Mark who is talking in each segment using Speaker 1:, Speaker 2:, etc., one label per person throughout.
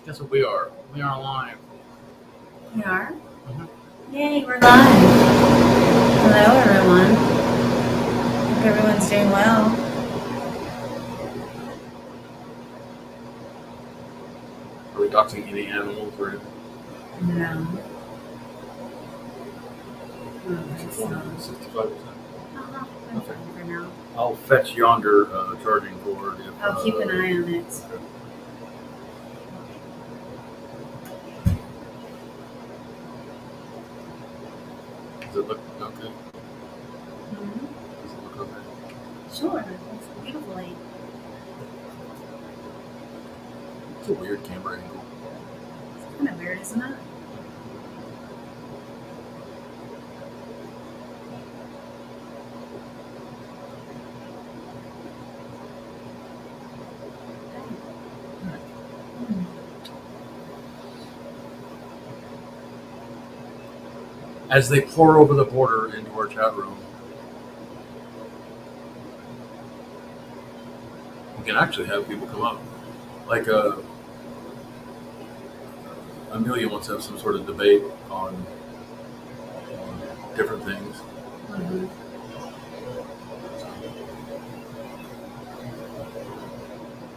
Speaker 1: Guess what we are? We are live.
Speaker 2: We are?
Speaker 1: Mhm.
Speaker 2: Yay, we're live. Hello, everyone. Hope everyone's doing well.
Speaker 1: Are we doxing any animals or anything?
Speaker 2: No. So,
Speaker 1: 65%.
Speaker 2: I'm fine for now.
Speaker 1: I'll fetch yonder charging cord. If,
Speaker 2: I'll keep an eye on it.
Speaker 1: Okay. Does it look okay?
Speaker 2: Mhm.
Speaker 1: Does it look okay?
Speaker 2: Sure, it's beautifully.
Speaker 1: It's a weird camera angle.
Speaker 2: It's kind of weird, isn't it? Hmm.
Speaker 1: As they pour over the border into our chat room, we can actually have people come up. Like Amelia wants to have some sort of debate on different things.
Speaker 2: Mhm.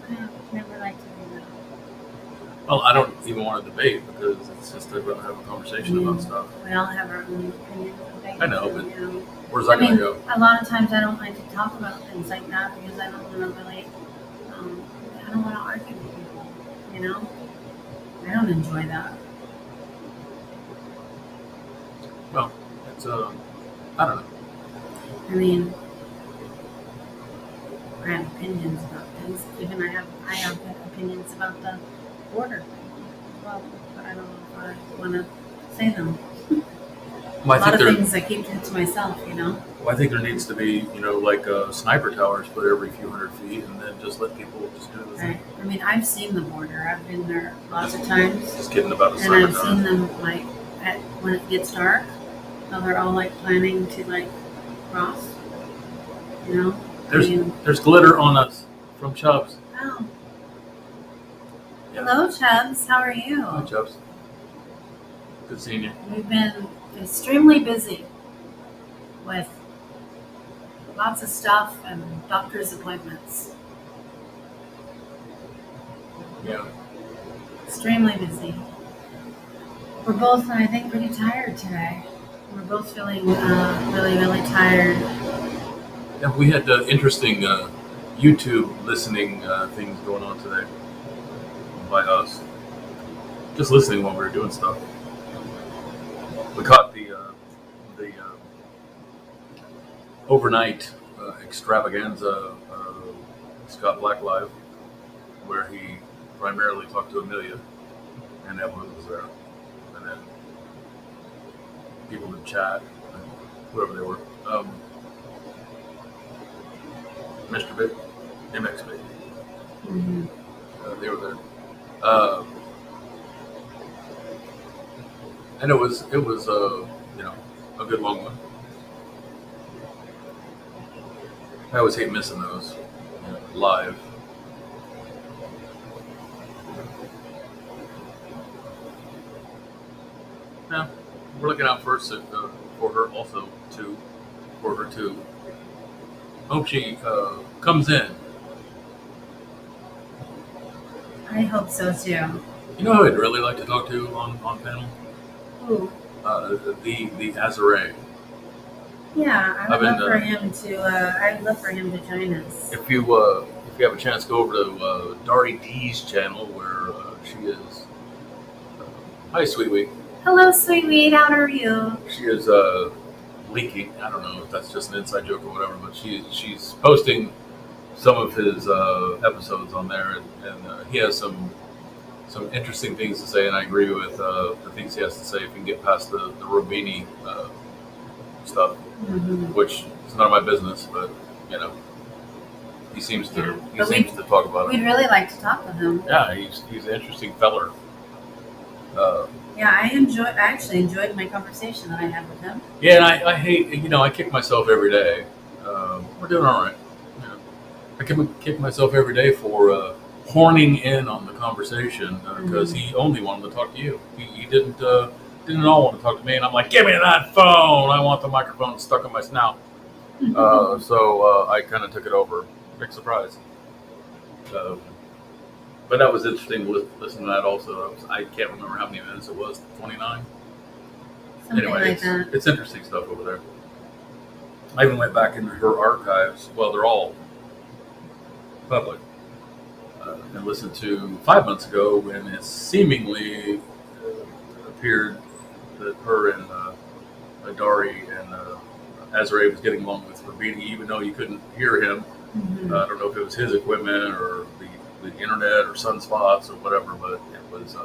Speaker 2: Yeah, never liked to do that.
Speaker 1: Well, I don't even want to debate because it's just to have a conversation about stuff.
Speaker 2: We all have our own opinions on things.
Speaker 1: I know,
Speaker 2: and,
Speaker 1: but
Speaker 2: you know,
Speaker 1: where's that
Speaker 2: I
Speaker 1: going
Speaker 2: mean,
Speaker 1: to go?
Speaker 2: a lot of times I don't like to talk about things like that because I don't want to really, I don't want to argue with people, you know? I don't enjoy that.
Speaker 1: Well, it's I don't know.
Speaker 2: I mean, I have opinions about things. Even I have opinions about the border thing. Well, but I don't know if I want to say them.
Speaker 1: Well,
Speaker 2: A lot of things I keep to myself, you know?
Speaker 1: I think there needs to be, like sniper towers put every few hundred feet, and then just let people just do the
Speaker 2: Right.
Speaker 1: thing.
Speaker 2: I mean, I've seen the border. I've been there lots of times.
Speaker 1: Just kidding about a
Speaker 2: And
Speaker 1: sniper
Speaker 2: I've
Speaker 1: tower.
Speaker 2: seen them like when it gets dark, how they're all like planning to like cross. You know?
Speaker 1: There's glitter on us from Chubbs.
Speaker 2: Oh.
Speaker 1: Yeah.
Speaker 2: Hello, Chubbs. How are you?
Speaker 1: Hi, Chubbs. Good seeing you.
Speaker 2: We've been extremely busy with lots of stuff and doctor's appointments.
Speaker 1: Yeah.
Speaker 2: Extremely busy. We're both, I think, pretty tired today. We're both feeling really, really tired.
Speaker 1: Yeah, we had interesting YouTube listening things going on today by us. Just listening while we were doing stuff. We caught the overnight extravaganza Scott Black Live, where he primarily talked to Amelia, and Evelyn was there, and then people in chat, whoever they were. Mr. Big, MX Big.
Speaker 2: Mm-hmm.
Speaker 1: They were there. And it was a good long one. I always hate missing those live. Yeah, we're looking out for her also too. For her too. Hope she comes in.
Speaker 2: I hope so too.
Speaker 1: You know who I'd really like to talk to on panel?
Speaker 2: Who?
Speaker 1: The Azare.
Speaker 2: Yeah, I would
Speaker 1: I've
Speaker 2: love for him to. I'd love for him to join us.
Speaker 1: If you have a chance, go over to Dari D's channel where she is. Hi, Sweet Wee.
Speaker 2: Hello, Sweet Weed. How are you?
Speaker 1: She is leaking. I don't know if that's just an inside joke or whatever, but she's posting some of his episodes on there, and he has some interesting things to say, and I agree with the things he has to say. If you can get past the Robini stuff, which is none of my business, but he seems to talk about it.
Speaker 2: We'd really like to talk with him.
Speaker 1: Yeah, he's an interesting feller.
Speaker 2: Yeah, I actually enjoyed my conversation that I had with him.
Speaker 1: Yeah, and I hate, I kick myself every day. We're doing all right. I kick myself every day for horning in on the conversation because he only wanted to talk to you. He didn't at all want to talk to me, and I'm like, give me that phone. I want the microphone stuck in my snout. So I kind of took it over. Big surprise. But that was interesting listening to that also. I can't remember how many minutes it was, 29?
Speaker 2: Something
Speaker 1: Anyway,
Speaker 2: like that.
Speaker 1: it's interesting stuff over there. I even went back into her archives. Well, they're all public. And listened to 5 months ago when it seemingly appeared that her and Adari and Azrae was getting along with Rabini, even though you couldn't hear him.
Speaker 2: Mhm.
Speaker 1: I don't know if it was his equipment or the internet or sunspots or whatever, but it was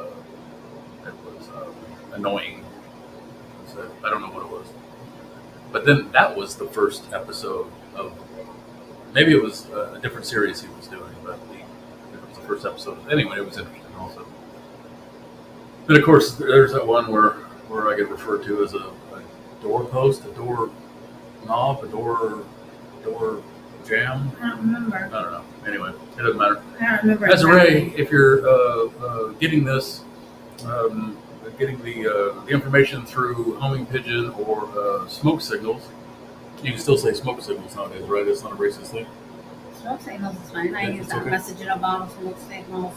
Speaker 1: annoying. So I don't know what it was. But then that was the first episode of, maybe it was a different series he was doing, but it was the first episode. Anyway, it was interesting also. Then of course there's that one where I get referred to as a doorpost, a door knob, a door jam.
Speaker 2: I don't remember.
Speaker 1: I don't know. Anyway, it doesn't matter.
Speaker 2: I don't remember.
Speaker 1: Azrae, if you're getting this, getting the information through homing pigeon or smoke signals, you can still say smoke signals nowadays, right? It's not a racist thing.
Speaker 2: Smoke signals is fine. I
Speaker 1: Yeah,
Speaker 2: use
Speaker 1: it's
Speaker 2: that
Speaker 1: okay.
Speaker 2: message in a bottle, smoke signals,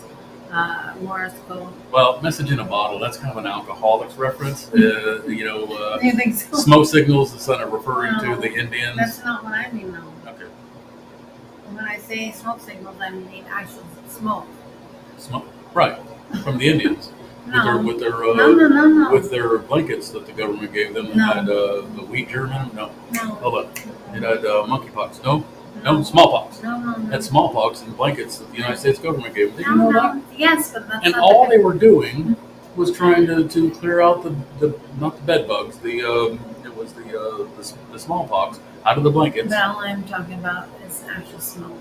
Speaker 2: Morse code.
Speaker 1: Well, message in a bottle, that's kind of an alcoholics reference.
Speaker 2: Do you think so?
Speaker 1: Smoke signals is kind of referring to
Speaker 2: No,
Speaker 1: the Indians.
Speaker 2: That's not what I mean, though.
Speaker 1: Okay.
Speaker 2: When I say smoke signals, I mean actual smoke.
Speaker 1: Smoke. Right. From the Indians.
Speaker 2: No.
Speaker 1: With their
Speaker 2: No.
Speaker 1: with their blankets that the government gave them. It
Speaker 2: No.
Speaker 1: had the wheat germ. No.
Speaker 2: No.
Speaker 1: Hold on. It had monkeypox. No, smallpox.
Speaker 2: No.
Speaker 1: It had smallpox in blankets that the United States government gave them. Did you know that?
Speaker 2: Yes, but that's
Speaker 1: And
Speaker 2: not
Speaker 1: all
Speaker 2: the
Speaker 1: they were doing was trying to clear out the not the bed bugs. It was the smallpox out of the blankets,
Speaker 2: But all I'm talking about is actual smoke.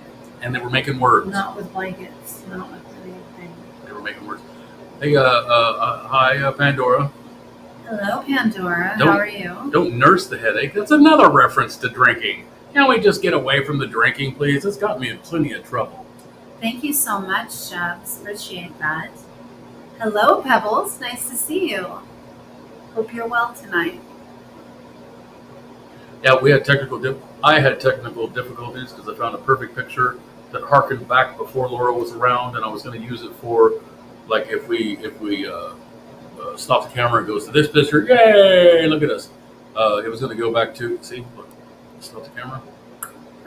Speaker 1: and they were making words.
Speaker 2: Not with blankets. Not with anything.
Speaker 1: They were making words. Hey, hi, Pandora.
Speaker 2: Hello, Pandora.
Speaker 1: Don't-
Speaker 2: How are you?
Speaker 1: Don't nurse the headache. That's another reference to drinking. Can we just get away from the drinking, please? It's got me in plenty of trouble.
Speaker 2: Thank you so much, Chubbs. Appreciate that. Hello, Pebbles. Nice to see you. Hope you're well tonight.
Speaker 1: Yeah, we had I had technical difficulties because I found a perfect picture that harkened back before Laura was around, and I was going to use it for, like, if we stop the camera and goes to this picture, yay! Look at us. It was going to go back to look, stop the camera.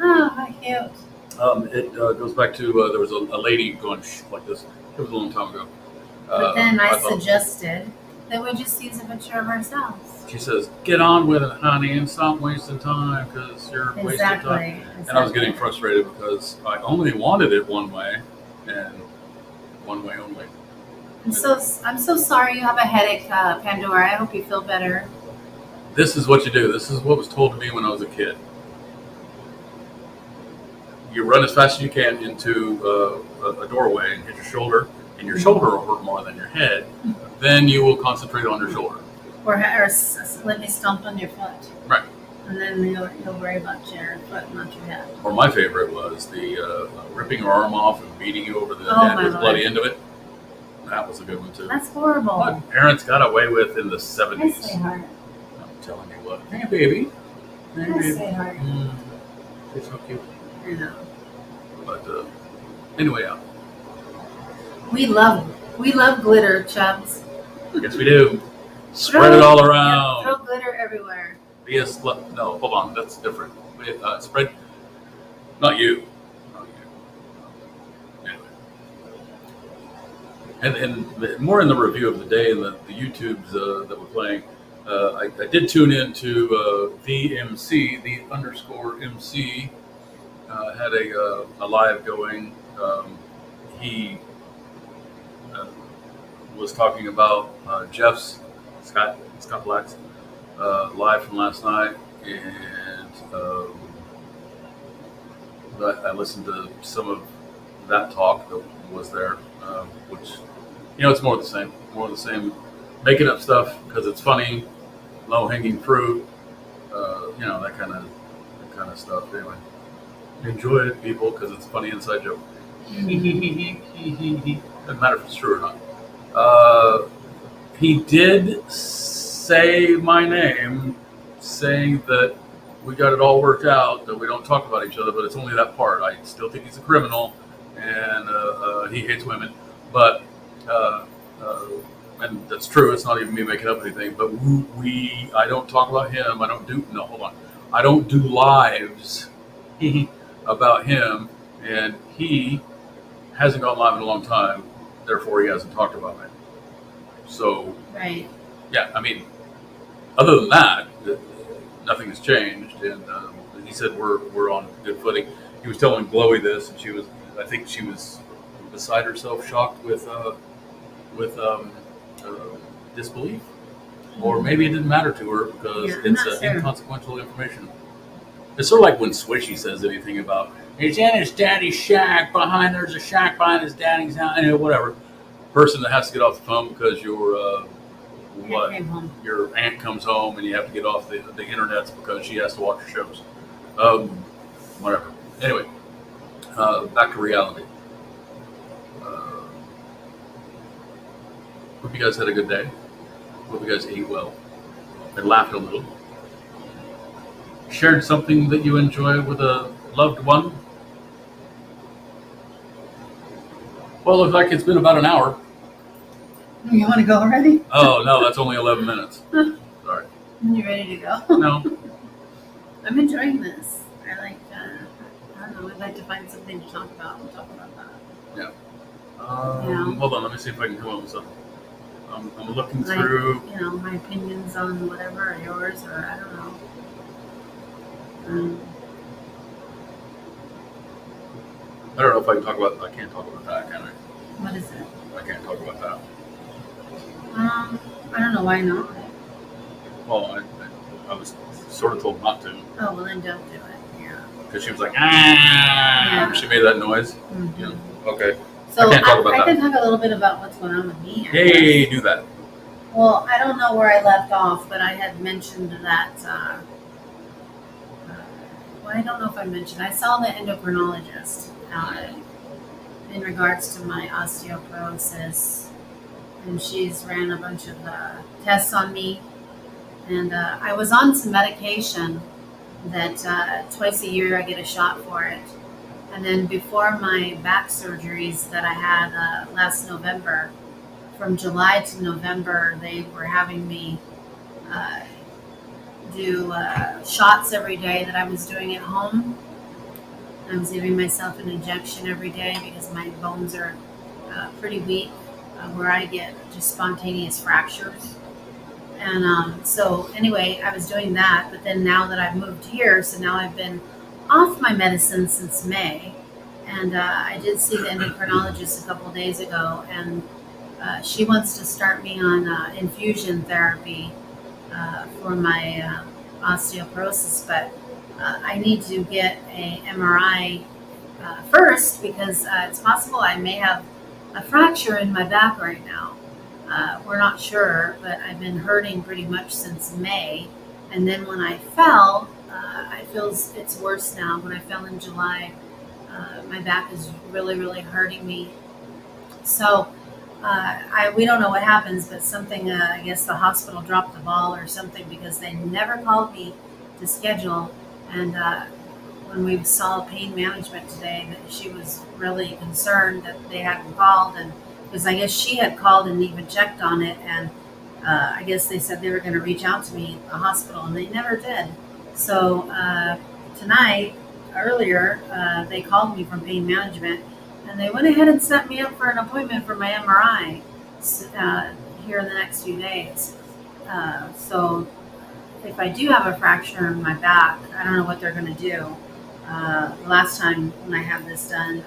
Speaker 2: Oh, how cute.
Speaker 1: It goes back to there was a lady going like this. It was a long time ago.
Speaker 2: But then I
Speaker 1: thought-
Speaker 2: suggested that we just use a picture of ourselves.
Speaker 1: She says, "Get on with it, honey, and stop wasting time because you're wasting time."
Speaker 2: Exactly.
Speaker 1: And I was getting frustrated because I only wanted it one way, and one way only.
Speaker 2: I'm so sorry you have a headache, Pandora. I hope you feel better.
Speaker 1: This is what you do. This is what was told to me when I was a kid. You run as fast as you can into a doorway and hit your shoulder, and your shoulder will hurt more than your head. Then you will concentrate on your shoulder.
Speaker 2: Or let me stomp on your foot.
Speaker 1: Right.
Speaker 2: And then you'll worry about your foot, not your head.
Speaker 1: Or my favorite was the ripping your arm off and beating you over the
Speaker 2: Oh,
Speaker 1: head
Speaker 2: my
Speaker 1: with the bloody
Speaker 2: Lord.
Speaker 1: end of it. That was a good one too.
Speaker 2: That's horrible.
Speaker 1: What parents got away with in the
Speaker 2: Hi,
Speaker 1: 70s.
Speaker 2: sweetheart.
Speaker 1: I'm telling you what. Hey, baby. Hey,
Speaker 2: Hi,
Speaker 1: baby.
Speaker 2: sweetheart.
Speaker 1: It's so cute.
Speaker 2: I know.
Speaker 1: But anyway, yeah.
Speaker 2: We love glitter, Chubbs.
Speaker 1: Yes, we do. Spread it all around.
Speaker 2: Yeah, throw glitter everywhere.
Speaker 1: No, hold on. That's different. Spread. Not you. Not you. Anyway. And more in the review of the day and the YouTubes that we're playing. I did tune in to VMC, the _MC. Had a live going. He was talking about Scott Black's live from last night, and I listened to some of that talk that was there, which, it's more of the same, making up stuff because it's funny, low hanging fruit, that kind of stuff. Anyway, enjoy it, people, because it's a funny inside joke. Doesn't matter if it's true or not. He did say my name, saying that we got it all worked out, that we don't talk about each other, but it's only that part. I still think he's a criminal, and he hates women. But and that's true. It's not even me making up anything. But I don't talk about him. I don't do no. Hold on. I don't do lives about him, and he hasn't gone live in a long time. Therefore, he hasn't talked about me. So
Speaker 2: Right.
Speaker 1: yeah, I mean, other than that, nothing has changed, and he said we're on good footing. He was telling Chloe this, and I think she was beside herself, shocked with disbelief, or maybe it didn't matter to her because
Speaker 2: Yeah, I'm
Speaker 1: it's
Speaker 2: not sure.
Speaker 1: inconsequential information. It's sort of like when Swishy says anything about he's in his daddy's shack there's a shack behind his daddy's house, whatever. Person that has to get off the phone because
Speaker 2: I came home.
Speaker 1: your aunt comes home and you have to get off the internets because she has to watch your shows. Whatever. Anyway, back to reality. Hope you guys had a good day. Hope you guys ate well and laughed a little. Shared something that you enjoy with a loved one. Well, it looks like it's been about an hour.
Speaker 2: You want to go already?
Speaker 1: Oh, no, that's only 11 minutes. Sorry.
Speaker 2: You ready to go?
Speaker 1: No.
Speaker 2: I'm enjoying this. I like, I don't know, I'd like to find something to talk about. We'll talk about that.
Speaker 1: Yeah.
Speaker 2: Yeah.
Speaker 1: Hold on, let me see if I can come up with something. I'm looking
Speaker 2: Like,
Speaker 1: through.
Speaker 2: my opinions on whatever, or yours, or I don't know.
Speaker 1: I don't know if I can talk about. I can't talk about that, can I?
Speaker 2: What is it?
Speaker 1: I can't talk about that.
Speaker 2: I don't know why not.
Speaker 1: Well, I was sort of told not to
Speaker 2: Oh, well then don't do it. Yeah.
Speaker 1: because she was like, ah.
Speaker 2: Yeah.
Speaker 1: She made that noise.
Speaker 2: Mhm.
Speaker 1: You know. Okay.
Speaker 2: So
Speaker 1: I can't talk about
Speaker 2: I
Speaker 1: that.
Speaker 2: can talk a little bit about what's going on with me. I guess.
Speaker 1: Hey, do that.
Speaker 2: Well, I don't know where I left off, but I had mentioned that. Well, I don't know if I mentioned. I saw the endocrinologist in regards to my osteoporosis, and she's ran a bunch of tests on me, and I was on some medication that twice a year I get a shot for it. And then before my back surgeries that I had last November, from July to November, they were having me do shots every day that I was doing at home. I was giving myself an injection every day because my bones are pretty weak, where I get just spontaneous fractures. And so anyway, I was doing that, but then now that I've moved here, so now I've been off my medicine since May, and I did see the endocrinologist a couple of days ago, and she wants to start me on infusion therapy for my osteoporosis, but I need to get a MRI first because it's possible I may have a fracture in my back right now. We're not sure, but I've been hurting pretty much since May. And then when I fell, I feel it's worse now. When I fell in July, my back is really, really hurting me. So we don't know what happens, but something, I guess the hospital dropped the ball or something because they never called me to schedule. And when we saw pain management today, that she was really concerned that they hadn't called, and because I guess she had called and even checked on it, and I guess they said they were going to reach out to me at the hospital, and they never did. So tonight, earlier, they called me from pain management, and they went ahead and set me up for an appointment for my MRI here in the next few days. So if I do have a fracture in my back, I don't know what they're going to do. Last time when I had this done,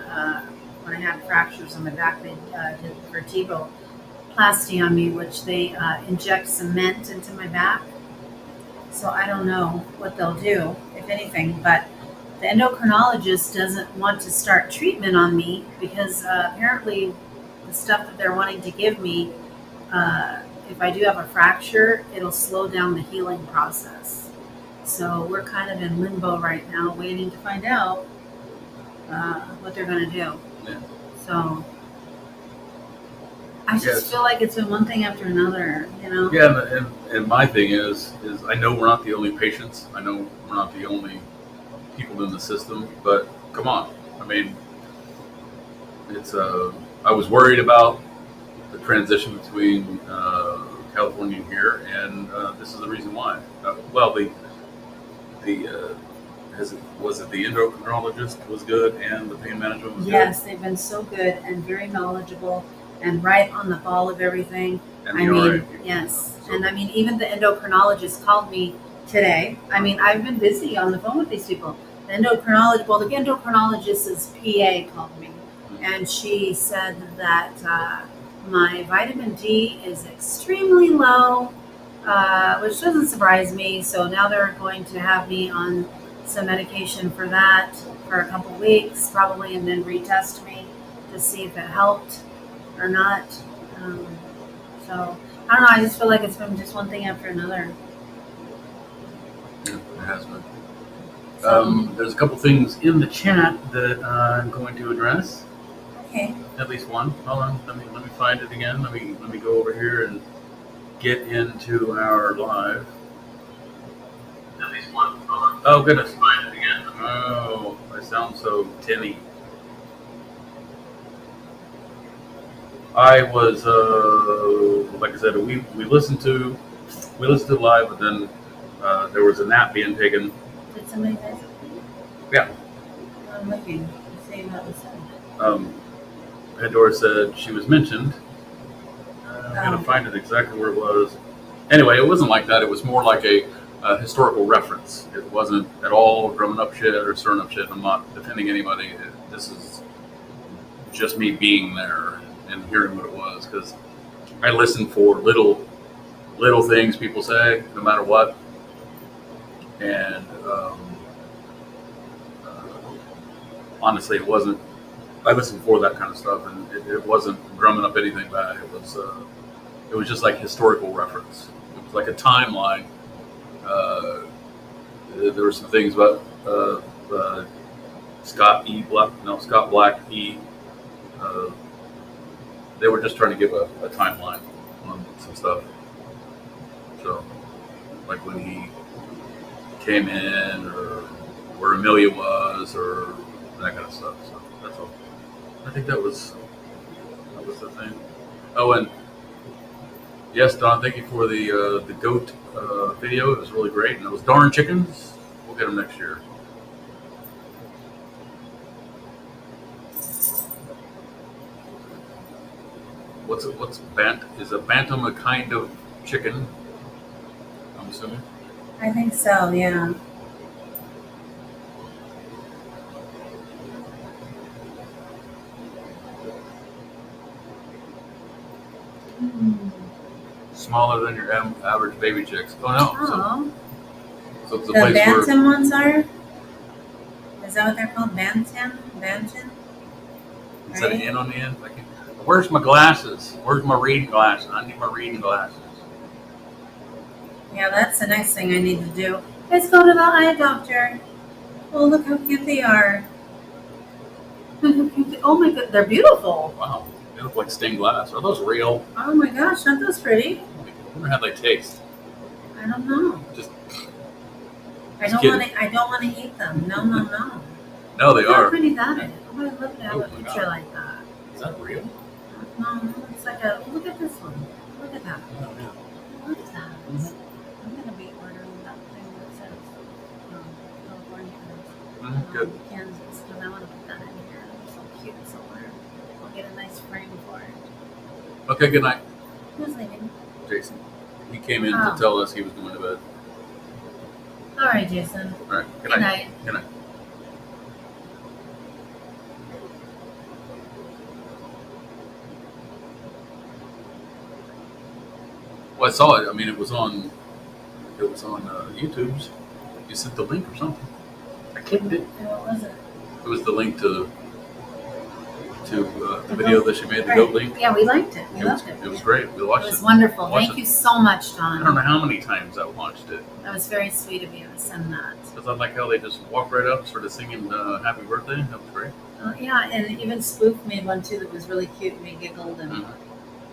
Speaker 2: when I had fractures on my back, they did vertebroplasty on me, which they inject cement into my back. So I don't know what they'll do, if anything, but the endocrinologist doesn't want to start treatment on me because apparently the stuff that they're wanting to give me, if I do have a fracture, it'll slow down the healing process. So we're kind of in limbo right now, waiting to find out what they're going to do.
Speaker 1: Yeah.
Speaker 2: So I just
Speaker 1: Yes.
Speaker 2: feel like it's been one thing after another, you know?
Speaker 1: Yeah, and my thing is I know we're not the only patients. I know we're not the only people in the system, but come on. I mean, it's I was worried about the transition between California and here, and this is the reason why. Well, the was it the endocrinologist was good and the pain management was
Speaker 2: Yes, they've been so good and very knowledgeable and right on the ball of everything.
Speaker 1: good, and
Speaker 2: I
Speaker 1: the RA
Speaker 2: mean,
Speaker 1: people.
Speaker 2: yes.
Speaker 1: So-
Speaker 2: And I mean, even the endocrinologist called me today. I mean, I've been busy on the phone with these people. The endocrinologist's PA called me, and she said that my vitamin D is extremely low, which doesn't surprise me. So now they're going to have me on some medication for that for a couple weeks, probably, and then retest me to see if it helped or not. So I don't know. I just feel like it's been just one thing after another.
Speaker 1: Yeah, it has been.
Speaker 2: So,
Speaker 1: There's a couple things in the chat that I'm going to address.
Speaker 2: okay.
Speaker 1: At least one. Hold on. Let me find it again. Let me go over here and get into our live. At least one. Hold on. Oh goodness. Find it again. Oh, I sound so tinny. I was like I said, we listened to live, but then there was a nap being taken.
Speaker 2: Did somebody say something?
Speaker 1: Yeah.
Speaker 2: I'm looking to see what was said.
Speaker 1: Pandora said she was mentioned. I'm gonna
Speaker 2: Oh.
Speaker 1: find it exactly where it was. Anyway, it wasn't like that. It was more like a historical reference. It wasn't at all drumming up shit or stirring up shit. I'm not defending anybody. This is just me being there and hearing what it was, because I listen for little things people say, no matter what. And honestly, it wasn't. I listened for that kind of stuff, and it wasn't drumming up anything bad. It was just like historical reference. It was like a timeline. There were some things about Scott Black E. They were just trying to give a timeline on some stuff. So, like when he came in, or where Amelia was, or that kind of stuff. So that's all. I think that was the thing. Oh, and yes, Don, thank you for the goat video. It was really great, and those darn chickens. We'll get them next year. What's bant? Is a bantam a kind of chicken? I'm assuming.
Speaker 2: I think so, yeah.
Speaker 1: Smaller than your average baby chicks. Oh no.
Speaker 2: Oh,
Speaker 1: So it's a
Speaker 2: the
Speaker 1: place where.
Speaker 2: bantam ones are? Is that what they're called? Bantam?
Speaker 1: Is that an N on the end? Like, where's my glasses? Where's my reading glasses? I need my reading glasses.
Speaker 2: Yeah, that's the next thing I need to do. Let's go to the eye doctor. Oh, look how cute they are. Oh my god, they're beautiful.
Speaker 1: Wow, they look like stained glass. Are those real?
Speaker 2: Oh my gosh, aren't those pretty?
Speaker 1: I wonder how they taste.
Speaker 2: I don't know.
Speaker 1: Just
Speaker 2: I
Speaker 1: Just
Speaker 2: don't want to eat them. No.
Speaker 1: no, they
Speaker 2: Look how
Speaker 1: are.
Speaker 2: pretty that is. Oh, I'd love to have
Speaker 1: Oh
Speaker 2: a
Speaker 1: my
Speaker 2: picture
Speaker 1: God.
Speaker 2: like that.
Speaker 1: Is that real?
Speaker 2: No, it's like a. Look at this one. Look at that.
Speaker 1: Oh, yeah.
Speaker 2: Look at that.
Speaker 1: Mhm.
Speaker 2: I'm gonna be ordering that thing that says California
Speaker 1: Good.
Speaker 2: Kansas, because I want to put that in here. It's so cute somewhere. I'll get a nice frame for it.
Speaker 1: Okay, good night,
Speaker 2: Who's leaving?
Speaker 1: Jason. He came in
Speaker 2: Oh.
Speaker 1: to tell us he was going to bed.
Speaker 2: All right, Jason.
Speaker 1: All right,
Speaker 2: Good night.
Speaker 1: Good night. Well, I saw it. I mean, it was on YouTube's. You sent the link or something. I clicked it.
Speaker 2: And what was it?
Speaker 1: It was the link to to the video that she made, the goat link.
Speaker 2: Yeah, we liked it. We loved it.
Speaker 1: It was great. We watched it.
Speaker 2: It was wonderful.
Speaker 1: Watched
Speaker 2: Thank
Speaker 1: it.
Speaker 2: you so much,
Speaker 1: I don't
Speaker 2: Don.
Speaker 1: know how many times I watched it.
Speaker 2: That was very sweet of you to send that.
Speaker 1: Because I like how they just walked right up, started singing "Happy Birthday." That was great.
Speaker 2: Yeah, and even Spoof made one too that was really cute and we giggled and,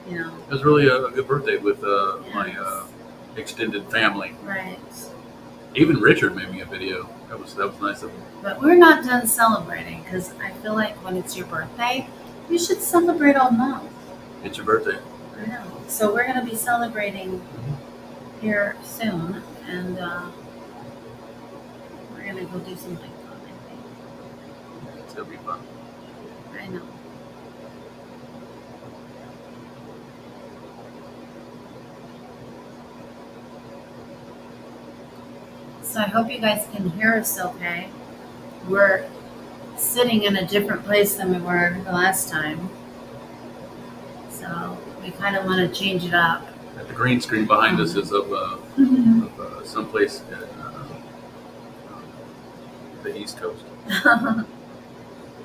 Speaker 2: you know.
Speaker 1: It was really a good birthday with my
Speaker 2: Yes.
Speaker 1: extended family.
Speaker 2: Right.
Speaker 1: Even Richard made me a video. That was nice of him.
Speaker 2: But we're not done celebrating because I feel like when it's your birthday, you should celebrate all month.
Speaker 1: It's your birthday.
Speaker 2: I know. So we're going to be celebrating here soon, and we're going to go do something fun, I think.
Speaker 1: It's gonna be fun.
Speaker 2: I know. So I hope you guys can hear us okay. We're sitting in a different place than we were the last time. So we kind of want to change it up.
Speaker 1: The green screen behind us is of someplace in the East Coast.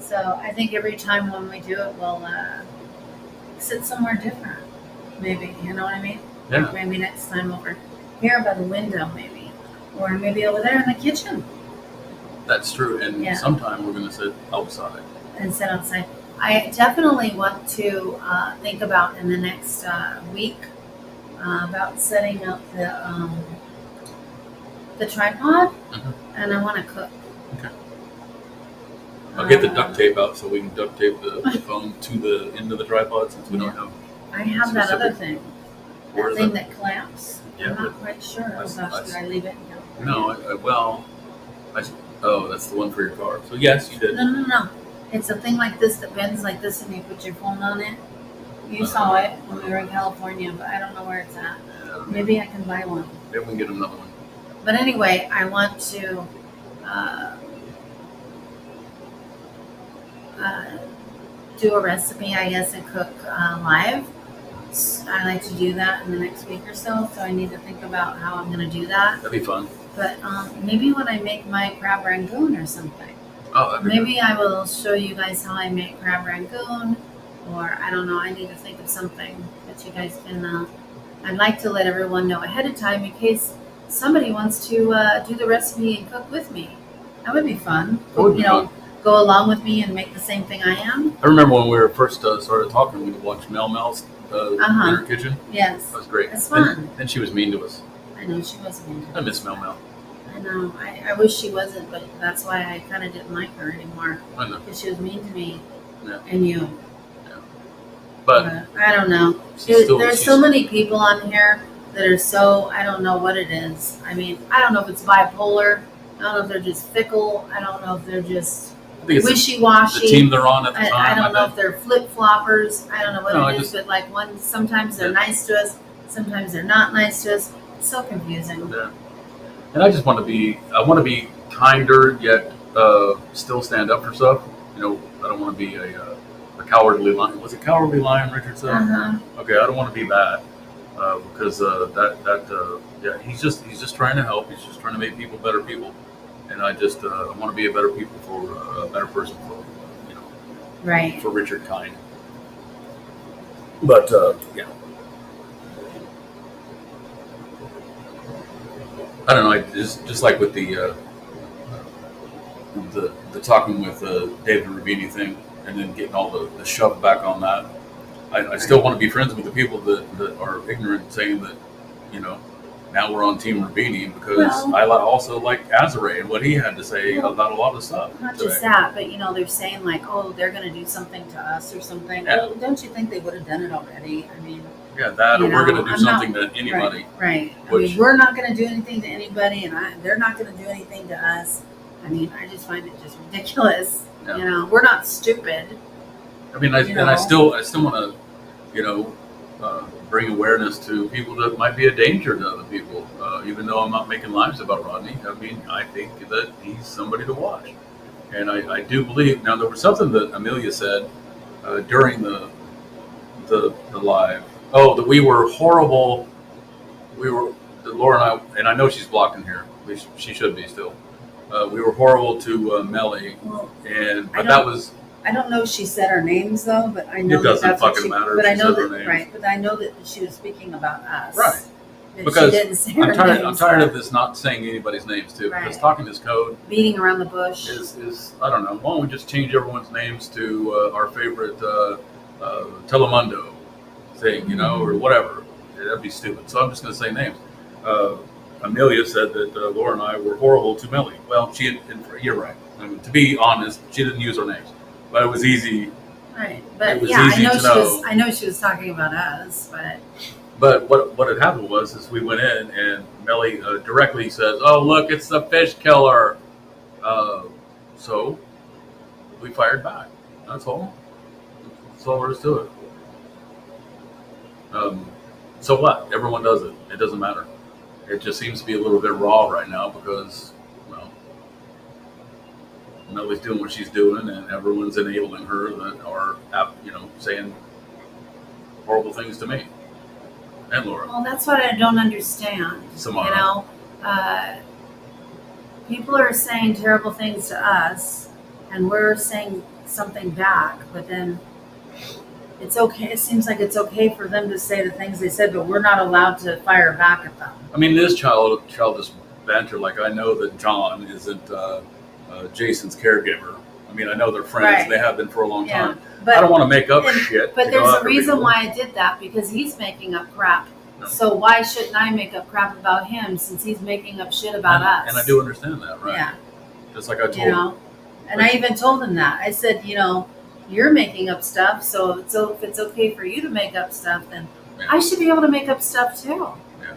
Speaker 2: So I think every time when we do it, we'll sit somewhere different. Maybe, you know what I mean?
Speaker 1: Yeah.
Speaker 2: Maybe next time over here by the window, maybe. Or maybe over there in the kitchen
Speaker 1: That's true. And
Speaker 2: Yeah.
Speaker 1: sometime we're gonna sit outside.
Speaker 2: and sit outside. I definitely want to think about in the next week about setting up the tripod,
Speaker 1: Mhm.
Speaker 2: and I want to cook.
Speaker 1: Okay. I'll get the duct tape out so we can duct tape the phone to the end of the tripod since we don't have.
Speaker 2: I have that other
Speaker 1: Specific-
Speaker 2: thing,
Speaker 1: Where
Speaker 2: that
Speaker 1: is
Speaker 2: thing
Speaker 1: it?
Speaker 2: that clamps.
Speaker 1: Yeah,
Speaker 2: I'm not quite sure. Oh
Speaker 1: I-
Speaker 2: gosh,
Speaker 1: I-
Speaker 2: did I leave it?
Speaker 1: No, oh, that's the one for your car. So yes, you did.
Speaker 2: No. It's a thing like this that bends like this, and you put your phone on it. You saw it when we were in California, but I don't know where it's at.
Speaker 1: Yeah,
Speaker 2: Maybe I can buy one.
Speaker 1: maybe we can get another one.
Speaker 2: But anyway, I want to do a recipe, I guess, and cook live. I like to do that in the next week or so, so I need to think about how I'm going to do that.
Speaker 1: That'd be fun.
Speaker 2: But maybe when I make my crab rangoon or something,
Speaker 1: Oh, that'd be
Speaker 2: maybe I will show you guys how I make crab rangoon, or I don't know. I need to think of something that you guys can. I'd like to let everyone know ahead of time in case somebody wants to do the recipe and cook with me. That would be fun.
Speaker 1: That would be fun.
Speaker 2: Go along with me and make the same thing I am.
Speaker 1: I remember when we were first started talking, we'd watch Mel Mel's in her kitchen.
Speaker 2: Yes,
Speaker 1: That was great.
Speaker 2: it's fun.
Speaker 1: And she was mean to us.
Speaker 2: I know she wasn't.
Speaker 1: I miss Mel Mel.
Speaker 2: I know. I wish she wasn't, but that's why I kind of didn't like her anymore
Speaker 1: I know.
Speaker 2: because she was mean to me
Speaker 1: Yeah.
Speaker 2: and you.
Speaker 1: But
Speaker 2: I don't know. There's so many people on here that are so, I don't know what it is. I mean, I don't know if it's bipolar. I don't know if they're just fickle. I don't know if they're just
Speaker 1: I think it's the
Speaker 2: wishy-washy.
Speaker 1: team they're on at the
Speaker 2: I
Speaker 1: time.
Speaker 2: don't know if
Speaker 1: think.
Speaker 2: they're flip-floppers. I don't know what
Speaker 1: No, I
Speaker 2: it is,
Speaker 1: just-
Speaker 2: but like sometimes they're nice to us, sometimes they're not nice to us. It's so confusing.
Speaker 1: Yeah. And I just want to be. I want to be kinder, yet still stand up for stuff. You know, I don't want to be a cowardly lion. Was it cowardly lion, Richard said?
Speaker 2: Uh-huh.
Speaker 1: Okay, I don't want to be that because yeah, he's just trying to help. He's just trying to make people better people, and I just I want to be a better people for a better person for
Speaker 2: Right.
Speaker 1: for Richard Kind. But yeah, I don't know. I just like with the talking with David Rubini thing, and then getting all the shove back on that. I still want to be friends with the people that are ignorant, saying that now we're on Team Rubini because
Speaker 2: Well-
Speaker 1: I also like Azare and what he had to say
Speaker 2: Well,
Speaker 1: about a lot of stuff.
Speaker 2: Not
Speaker 1: today.
Speaker 2: just that, but they're saying like, oh, they're going to do something to us or something.
Speaker 1: Yeah.
Speaker 2: Well, don't you think they would have done it already? I mean,
Speaker 1: Yeah, that or
Speaker 2: You
Speaker 1: we're
Speaker 2: know,
Speaker 1: going to do
Speaker 2: I'm not-
Speaker 1: something to anybody.
Speaker 2: right. I
Speaker 1: Which-
Speaker 2: mean, we're not going to do anything to anybody, and they're not going to do anything to us. I mean, I just find it just ridiculous.
Speaker 1: Yeah.
Speaker 2: We're not stupid.
Speaker 1: I mean, I still want to, bring awareness to people that might be a danger to other people. Even though I'm not making lives about Rodney, I mean, I think that he's somebody to watch, and I do believe. Now, there was something that Amelia said during the live. Oh, that we were horrible. That Laura and I know she's blocked in here. At least she should be still. We were horrible to Melly,
Speaker 2: Well,
Speaker 1: but
Speaker 2: I
Speaker 1: that was.
Speaker 3: I don't know if she said our names though, but I know
Speaker 1: It doesn't
Speaker 3: that's what
Speaker 1: fucking
Speaker 3: she.
Speaker 1: matter
Speaker 3: But
Speaker 1: if
Speaker 3: I
Speaker 1: she
Speaker 3: know
Speaker 1: says our
Speaker 3: that
Speaker 1: names.
Speaker 3: right. But I know that she was speaking about us.
Speaker 1: Right.
Speaker 3: That
Speaker 1: Because
Speaker 3: she didn't say
Speaker 1: I'm
Speaker 3: our
Speaker 1: tired.
Speaker 3: names,
Speaker 1: I'm tired
Speaker 3: but
Speaker 1: of this not saying anybody's names too. Because
Speaker 2: Right.
Speaker 1: talking this code
Speaker 2: Beating around the bush.
Speaker 1: is I don't know. Why don't we just change everyone's names to our favorite Telemundo thing, or whatever? That'd be stupid. So I'm just going to say names. Amelia said that Laura and I were horrible to Millie. Well, you're right. I mean, to be honest, she didn't use our names, but it was easy.
Speaker 2: Right. But
Speaker 1: It was
Speaker 2: yeah,
Speaker 1: easy to know.
Speaker 2: I know she was talking about us, but
Speaker 1: But what had happened was we went in and Millie directly says, "Oh, look, it's the fish killer." So we fired back. That's all. That's all there is to it. So what? Everyone does it. It doesn't matter. It just seems to be a little bit raw right now because, well, Millie's doing what she's doing, and everyone's enabling her that are, saying horrible things to me and Laura.
Speaker 2: well, that's what I don't understand.
Speaker 1: Samara.
Speaker 2: People are saying terrible things to us, and we're saying something back, but then it's okay. It seems like it's okay for them to say the things they said, but we're not allowed to fire back at them.
Speaker 1: I mean, it is childish banter. Like, I know that John isn't Jason's caregiver. I mean, I know they're friends.
Speaker 2: Right.
Speaker 1: They have been for a long
Speaker 2: Yeah,
Speaker 1: time.
Speaker 2: but
Speaker 1: I don't want to make up
Speaker 2: and-
Speaker 1: shit.
Speaker 2: But
Speaker 1: to go
Speaker 2: there's a
Speaker 1: after
Speaker 2: reason
Speaker 1: people.
Speaker 2: why I did that, because he's making up crap.
Speaker 1: No.
Speaker 2: So why shouldn't I make up crap about him since he's making up shit about us?
Speaker 1: And I do understand that, right?
Speaker 2: Yeah,
Speaker 1: Just like I told
Speaker 2: you know. And I even told him that. I said, you're making up stuff, so if it's okay for you to make up stuff, then
Speaker 1: Yeah.
Speaker 2: I should be able to make up stuff too.
Speaker 1: Yeah.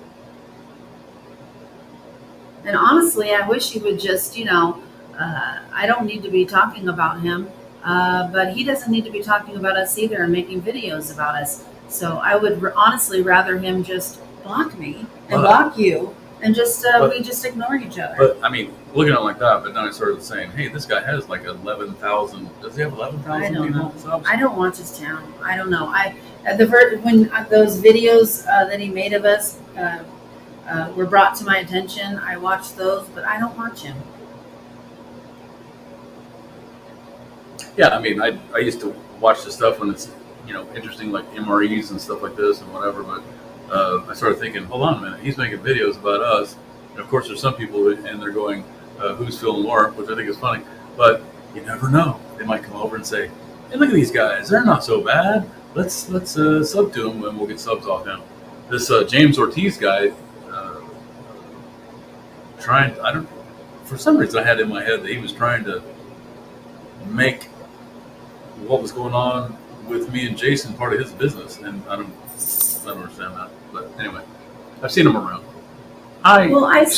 Speaker 2: And honestly, I wish he would just, I don't need to be talking about him, but he doesn't need to be talking about us either and making videos about us. So I would honestly rather him just block me and
Speaker 1: But-
Speaker 2: block you and just
Speaker 1: but-
Speaker 2: we just ignore each other.
Speaker 1: But I mean, looking at it like that, but then I started saying, "Hey, this guy has like 11,000. Does he have 11,000
Speaker 2: I don't
Speaker 1: people
Speaker 2: know.
Speaker 1: subs?"
Speaker 2: I don't watch his channel. I don't know. When those videos that he made of us were brought to my attention, I watched those, but I don't watch him.
Speaker 1: Yeah, I mean, I used to watch the stuff when it's interesting, like MREs and stuff like this and whatever. But I started thinking, hold on a minute, he's making videos about us, and of course, there's some people and they're going, "Who's Phil and Laura?" which I think is funny. But you never know; they might come over and say, "Hey, look at these guys; they're not so bad. Let's sub to them, and we'll get subs off him." This James Ortiz guy, for some reason, I had in my head that he was trying to make what was going on with me and Jason part of his business, and I don't understand that. But anyway, I've seen him around.
Speaker 2: I've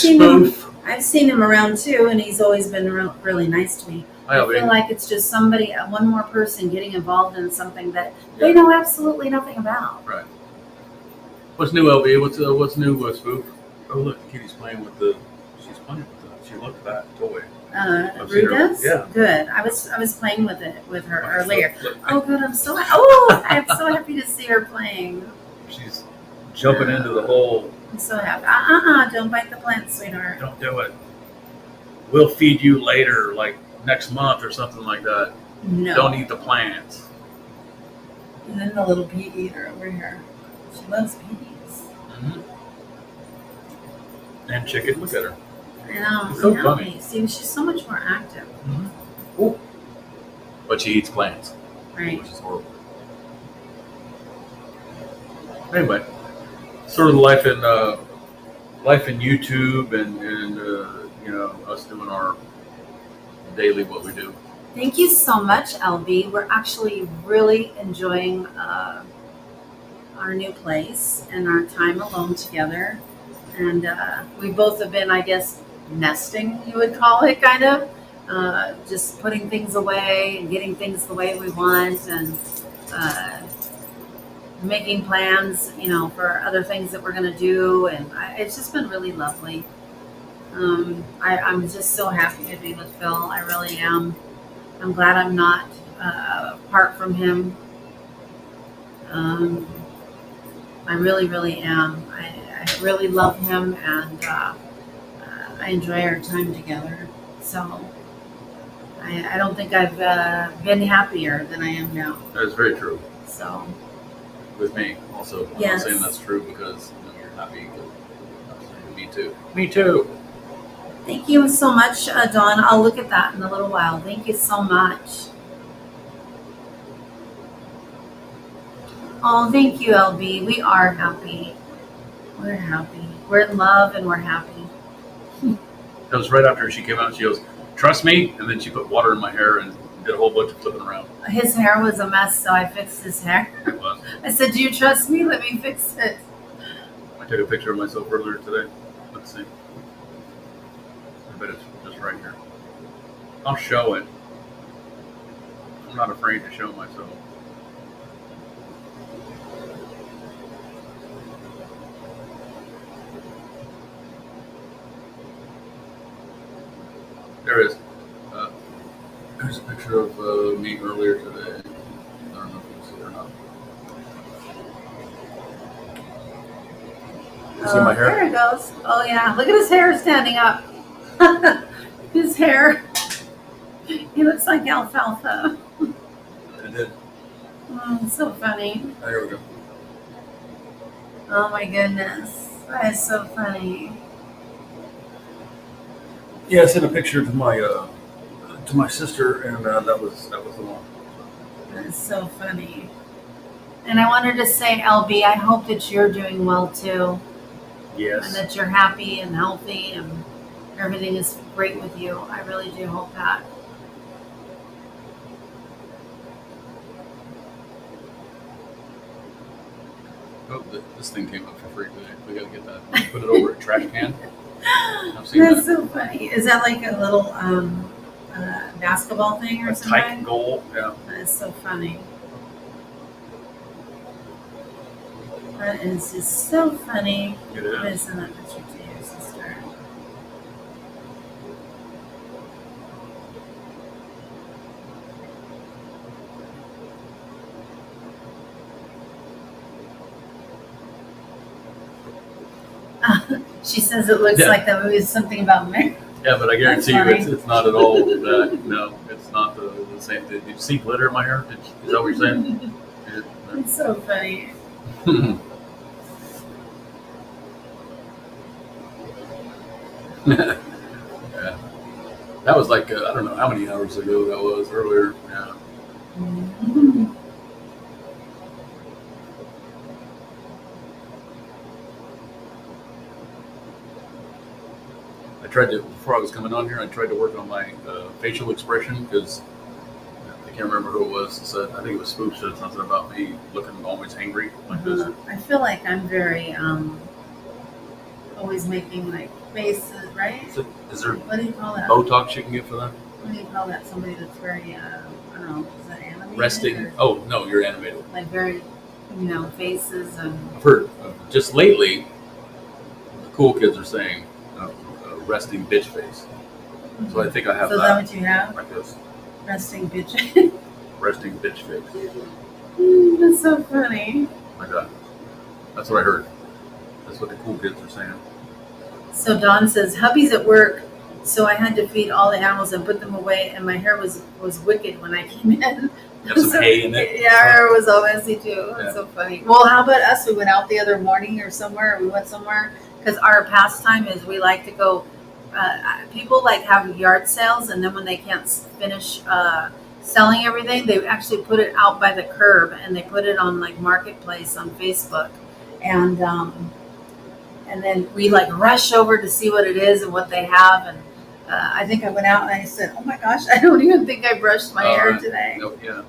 Speaker 2: seen him around too, and he's always been really nice to me. I feel like it's just somebody, one more person getting involved in something that they know absolutely nothing about.
Speaker 1: Right. What's new, LB? What's new, Spoof? Oh, look, Kitty's playing with she's playing with she looked at that toy.
Speaker 2: Rue does?
Speaker 1: Yeah.
Speaker 2: Good. I was playing with her earlier.
Speaker 1: Look,
Speaker 2: Oh, good. I'm so happy to see her playing.
Speaker 1: she's jumping into the hole.
Speaker 2: I'm so happy. Don't bite the plant, sweetheart.
Speaker 1: Don't do it. We'll feed you later, like next month or something like that.
Speaker 2: No.
Speaker 1: Don't eat the plants.
Speaker 2: And then the little pea eater over here. She loves peas.
Speaker 1: Mm-hmm. And chicken. Look at her.
Speaker 2: I know.
Speaker 1: It's so
Speaker 2: See,
Speaker 1: funny.
Speaker 2: See, she's so much more active.
Speaker 1: Mm-hmm. Ooh. But she eats plants,
Speaker 2: Right.
Speaker 1: which is horrible. Anyway, sort of life in YouTube and us doing our daily what we do.
Speaker 2: Thank you so much, LB. We're actually really enjoying our new place and our time alone together. And we both have been, I guess, nesting, you would call it, kind of. Just putting things away and getting things the way we want, and making plans, for other things that we're going to do. And it's just been really lovely. I'm just so happy to be with Phil. I really am. I'm glad I'm not apart from him. I really, really am. I really love him, and I enjoy our time together. So I don't think I've been happier than I am now.
Speaker 1: That is very true.
Speaker 2: So
Speaker 1: With me, also. I'm
Speaker 2: Yes.
Speaker 1: not saying that's true because you're happy. But I'm saying me too. Me too.
Speaker 2: thank you so much, Dawn. I'll look at that in a little while. Thank you so much. Oh, thank you, LB. We are happy. We're happy. We're in love and we're happy.
Speaker 1: That was right after she came out. She goes, "Trust me," and then she put water in my hair and did a whole bunch of flipping around.
Speaker 2: His hair was a mess, so I fixed his hair.
Speaker 1: It was.
Speaker 2: I said, "Do you trust me? Let me fix it."
Speaker 1: I took a picture of myself earlier today. Let's see. I bet it's just right here. I'll show it. I'm not afraid to show myself. There is. There's a picture of me earlier today. I don't know if you can see it or not. You see my hair?
Speaker 2: There it goes. Oh yeah, look at his hair standing up. His hair. He looks like alfalfa.
Speaker 1: I did.
Speaker 2: Oh, so funny.
Speaker 1: There we go.
Speaker 2: Oh my goodness, that is so funny.
Speaker 1: Yeah, I sent a picture to my sister, and that was the one.
Speaker 2: That is so funny. And I wanted to say, LB, I hope that you're doing well too, and
Speaker 1: Yes.
Speaker 2: that you're happy and healthy, and everything is great with you. I really do hope that.
Speaker 1: Oh, this thing came up for free today. We gotta get that. Put it over a trash can. I've seen
Speaker 2: That's
Speaker 1: that.
Speaker 2: so funny. Is that like a little basketball thing or
Speaker 1: A
Speaker 2: something?
Speaker 1: tight goal. Yeah.
Speaker 2: That is so funny. That is just so funny.
Speaker 1: It
Speaker 2: I'm going to
Speaker 1: is.
Speaker 2: send that picture to your sister. She says it looks
Speaker 1: Yeah.
Speaker 2: like that movie is something about Mary.
Speaker 1: Yeah, but I guarantee you,
Speaker 2: That's
Speaker 1: it's not at all that. No, it's not the same thing. Did you see glitter in my hair? Is that what you're saying?
Speaker 2: It's so funny.
Speaker 1: Yeah. That was like I don't know how many hours ago that was earlier. Yeah. I tried to before I was coming on here. I tried to work on my facial expression because I can't remember who it was. Said I think it was Spook said something about me looking always angry like this.
Speaker 2: I feel like I'm very always making like faces, right?
Speaker 1: Is there
Speaker 2: What do you call that?
Speaker 1: Botox you can get for that?
Speaker 2: What do you call that? Somebody that's very I don't know, is that animated?
Speaker 1: Resting.
Speaker 2: or,
Speaker 1: Oh no, you're animated.
Speaker 2: like very, faces and
Speaker 1: I've heard just lately, the cool kids are saying resting bitch face. So I think I have
Speaker 2: so is
Speaker 1: that.
Speaker 2: that what you have?
Speaker 1: Like this,
Speaker 2: Resting bitch.
Speaker 1: resting bitch face.
Speaker 2: That's so funny.
Speaker 1: My God, that's what I heard. That's what the cool kids are saying.
Speaker 2: So Dawn says, hubby's at work, so I had to feed all the animals and put them away, and my hair was wicked when I came in.
Speaker 1: Have some hay in it.
Speaker 2: Yeah, our hair was all messy too. That's
Speaker 1: Yeah.
Speaker 2: so funny. Well, how about us? We went out the other morning or somewhere. We went somewhere because our pastime is we like to go. People like have yard sales, and then when they can't finish selling everything, they actually put it out by the curb, and they put it on like Marketplace on Facebook, and then we like rush over to see what it is and what they have. And I think I went out and I said, "Oh my gosh, I don't even think I brushed my hair
Speaker 1: Right.
Speaker 2: today."
Speaker 1: No, yeah.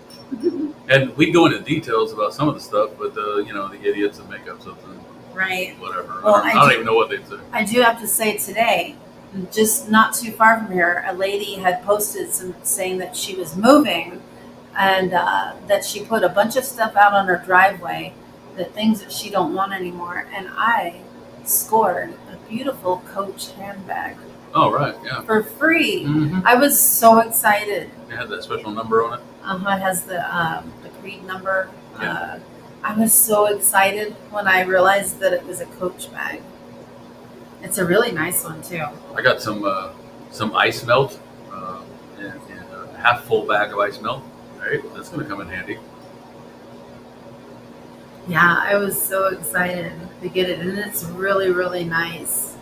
Speaker 1: And we go into details about some of the stuff, but the idiots that make up something,
Speaker 2: Right.
Speaker 1: whatever.
Speaker 2: Well,
Speaker 1: I don't even know what they'd say.
Speaker 2: I do have to say today, just not too far from here, a lady had posted some saying that she was moving, and that she put a bunch of stuff out on her driveway, the things that she don't want anymore, and I scored a beautiful Coach handbag
Speaker 1: Oh, right, yeah.
Speaker 2: for free.
Speaker 1: Mm-hmm.
Speaker 2: I was so excited.
Speaker 1: It had that special number on it.
Speaker 2: It has the Creed number.
Speaker 1: Yeah.
Speaker 2: I was so excited when I realized that it was a Coach bag. It's a really nice one too.
Speaker 1: I got some ice melt in half full bag of ice milk. Right, that's going to come in handy.
Speaker 2: Yeah, I was so excited to get it, and it's really, really nice.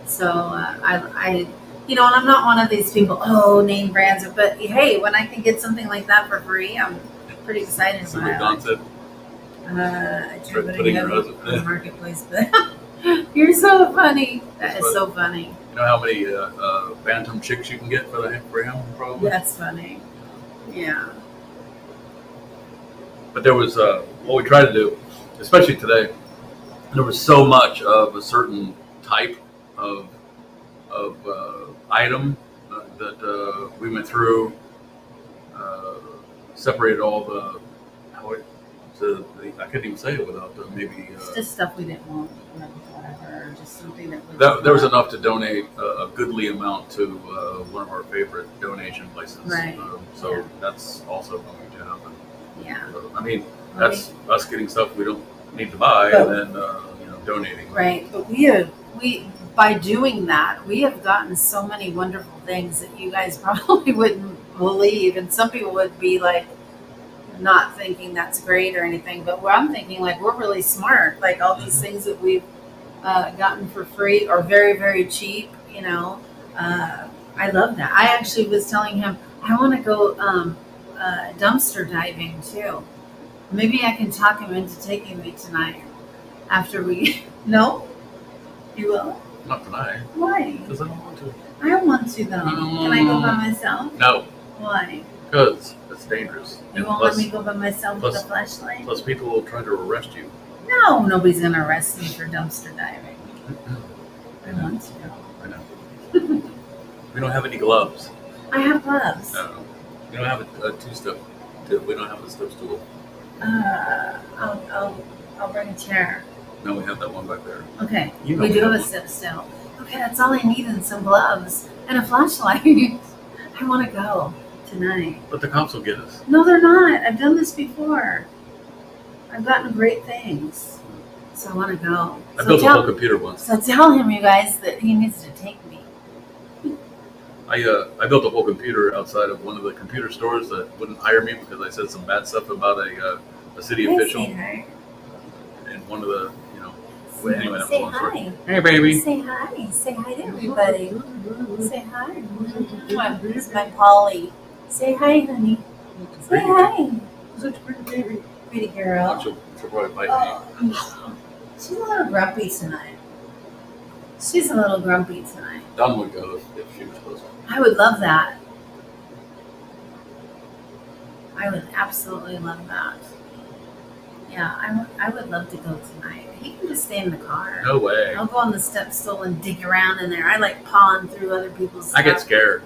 Speaker 2: So and I'm not one of these people. Oh, name brands, but hey, when I can get something like that for free, I'm pretty excited
Speaker 1: See
Speaker 2: about
Speaker 1: what Don
Speaker 2: it.
Speaker 1: said.
Speaker 2: I
Speaker 1: Try
Speaker 2: tried
Speaker 1: putting
Speaker 2: putting it
Speaker 1: your
Speaker 2: on
Speaker 1: husband-
Speaker 2: the marketplace, but you're so funny. That is so funny.
Speaker 1: You know how many bantam chicks you can get for him? Probably.
Speaker 2: That's funny. Yeah.
Speaker 1: But there was what we tried to do, especially today. There was so much of a certain type of item that we went through, separated all the. I couldn't even say it without maybe.
Speaker 3: It's just stuff we didn't want, whatever, or just something that
Speaker 1: There was enough to donate a goodly amount to one of our favorite donation places.
Speaker 2: Right.
Speaker 1: So
Speaker 2: Yeah.
Speaker 1: that's also going to happen.
Speaker 2: Yeah.
Speaker 1: So, I mean, that's us getting stuff we don't need to buy
Speaker 3: But-
Speaker 1: and then donating.
Speaker 2: Right. But we by doing that, we have gotten so many wonderful things that you guys probably wouldn't believe, and some people would be like not thinking that's great or anything. But what I'm thinking, like, we're really smart. Like all these things that we've gotten for free or very, very cheap. I love that. I actually was telling him I want to go dumpster diving too. Maybe I can talk him into taking me tonight after we. No, you will.
Speaker 1: Not tonight,
Speaker 2: Why?
Speaker 1: because I don't want to.
Speaker 2: I want to though. Can I go by myself?
Speaker 1: No,
Speaker 2: Why?
Speaker 1: because it's dangerous.
Speaker 2: You
Speaker 1: And
Speaker 2: won't
Speaker 1: plus,
Speaker 2: let me go by myself with
Speaker 1: plus-
Speaker 2: a flashlight?
Speaker 1: plus people will try to arrest you.
Speaker 2: No, nobody's gonna arrest me for dumpster diving. I want to.
Speaker 1: I know. We don't have any gloves.
Speaker 2: I have gloves.
Speaker 1: No. We don't have a two-step. We don't have a step stool.
Speaker 2: I'll bring a chair.
Speaker 1: No, we have that one back there.
Speaker 2: Okay,
Speaker 1: You know
Speaker 2: we
Speaker 1: we
Speaker 2: do
Speaker 1: have
Speaker 2: have a
Speaker 1: one.
Speaker 2: step still. Okay, that's all I need, and some gloves and a flashlight. I want to go tonight.
Speaker 1: But the cops will get us.
Speaker 2: No, they're not. I've done this before. I've gotten great things, so I want to go.
Speaker 1: I built a whole computer once.
Speaker 2: So tell him, you guys, that he needs to take me.
Speaker 1: I built a whole computer outside of one of the computer stores that wouldn't hire me because I said some bad stuff about a city official and one of the well, anyway, that was a
Speaker 2: Say
Speaker 1: long story.
Speaker 2: hi.
Speaker 1: Hey, baby.
Speaker 2: Say hi. Say hi to everybody. Say hi. Mwah. This is my Polly. Say hi, honey. Say hi.
Speaker 1: Such a pretty baby.
Speaker 2: Pretty girl.
Speaker 1: She'll probably bite me.
Speaker 2: Oh, she's a little grumpy tonight. She's a little grumpy tonight.
Speaker 1: Don would go if she was closer.
Speaker 2: I would love that. I would absolutely love that. Yeah, I would love to go tonight. He can just stay in the car.
Speaker 1: No way.
Speaker 2: I'll go on the step stool and dig around in there. I like pawing through other people's stuff.
Speaker 1: I get scared.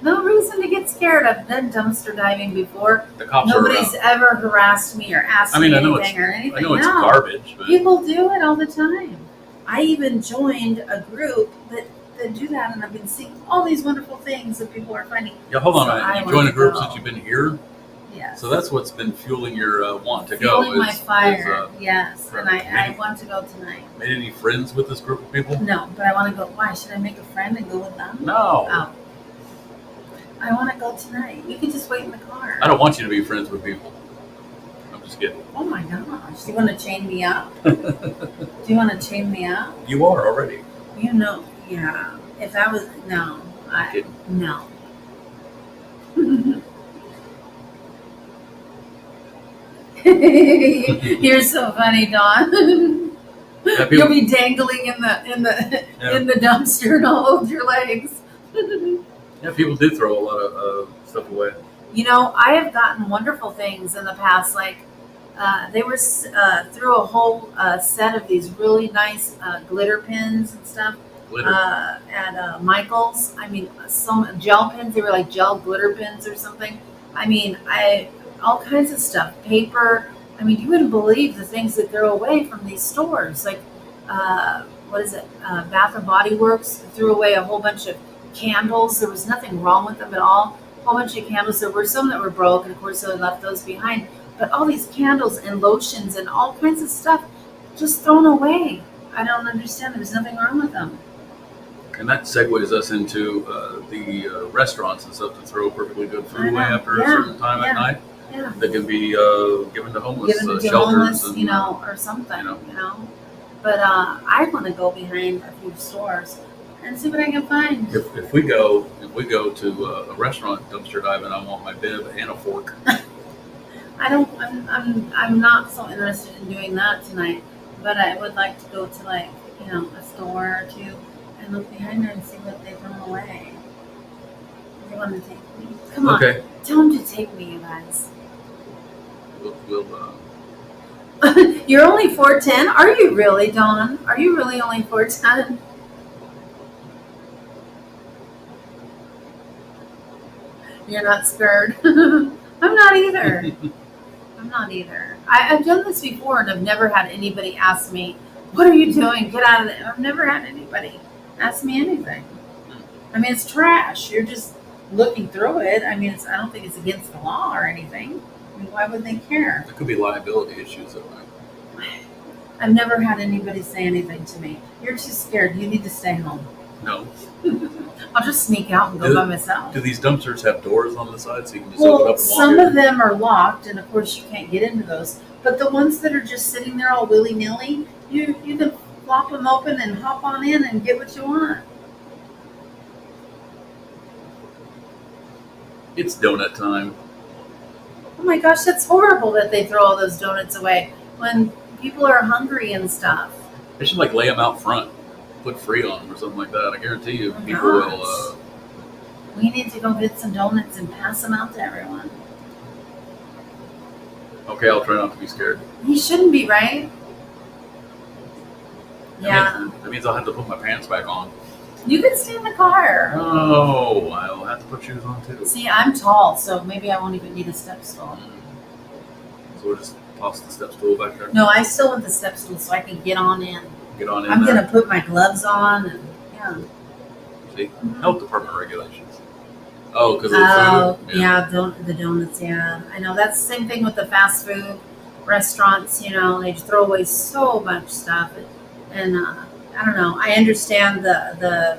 Speaker 2: No reason to get scared. I've done dumpster diving before.
Speaker 1: The cops are
Speaker 2: Nobody's
Speaker 1: around.
Speaker 2: ever harassed me or asked
Speaker 1: I mean,
Speaker 2: me
Speaker 1: I know
Speaker 2: anything or anything.
Speaker 1: I know it's
Speaker 2: No.
Speaker 1: garbage, but
Speaker 2: People do it all the time. I even joined a group that do that, and I've been seeing all these wonderful things that people are finding.
Speaker 1: yeah. Hold on
Speaker 2: So
Speaker 1: a minute.
Speaker 2: I
Speaker 1: You
Speaker 2: want
Speaker 1: joined a
Speaker 2: to
Speaker 1: group
Speaker 2: go.
Speaker 1: since you've been here,
Speaker 2: Yes.
Speaker 1: so that's what's been fueling your want to go.
Speaker 2: Fueling my
Speaker 1: is,
Speaker 2: fire.
Speaker 1: Is,
Speaker 2: Yes, and I
Speaker 1: maybe-
Speaker 2: want to go tonight.
Speaker 1: made any friends with this group of people?
Speaker 2: No, but I want to go. Why should I make a friend and go with them?
Speaker 1: No.
Speaker 2: Oh. I want to go tonight. You can just wait in the car.
Speaker 1: I don't want you to be friends with people. I'm just kidding.
Speaker 2: Oh my gosh! Do you want to chain me up? Do you want to chain me up?
Speaker 1: You are already.
Speaker 2: You know, yeah. If I was no,
Speaker 1: Kidding.
Speaker 2: no. You're so funny, Dawn.
Speaker 1: Yeah,
Speaker 2: You'll
Speaker 1: people,
Speaker 2: be dangling in the
Speaker 1: Yeah.
Speaker 2: in the dumpster and all over your legs.
Speaker 1: yeah, people did throw a lot of stuff away.
Speaker 2: You know, I have gotten wonderful things in the past. Like they were threw a whole set of these really nice glitter pins and stuff
Speaker 1: Glitter.
Speaker 2: at Michael's. I mean, some gel pins. They were like gel glitter pins or something. I mean, all kinds of stuff. Paper. I mean, you wouldn't believe the things that throw away from these stores. Like, what is it? Bath and Body Works threw away a whole bunch of candles. There was nothing wrong with them at all. A whole bunch of candles. There were some that were broke, and of course, they left those behind. But all these candles and lotions and all kinds of stuff just thrown away. I don't understand. There's nothing wrong with them.
Speaker 1: And that segues us into the restaurants and stuff that throw perfectly good
Speaker 2: I
Speaker 1: food away
Speaker 2: know.
Speaker 1: after a
Speaker 2: Yeah,
Speaker 1: certain time
Speaker 2: yeah.
Speaker 1: at night.
Speaker 2: Yeah.
Speaker 1: That can be given to homeless
Speaker 2: Given to
Speaker 1: shelters.
Speaker 2: homeless,
Speaker 1: and,
Speaker 2: you know, or something,
Speaker 1: you know.
Speaker 2: you know. But I want to go behind a few stores and see what I can find.
Speaker 1: If we go to a restaurant dumpster diving, I want my bib and a fork.
Speaker 2: I'm not so interested in doing that tonight, but I would like to go to like, you know, a store or two and look behind there and see what they've thrown away. They want to take me. Come on,
Speaker 1: Okay,
Speaker 2: tell them to take me, you guys.
Speaker 1: we'll
Speaker 2: You're only 4'10"? Are you really, Dawn? Are you really only 4'10"? You're not scared. I'm not either. I'm not either. I've done this before and I've never had anybody ask me, "What are you doing? Get out of there." I've never had anybody ask me anything. I mean, it's trash. You're just looking through it. I mean, I don't think it's against the law or anything. I mean, why would they care?
Speaker 1: there could be liability issues that way.
Speaker 2: I've never had anybody say anything to me. You're too scared. You need to stay home.
Speaker 1: No.
Speaker 2: I'll just sneak out and go by myself.
Speaker 1: Do these dumpsters have doors on the side so you can just open
Speaker 2: Well,
Speaker 1: up and walk
Speaker 2: some
Speaker 1: in?
Speaker 2: of them are locked, and of course you can't get into those. But the ones that are just sitting there all willy nilly, you can flop them open and hop on in and get what you want.
Speaker 1: It's donut time.
Speaker 2: Oh my gosh, that's horrible that they throw all those donuts away when people are hungry and stuff.
Speaker 1: They should like lay them out front, put free on them or something like that. I guarantee you,
Speaker 2: Oh my
Speaker 1: people will.
Speaker 2: gosh. We need to go get some donuts and pass them out to everyone.
Speaker 1: Okay, I'll try not to be scared.
Speaker 2: You shouldn't be, right? Yeah.
Speaker 1: That means I'll have to put my pants back on.
Speaker 2: You can stay in the car.
Speaker 1: Oh, I'll have to put shoes on too.
Speaker 2: See, I'm tall, so maybe I won't even need a step stool.
Speaker 1: So we'll just toss the step stool back there.
Speaker 2: No, I still want the step stool so I can get on in.
Speaker 1: Get on in
Speaker 2: I'm
Speaker 1: there.
Speaker 2: gonna put my gloves on and yeah.
Speaker 1: See, health department regulations. Oh, because of
Speaker 2: Oh,
Speaker 1: the food.
Speaker 2: yeah, the donuts. Yeah, I know that's the same thing with the fast food restaurants. You know, they throw away so much stuff, and I don't know. I understand the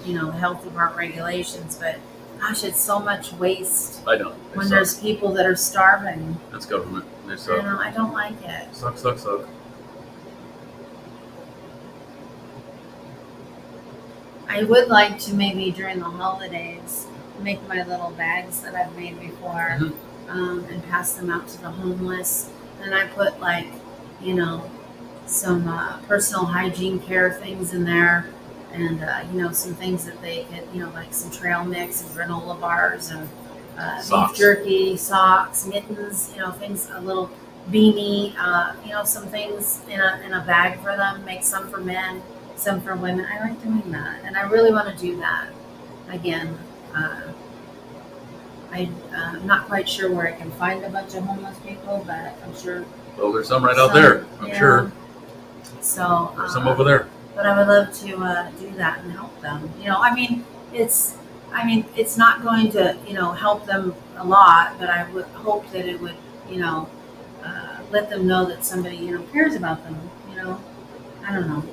Speaker 2: you know, health department regulations, but gosh, it's so much waste
Speaker 1: I know. They
Speaker 2: when
Speaker 1: suck.
Speaker 2: there's people that are starving.
Speaker 1: That's government. They
Speaker 2: You
Speaker 1: suck.
Speaker 2: know, I don't like it.
Speaker 1: Suck, suck, suck.
Speaker 2: I would like to maybe during the holidays make my little bags that I've made before
Speaker 1: Mhm.
Speaker 2: and pass them out to the homeless. And I put like, you know, some personal hygiene care things in there and, you know, some things that they could, you know, like some trail mix and granola bars and beef
Speaker 1: Socks.
Speaker 2: jerky, socks, mittens, you know, things, a little beanie, you know, some things in a bag for them, make some for men, some for women. I like doing that, and I really want to do that again. I'm not quite sure where I can find a bunch of homeless people, but I'm sure.
Speaker 1: Well, there's some right out
Speaker 2: some-
Speaker 1: there. I'm
Speaker 2: yeah.
Speaker 1: sure.
Speaker 2: So
Speaker 1: There's some over there.
Speaker 2: but I would love to do that and help them. You know, I mean, it's not going to, you know, help them a lot, but I would hope that it would, you know, let them know that somebody, you know, cares about them. You know, I don't know.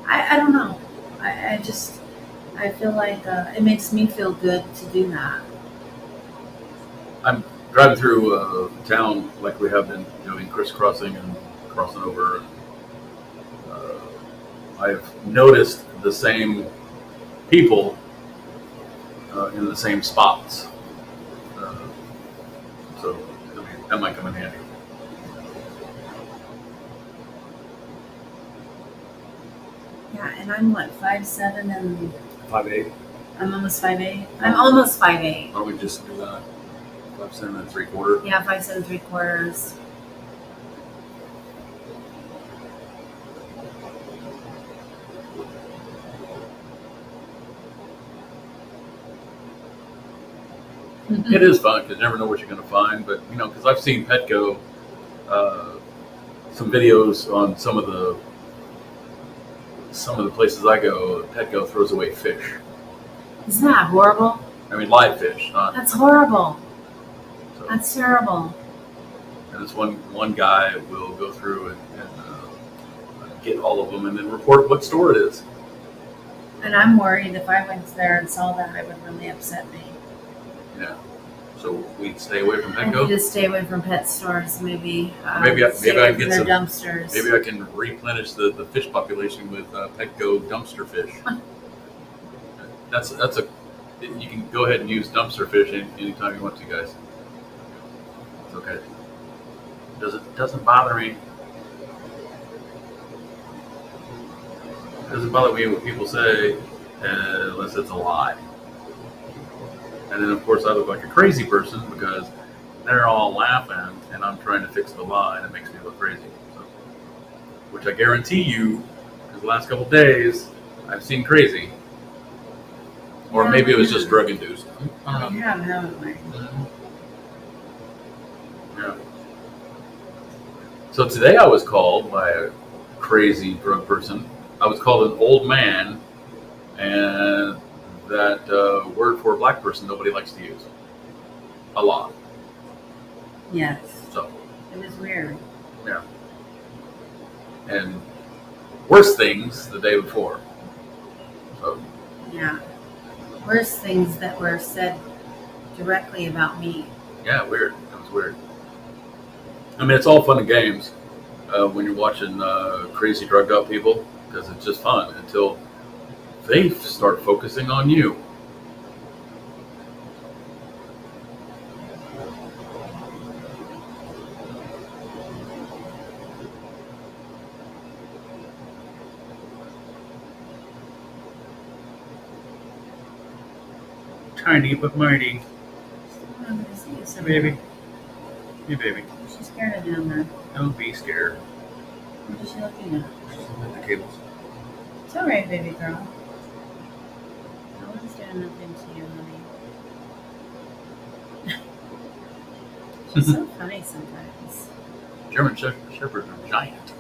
Speaker 2: I don't know. I feel like it makes me feel good to do that.
Speaker 1: I'm driving through town like we have been doing, crisscrossing and crossing over. And, I've noticed the same people in the same spots. So I mean, that might come in handy.
Speaker 2: Yeah, and I'm what, 5'7", and
Speaker 1: 5'8".
Speaker 2: I'm almost 5'8". I'm almost 5'8".
Speaker 1: Why don't we just do that? 5'7" and 3/4.
Speaker 2: Yeah, 5'7" 3/4.
Speaker 1: It is fun because you never know what you're going to find. But you know, because I've seen Petco, some videos on some of the places I go. Petco throws away fish.
Speaker 2: Isn't that horrible?
Speaker 1: I mean, live fish, not.
Speaker 2: That's horrible.
Speaker 1: So,
Speaker 2: That's terrible.
Speaker 1: and this one guy will go through and get all of them and then report what store it is.
Speaker 2: And I'm worried if I went there and saw that, it would really upset me.
Speaker 1: Yeah. So we'd stay away from
Speaker 2: I need
Speaker 1: Petco.
Speaker 2: to stay away from pet stores, maybe.
Speaker 1: Maybe I
Speaker 2: stay
Speaker 1: can
Speaker 2: away from
Speaker 1: get
Speaker 2: their
Speaker 1: some.
Speaker 2: dumpsters.
Speaker 1: Maybe I can replenish the fish population with Petco dumpster fish. That's a. You can go ahead and use dumpster fish anytime you want to, guys. It's okay. Doesn't bother me. It doesn't bother me what people say, unless it's a lie. And then, of course, I look like a crazy person because they're all laughing, and I'm trying to fix the lie, and it makes me look crazy. So, which I guarantee you, because the last couple of days, I've seen crazy. Or
Speaker 2: Yeah,
Speaker 1: maybe it was
Speaker 2: yeah.
Speaker 1: just drug induced. I don't know.
Speaker 2: We have, haven't we?
Speaker 1: Yeah. So today I was called by a crazy drug person. I was called an old man, and that word for a black person nobody likes to use. A lot.
Speaker 2: Yes.
Speaker 1: So,
Speaker 2: It was weird.
Speaker 1: yeah. And worse things the day before. So,
Speaker 2: Yeah. Worse things that were said directly about me.
Speaker 1: yeah, weird. That was weird. I mean, it's all fun and games when you're watching crazy drugged out people because it's just fun until they start focusing on you. Tiny but mighty.
Speaker 2: I'm gonna see you
Speaker 1: Hey,
Speaker 2: somewhere.
Speaker 1: baby. Hey, baby.
Speaker 2: She's scared of down there.
Speaker 1: Don't be scared.
Speaker 2: What is she looking at?
Speaker 1: The cables.
Speaker 2: It's all right, baby girl. No one's doing nothing to you, honey. She's so funny sometimes.
Speaker 1: German Shepherds are giant.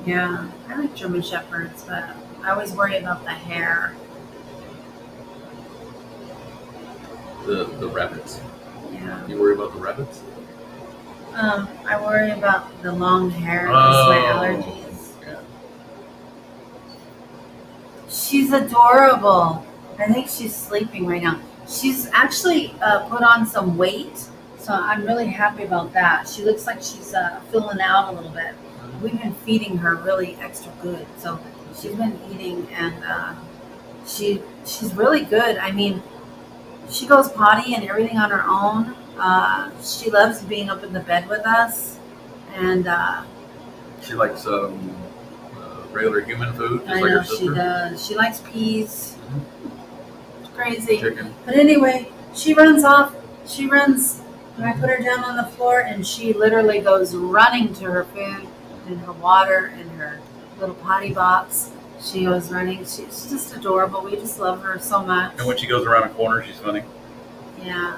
Speaker 2: Yeah, I like German Shepherds, but I always worry about the hair.
Speaker 1: The rabbits.
Speaker 2: Yeah.
Speaker 1: You worry about the rabbits?
Speaker 2: I worry about the long hair because my allergies.
Speaker 1: Yeah.
Speaker 2: She's adorable. I think she's sleeping right now. She's actually put on some weight, so I'm really happy about that. She looks like she's filling out a little bit. We've been feeding her really extra good, so she's been eating, and she's really good. I mean, she goes potty and everything on her own. She loves being up in the bed with us, and
Speaker 1: She likes regular human food, just
Speaker 2: I
Speaker 1: like
Speaker 2: know
Speaker 1: her sister.
Speaker 2: she does. She likes peas. It's crazy.
Speaker 1: Chicken.
Speaker 2: But anyway, she runs off. She runs, and I put her down on the floor, and she literally goes running to her food and her water and her little potty box. She goes running. She's just adorable. We just love her so much.
Speaker 1: And when she goes around a corner, she's funny.
Speaker 2: Yeah.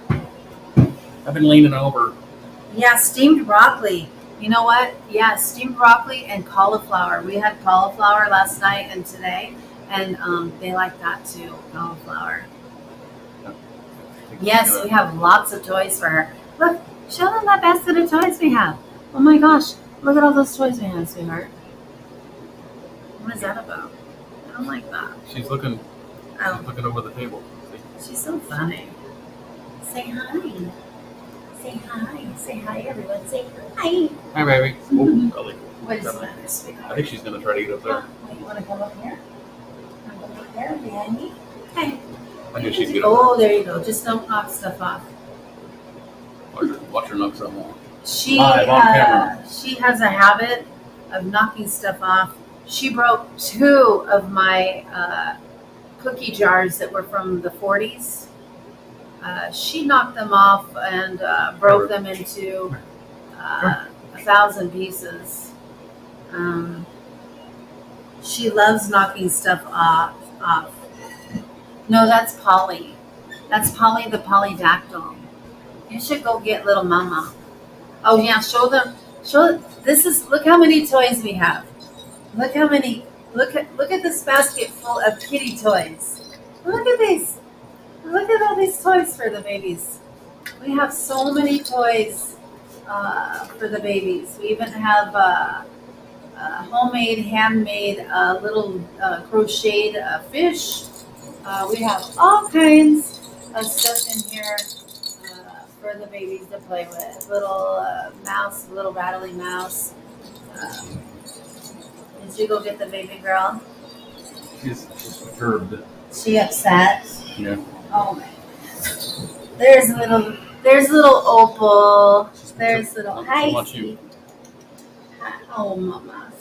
Speaker 1: I've been leaning over.
Speaker 2: Yeah, steamed broccoli. You know what? Yeah, steamed broccoli and cauliflower. We had cauliflower last night and today, and they like that too, cauliflower. Yes, we have lots of toys for her. Look, show them that basket of toys we have. Oh my gosh, look at all those toys we have, sweetheart. What is that about? I don't like that.
Speaker 1: She's looking
Speaker 2: Oh,
Speaker 1: over the table.
Speaker 2: she's so funny. Say hi. Say hi. Say hi, everyone. Say hi.
Speaker 1: Hi, baby. Oh, golly.
Speaker 2: What is that, sweetheart?
Speaker 1: I think she's gonna try to get up there.
Speaker 2: Wait, you want to come up here? Want to come up there behind me? Hey.
Speaker 1: I knew she'd get up
Speaker 2: Oh, there you go. Just don't knock stuff off.
Speaker 1: there. Watch her knock something off.
Speaker 2: She
Speaker 1: Live on camera.
Speaker 2: she has a habit of knocking stuff off. She broke 2 of my cookie jars that were from the 40s. She knocked them off and broke them into 1,000 pieces. She loves knocking stuff off. No, that's Polly. That's Polly the polydactyl. You should go get little mama. Oh yeah, show them. Look how many toys we have. Look how many. Look at this basket full of kitty toys. Look at these. Look at all these toys for the babies. We have so many toys for the babies. We even have homemade, handmade, little crocheted fish. We have all kinds of stuff in here for the babies to play with. Little mouse, little rattly mouse. Um, did you go get the baby girl?
Speaker 1: She's perturbed.
Speaker 2: She upset.
Speaker 1: Yeah.
Speaker 2: Oh my goodness. There's little Opal. There's little
Speaker 1: She
Speaker 2: hi.
Speaker 1: wants you.
Speaker 2: Hi. Oh mama.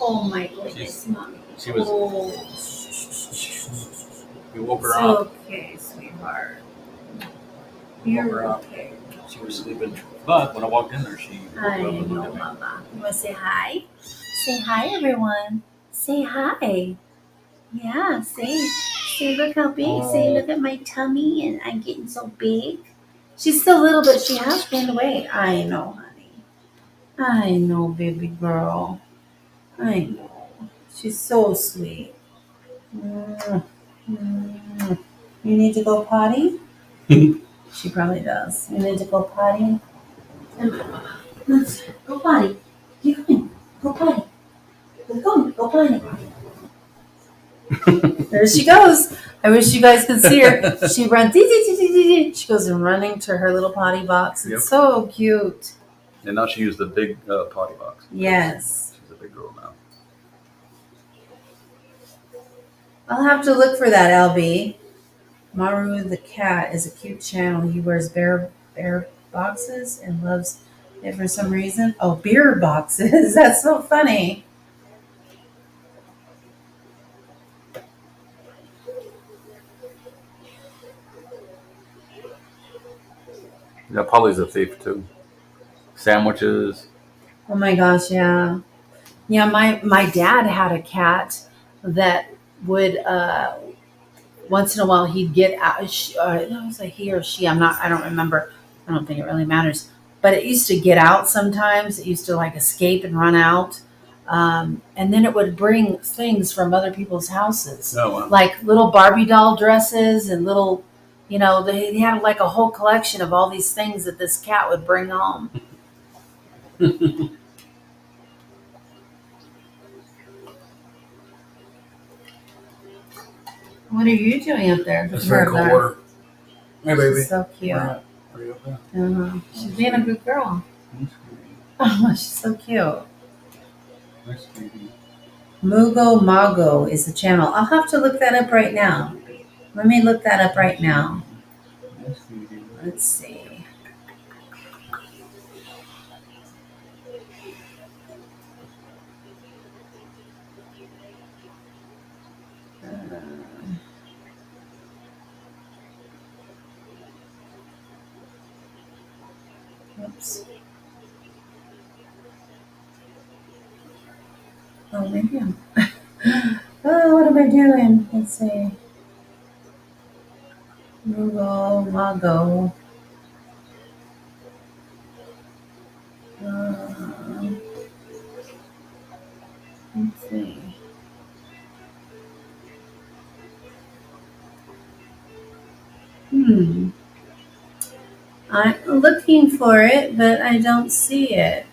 Speaker 2: Oh my goodness,
Speaker 1: She's-
Speaker 2: mommy.
Speaker 1: she was-
Speaker 2: Oh.
Speaker 1: You woke her
Speaker 2: It's
Speaker 1: up.
Speaker 2: okay, sweetheart.
Speaker 1: Woke
Speaker 2: You're
Speaker 1: her up.
Speaker 2: okay.
Speaker 1: She was sleeping. But when I walked in there, she woke
Speaker 2: I
Speaker 1: up and
Speaker 2: know,
Speaker 1: looked at me.
Speaker 2: mama. You want to say hi? Say hi, everyone. Say hi. Yeah, say, look how big. Say, look at my tummy and I'm getting so big. She's still little, but she has gained weight. I know, honey. I know, baby girl. I know. She's so sweet. Mm, mm. You need to go potty? She probably does. You need to go potty? Let's go potty. Keep going. Go potty. Go potty. There she goes. I wish you guys could see her. She runs. She goes running to her little potty box. It's
Speaker 1: Yep.
Speaker 2: so cute.
Speaker 1: And now she used the big potty box.
Speaker 2: Yes.
Speaker 1: She's a big girl now.
Speaker 2: I'll have to look for that, LB. Maru the cat is a cute channel. He wears bear boxes and loves it for some reason. Oh, beer boxes. That's so funny.
Speaker 1: Yeah, Polly's a thief too. Sandwiches.
Speaker 2: Oh my gosh, yeah. Yeah, my dad had a cat that would once in a while he'd get out. It was a he or she. I don't remember. I don't think it really matters. But it used to get out sometimes. It used to like escape and run out, and then it would bring things from other people's houses,
Speaker 1: Oh, wow.
Speaker 2: like little Barbie doll dresses and little, they had like a whole collection of all these things that this cat would bring home. What are you doing up there?
Speaker 1: It's very cold water. Hey, baby.
Speaker 2: She's so cute.
Speaker 1: Are you up there?
Speaker 2: She's being a good girl.
Speaker 1: Nice
Speaker 2: Oh, she's so cute.
Speaker 1: baby.
Speaker 2: Mugo Mago is the channel. I'll have to look that up right now. Let me look that up right now.
Speaker 1: Nice baby.
Speaker 2: Let's see. Oops. Oh, maybe I'm. Oh, what am I doing? Let's see. Mugo Mago. Let's see. I'm looking for it, but I don't see it.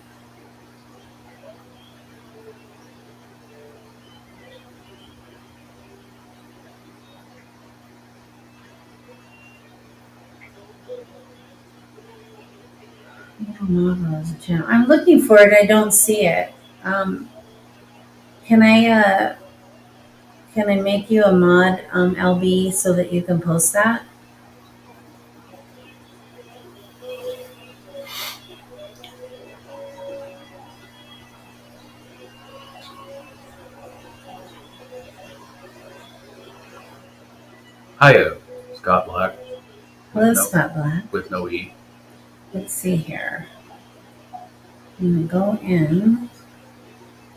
Speaker 2: I'm looking for it. I don't see it. Can I make you a mod, LB, so that you can post that?
Speaker 1: Hiya, Scott Black.
Speaker 2: Hello,
Speaker 1: No.
Speaker 2: Scott Black.
Speaker 1: With no E.
Speaker 2: Let's see here. I'm gonna go in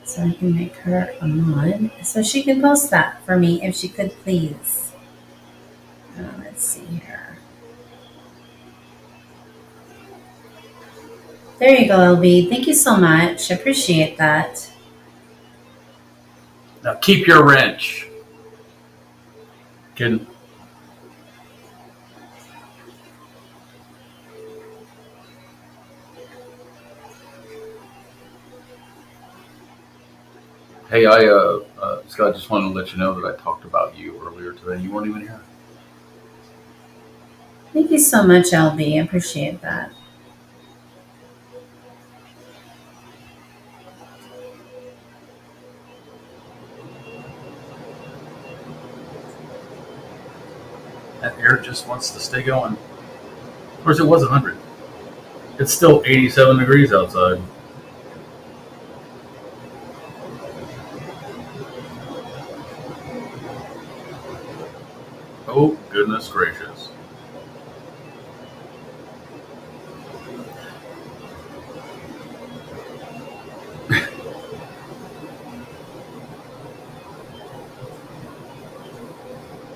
Speaker 2: so I can make her a mod so she can post that for me if she could please. Let's see here. There you go, LB. Thank you so much. I appreciate that.
Speaker 1: Now keep your wrench. Kidding. Hey, Scott, just wanted to let you know that I talked about you earlier today. You weren't even here.
Speaker 2: Thank you so much, LB. I appreciate that.
Speaker 1: That air just wants to stay going. Of course, it was 100. It's still 87 degrees outside. Oh, goodness gracious.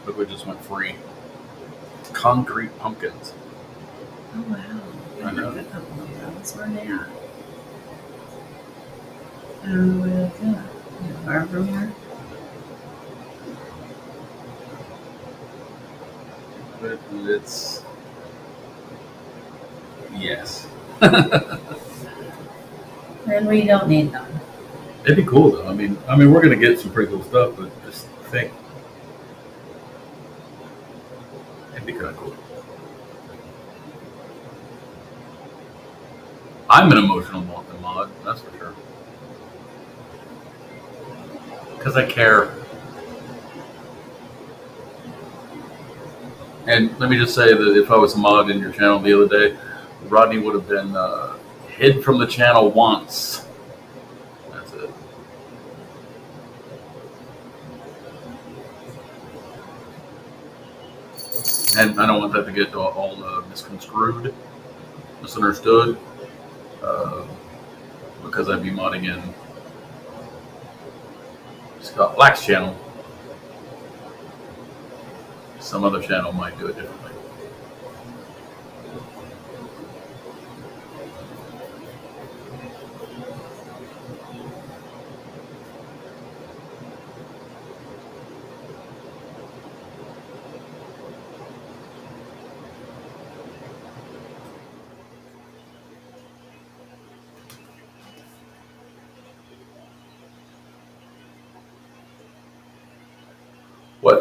Speaker 1: Look, we just went free. Concrete pumpkins.
Speaker 2: Oh, wow.
Speaker 1: I know.
Speaker 2: have a couple of those. Where are they at? I don't know where they're at. Far from here.
Speaker 1: But it's. Yes.
Speaker 2: And we don't need them.
Speaker 1: It'd be cool though. I mean, we're gonna get some pretty cool stuff, but just think, it'd be kind of cool. I'm an emotional mod, that's for sure, because I care. And let me just say that if I was a mod in your channel the other day, Rodney would have been hid from the channel once. That's it. And I don't want that to get all misconstrued, misunderstood, uh, because I'd be modding in Scott Black's channel. Some other channel might do it differently.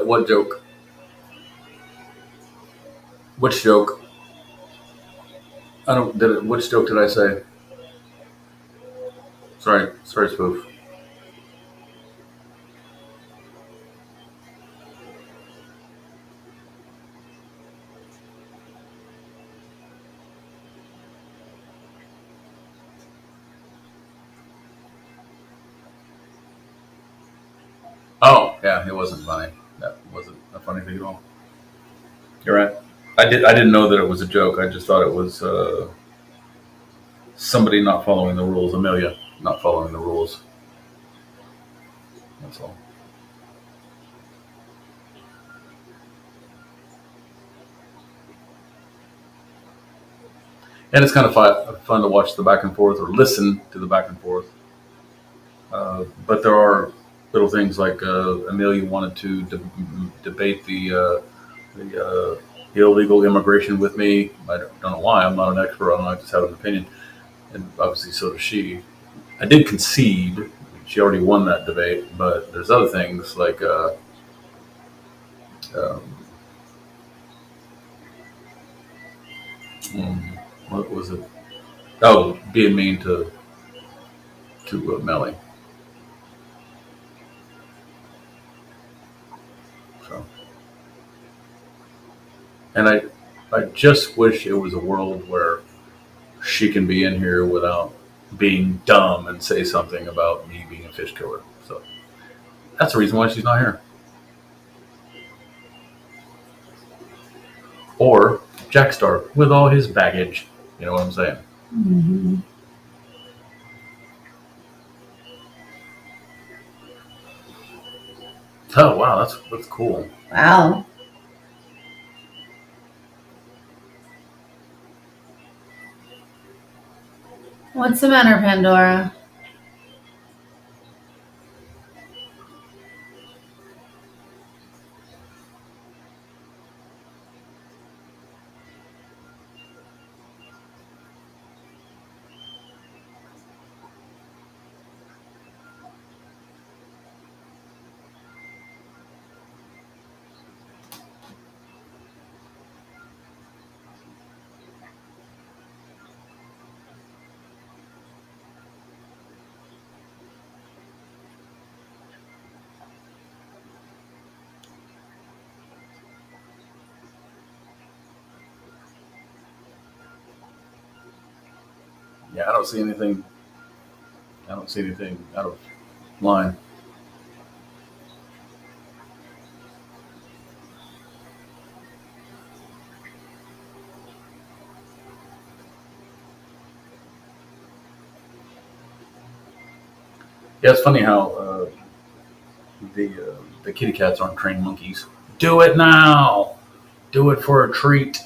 Speaker 1: What joke? Which joke? I don't. Did it, which joke did I say? Sorry, spoof. Oh, yeah, it wasn't funny. That wasn't a funny thing at all. You're right. I didn't know that it was a joke. I just thought it was somebody not following the rules. Amelia not following the rules. That's all. And it's kind of fun to watch the back and forth or listen to the back and forth. But there are little things like Amelia wanted to debate the illegal immigration with me. I don't know why. I'm not an expert on it. I just have an opinion, and obviously so does she. I did concede. She already won that debate, but there's other things like um, what was it? Oh, being mean to Melly. So, and I just wish it was a world where she can be in here without being dumb and say something about me being a fish killer. So that's the reason why she's not here. Or Jackstar with all his baggage. You know what I'm saying?
Speaker 2: Mm-hmm.
Speaker 1: Oh wow, that's cool.
Speaker 2: Wow. What's the matter, Pandora?
Speaker 1: Yeah, I don't see anything. I don't see anything out of line. Yeah, it's funny how the kitty cats aren't trained monkeys. Do it now. Do it for a treat.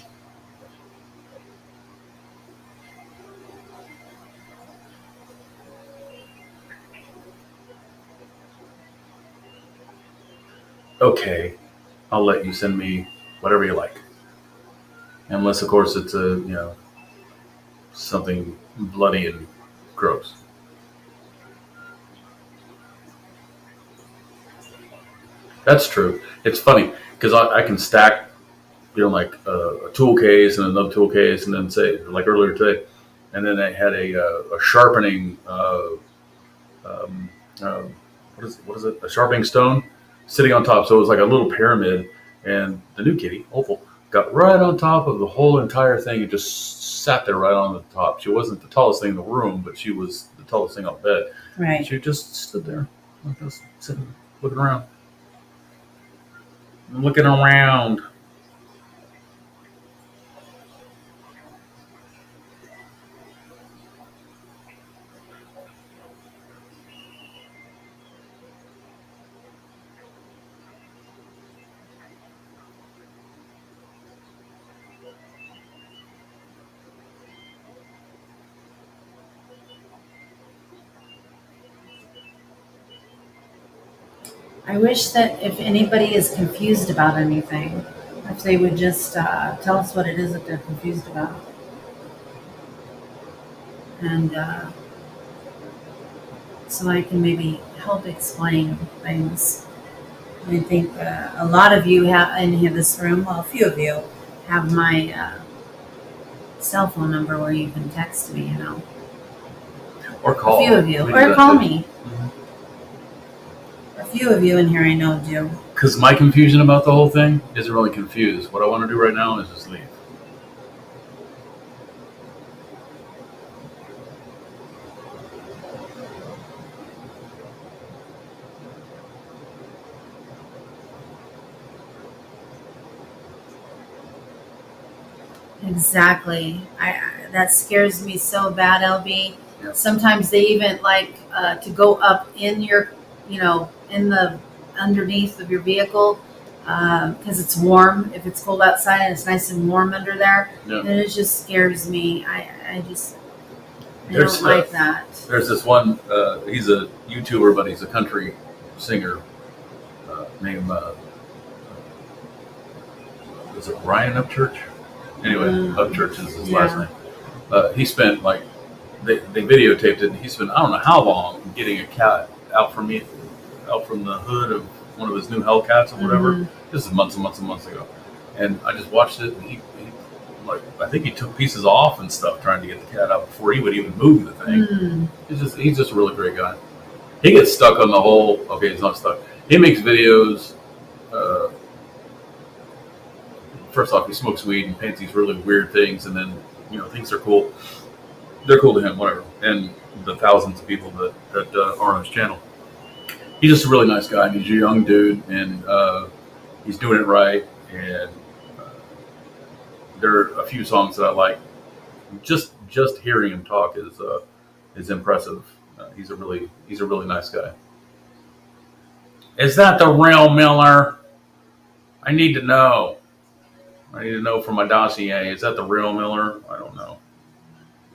Speaker 1: Okay, I'll let you send me whatever you like, unless of course it's a something bloody and gross. That's true. It's funny because I can stack, like a tool case and another tool case, and then say like earlier today, and then I had a sharpening. Um, uh, what is it? A sharpening stone sitting on top. So it was like a little pyramid, and the new kitty Opal got right on top of the whole entire thing and just sat there right on the top. She wasn't the tallest thing in the room, but she was the tallest thing on the bed.
Speaker 3: Right.
Speaker 1: She just stood there, like this, sitting, looking around, looking around.
Speaker 3: I wish that if anybody is confused about anything, if they would just tell us what it is that they're confused about. And so I can maybe help explain things. I think a lot of you have in here, this room, well, a few of you have my cell phone number where you can text me,
Speaker 1: Or call.
Speaker 3: A few of you.
Speaker 1: We do
Speaker 3: Or
Speaker 1: that
Speaker 3: call
Speaker 1: too.
Speaker 3: me. A few of you in here I know do.
Speaker 1: Because my confusion about the whole thing isn't really confused. What I want to do right now is just leave.
Speaker 2: Exactly. That scares me so bad, LB.
Speaker 1: Yeah.
Speaker 2: Sometimes they even like to go up in your, in the underneath of your vehicle because it's warm. If it's cold outside and it's nice and warm under there,
Speaker 1: Yeah.
Speaker 2: and it just scares me. I
Speaker 1: There's
Speaker 2: don't like that.
Speaker 1: There's this one. He's a YouTuber, but he's a country singer named is it Ryan Upchurch? Anyway, Upchurch is his last name. He spent like they videotaped it. And he spent I don't know how long getting a cat out from the hood of one of his new Hellcats or whatever.
Speaker 2: Mhm.
Speaker 1: This is months and months and months ago, and I just watched it. And he like I think he took pieces off and stuff trying to get the cat out before he would even move the thing.
Speaker 2: Mm.
Speaker 1: He's just a really great guy. He gets stuck on the whole. Okay, he's not stuck. He makes videos. First off, he smokes weed and paints these really weird things, and then things are cool. They're cool to him, whatever. And the thousands of people that are on his channel. He's just a really nice guy. And he's a young dude, and he's doing it right. And there are a few songs that I like. Just hearing him talk is impressive. He's a really nice guy. Is that the real Miller? I need to know. I need to know for my dossier. Is that the real Miller? I don't know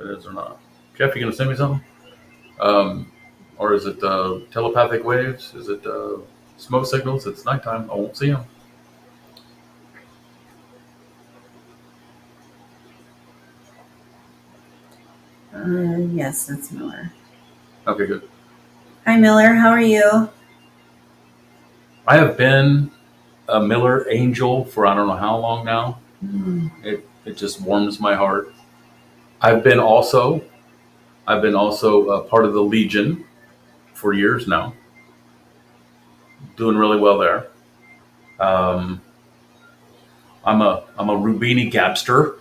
Speaker 1: if it is or not. Jeff, you gonna send me something? Or is it telepathic waves? Is it smoke signals? It's nighttime. I won't see them.
Speaker 3: Yes, that's Miller.
Speaker 1: Okay, good.
Speaker 3: Hi, Miller. How are you?
Speaker 1: I have been a Miller angel for I don't know how long now. It just warms my heart. I've been also part of the Legion for years now. Doing really well there. I'm a Rubini Gabster.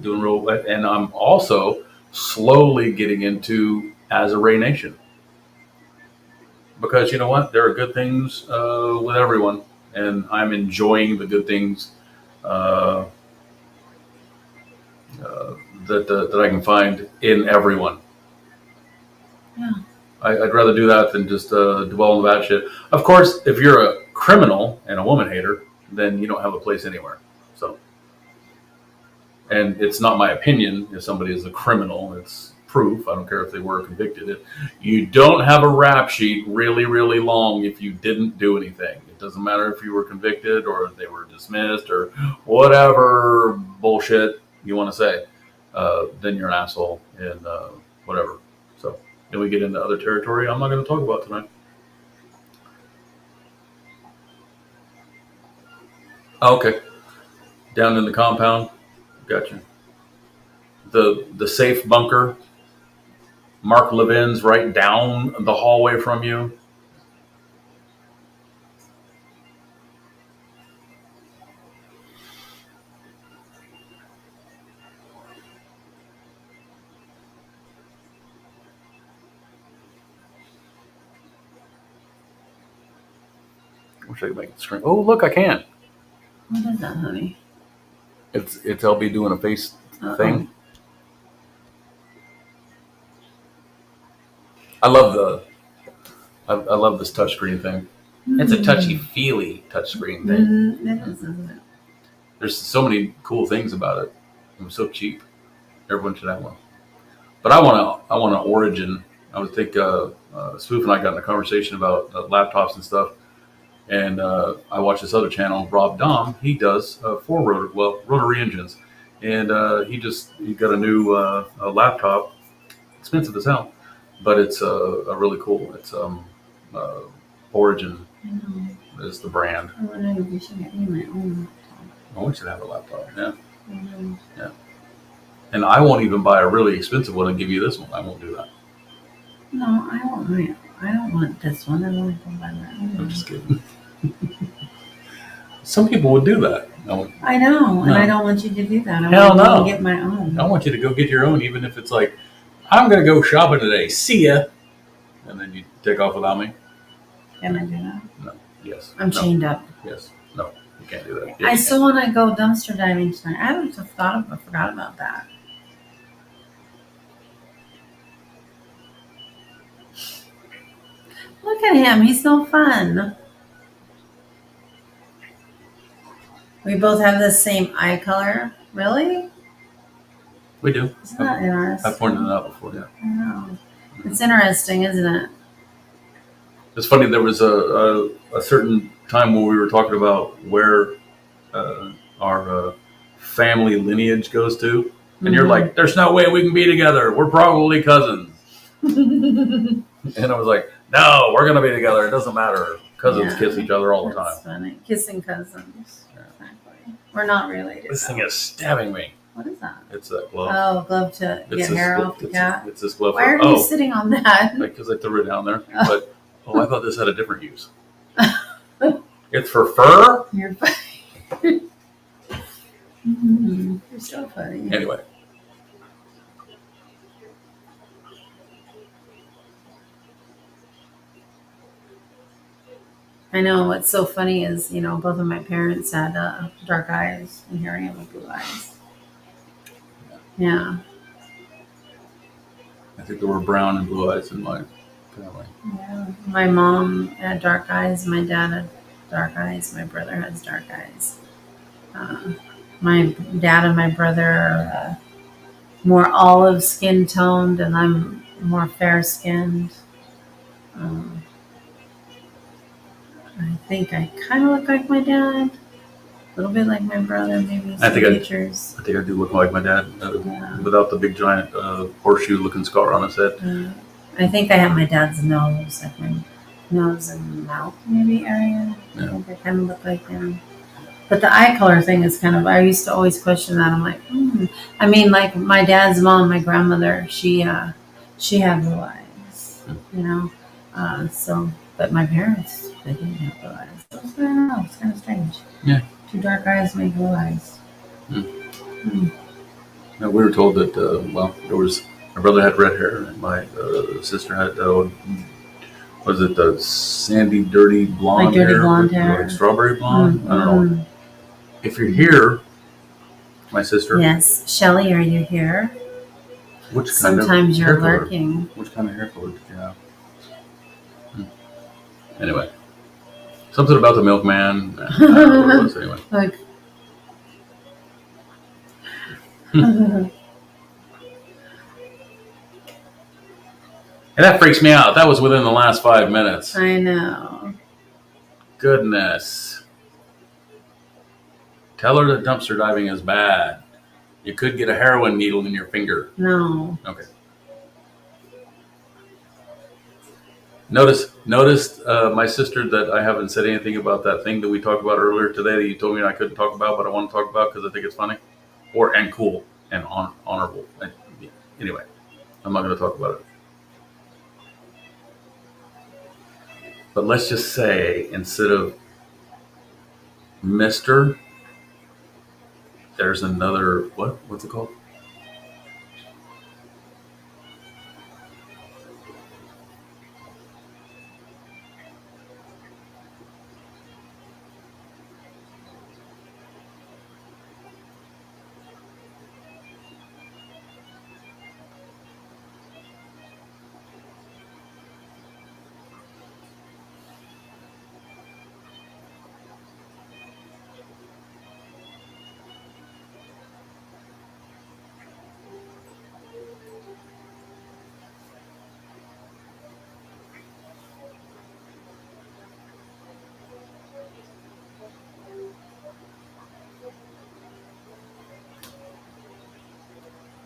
Speaker 1: Doing real, and I'm also slowly getting into as a Ray Nation. Because you know what? There are good things with everyone, and I'm enjoying the good things uh, that I can find in everyone.
Speaker 3: Yeah.
Speaker 1: I'd rather do that than just dwell on the bad shit. Of course, if you're a criminal and a woman hater, then you don't have a place anywhere. So, and it's not my opinion if somebody is a criminal. It's proof. I don't care if they were convicted. You don't have a rap sheet really, really long if you didn't do anything. It doesn't matter if you were convicted or they were dismissed or whatever bullshit you want to say. Then you're an asshole and whatever. So then we get into other territory I'm not going to talk about tonight. Okay. Down in the compound. Gotcha. The safe bunker. Mark Levin's right down the hallway from you. I wish I could make it screen. Oh, look, I can.
Speaker 3: What is that, honey?
Speaker 1: It's LB doing a face thing. I love I love this touchscreen thing. It's a touchy feely touchscreen thing.
Speaker 3: It is, isn't it?
Speaker 1: There's so many cool things about it. It was so cheap. Everyone should have one. But I want an Origin. I would think Spoof and I got in a conversation about laptops and stuff. And I watched this other channel, Rob Dom. He does rotary engines, and he got a new laptop, expensive as hell, but it's a really cool. It's Origin is the brand.
Speaker 3: I wonder if you should get me my own laptop.
Speaker 1: We should have a laptop. Yeah, yeah. And I won't even buy a really expensive one and give you this one. I won't do that.
Speaker 3: No, I won't. I don't want this one. I want to buy my own.
Speaker 1: I'm just kidding. Some people would do that.
Speaker 3: I know, and
Speaker 1: No.
Speaker 3: I don't want you to do that. I
Speaker 1: Hell
Speaker 3: want you
Speaker 1: no.
Speaker 3: to get my own.
Speaker 1: I want you to go get your own, even if it's like, I'm going to go shopping today. See ya. And then you take off without me.
Speaker 3: Can I do that?
Speaker 1: No. Yes.
Speaker 3: I'm
Speaker 1: No.
Speaker 3: chained up.
Speaker 1: Yes. No. You can't do that. Yes,
Speaker 3: I
Speaker 1: you
Speaker 3: still want to go dumpster diving tonight. I forgot about that. Look at him. He's no fun. We both have the same eye color. Really?
Speaker 1: can. We do.
Speaker 3: Isn't that interesting?
Speaker 1: I've pointed it out before, yeah.
Speaker 3: I know. It's interesting, isn't it?
Speaker 1: It's funny, there was a certain time when we were talking about where our family lineage goes to. And you're like, there's no way we can be together. We're probably cousins. And I was like, no, we're going to be together. It doesn't matter. Cousins
Speaker 3: Yeah.
Speaker 1: kiss each other all the
Speaker 3: That's
Speaker 1: time.
Speaker 3: funny. Kissing cousins.
Speaker 1: Yeah.
Speaker 3: Exactly. We're not related.
Speaker 1: This thing
Speaker 3: though.
Speaker 1: is stabbing me.
Speaker 3: What is that?
Speaker 1: It's that glove.
Speaker 3: Oh, glove to get hair off the cat.
Speaker 1: It's this glove.
Speaker 3: Why are you sitting on that?
Speaker 1: Because I threw it down there. But I thought this had a different use. It's for fur.
Speaker 3: You're funny. You're so funny.
Speaker 1: Anyway,
Speaker 3: I know what's so funny is, both of my parents had dark eyes and Harry had blue eyes. Yeah.
Speaker 1: I think there were brown and blue eyes in my family.
Speaker 3: Yeah. My mom had dark eyes. My dad had dark eyes. My brother has dark eyes. My dad and my brother are more olive skin toned, and I'm more fair skinned. I think I kind of look like my dad, a little bit like my brother, maybe some features.
Speaker 1: I think I do look like my dad,
Speaker 3: Yeah.
Speaker 1: without the big giant horseshoe-looking scar on his head.
Speaker 3: I think I have my dad's nose, like my nose and mouth maybe area.
Speaker 1: Yeah.
Speaker 3: I think I kind of look like him. But the eye color thing is kind of, I used to always question that. I'm like, I mean, like my dad's mom, my grandmother, she had blue eyes, but my parents, they didn't have blue eyes. So I don't know, it's kind of strange.
Speaker 1: Yeah.
Speaker 3: Two dark eyes make blue eyes.
Speaker 1: Now, we were told that, there was My brother had red hair, and my sister had was it the sandy, dirty blonde
Speaker 3: Like dirty
Speaker 1: hair,
Speaker 3: blonde hair.
Speaker 1: like strawberry blonde? I don't know. If you're here, my sister,
Speaker 3: Yes, Shelly, are you here?
Speaker 1: which kind
Speaker 3: Sometimes
Speaker 1: of
Speaker 3: you're
Speaker 1: hair color?
Speaker 3: lurking.
Speaker 1: Which kind of hair color did you have? Anyway, something about the milkman. I don't know what it was anyway.
Speaker 3: Like,
Speaker 1: And that freaks me out. That was within the last 5 minutes.
Speaker 3: I know.
Speaker 1: Goodness. Tell her that dumpster diving is bad. You could get a heroin needle in your finger.
Speaker 3: No.
Speaker 1: Okay. Noticed my sister that I haven't said anything about that thing that we talked about earlier today that you told me I couldn't talk about, but I want to talk about because I think it's funny, and cool and honorable. Anyway, I'm not going to talk about it. But let's just say instead of Mr., there's another what's it called?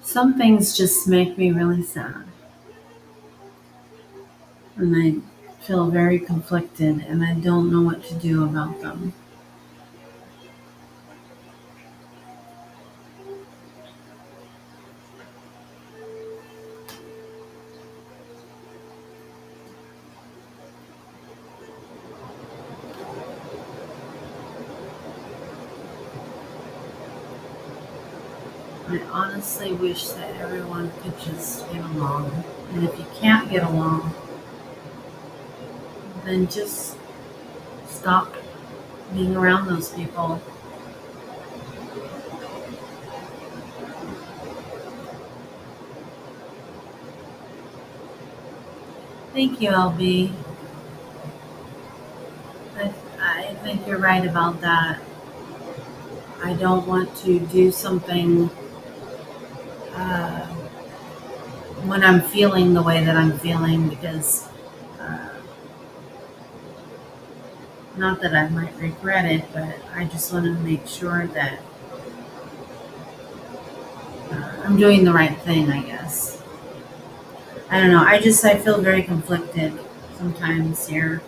Speaker 3: Some things just make me really sad. And I feel very conflicted and I don't know what to do about them. I honestly wish that everyone could just get along. And if you can't get along, then just stop being around those people. Thank you, LB. I think you're right about that. I don't want to do something when I'm feeling the way that I'm feeling because not that I might regret it, but I just want to make sure that I'm doing the right thing, I guess. I don't know. I feel very conflicted sometimes here.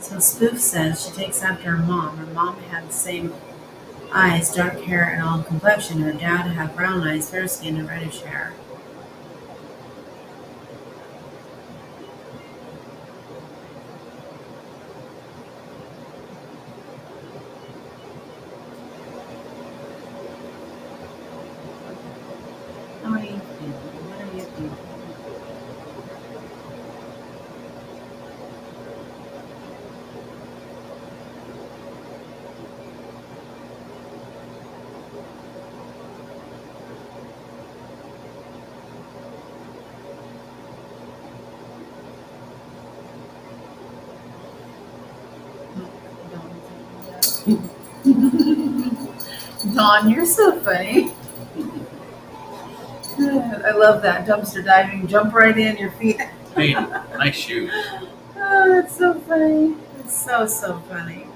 Speaker 3: So Spoof says she takes after her mom. Her mom had the same eyes, dark hair, and olive complexion. Her dad had brown eyes, fair skin, and reddish hair. How are you feeling? What are you feeling? Dawn, you're so funny. I love that dumpster diving. Jump right in, your feet.
Speaker 1: Hey, nice shoes.
Speaker 3: Oh, that's so funny. It's so funny.